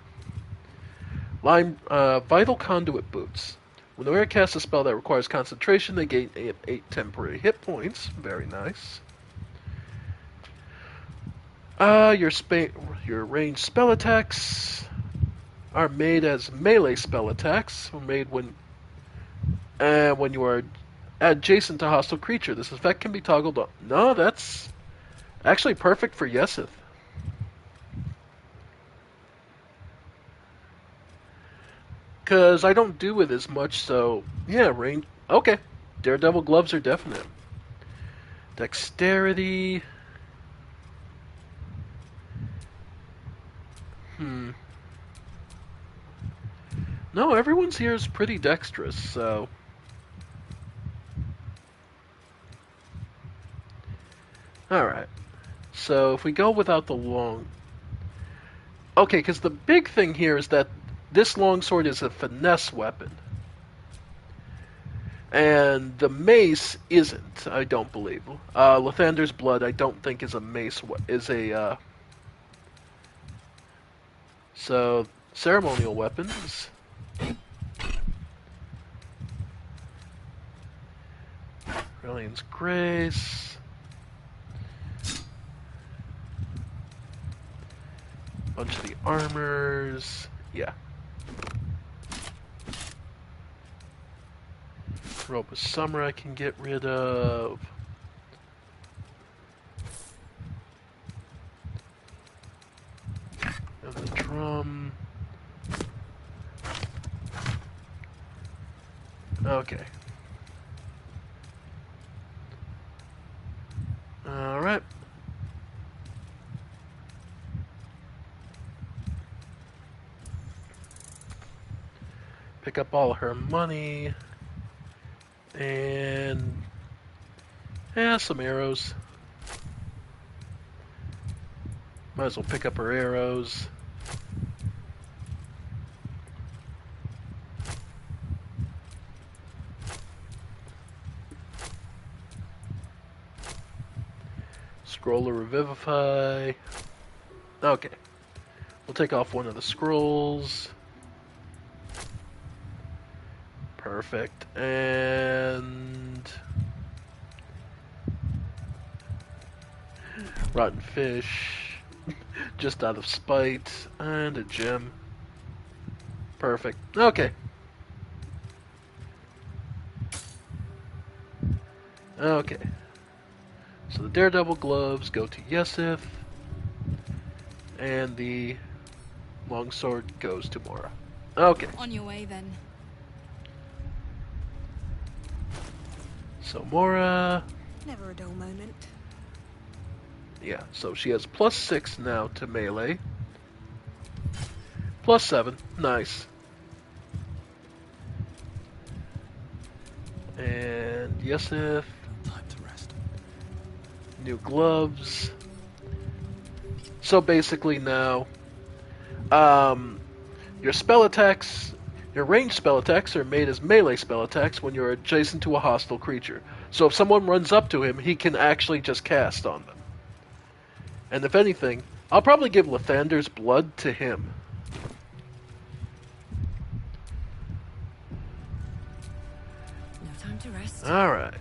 S1: Vital Conduit Boots. When the wearer casts a spell that requires concentration, they gain 8 temporary hit points. Very nice. Your ranged spell attacks are made as melee spell attacks. Made when you are adjacent to a hostile creature. This effect can be toggled on. No, that's actually perfect for Yesith. Because I don't do it as much, so... Yeah, range... Okay. Daredevil gloves are definite. Dexterity... No, everyone's here is pretty dexterous, so... Alright. So, if we go without the long... Okay, because the big thing here is that this longsword is a finesse weapon. And the mace isn't, I don't believe. Lathander's Blood, I don't think is a mace, So, ceremonial weapons. Brilliant's Grace. Bunch of the armors. Yeah. Robe of Summer I can get rid of. And the drum. Okay. Alright. Pick up all her money. And... yeah, some arrows. Might as well pick up her arrows. Scroll of Revivify. Okay. We'll take off one of the scrolls. Perfect. And... rotten fish. Just out of spite. And a gem. Perfect. Okay. Okay. So the Daredevil gloves go to Yesith. And the longsword goes to Mora. Okay.
S18: On your way, then.
S1: So Mora...
S15: Never a dull moment.
S1: yeah, so she has +6 now to melee. +7. Nice. And Yesith.
S14: Time to rest.
S1: New gloves. So basically now, your spell attacks, your ranged spell attacks are made as melee spell attacks when you're adjacent to a hostile creature. So if someone runs up to him, he can actually just cast on them. And if anything, I'll probably give Lathander's blood to him.
S15: No time to rest.
S1: Alright.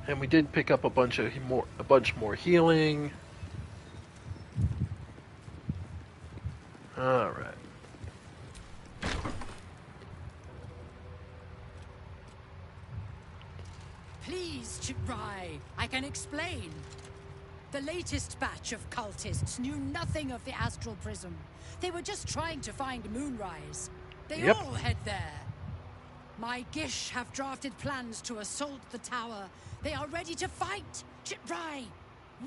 S1: And we did pick up a bunch more healing. All right.
S19: Please, Chitrai, I can explain. The latest batch of cultists knew nothing of the astral prism. They were just trying to find Moonrise. They all head there. My Gish have drafted plans to assault the tower. They are ready to fight. Chitrai,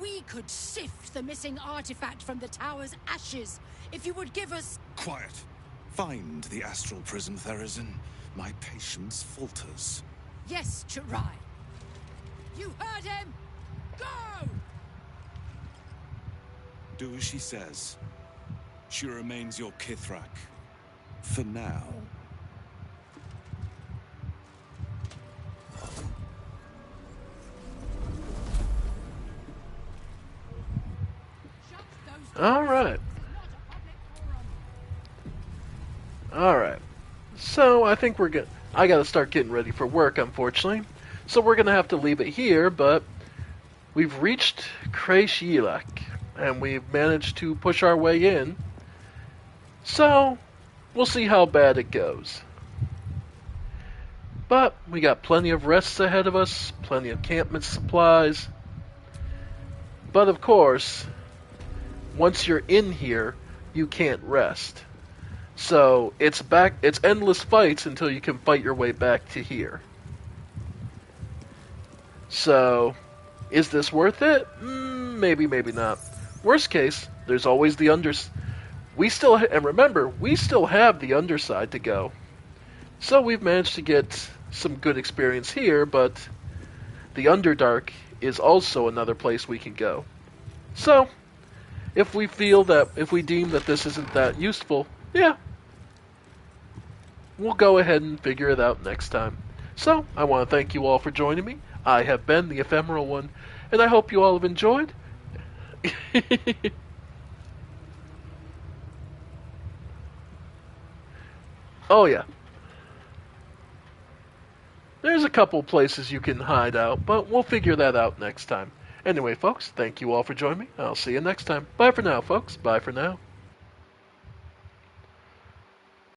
S19: we could sift the missing artifact from the tower's ashes if you would give us...
S17: Quiet. Find the astral prism, Therazin. My patience falters.
S19: Yes, Chitrai. You heard him! Go!
S17: Do as she says. She remains your Kithrak. For now.
S1: Alright. Alright. So, I think we're good. I gotta start getting ready for work, unfortunately. So we're gonna have to leave it here, but we've reached Kreishilak, and we've managed to push our way in. So, we'll see how bad it goes. But, we got plenty of rests ahead of us, plenty of campment supplies. But of course, once you're in here, you can't rest. So, it's endless fights until you can fight your way back to here. So, is this worth it? Maybe, maybe not. Worst case, there's always the and remember, we still have the underside to go. So we've managed to get some good experience here, but the Underdark is also another place we can go. So, if we deem that this isn't that useful, yeah, we'll go ahead and figure it out next time. So, I want to thank you all for joining me. I have been the Ephemeral One, and I hope you all have enjoyed. Oh yeah. There's a couple places you can hide out, but we'll figure that out next time. Anyway, folks, thank you all for joining me. I'll see you next time. Bye for now, folks. Bye for now.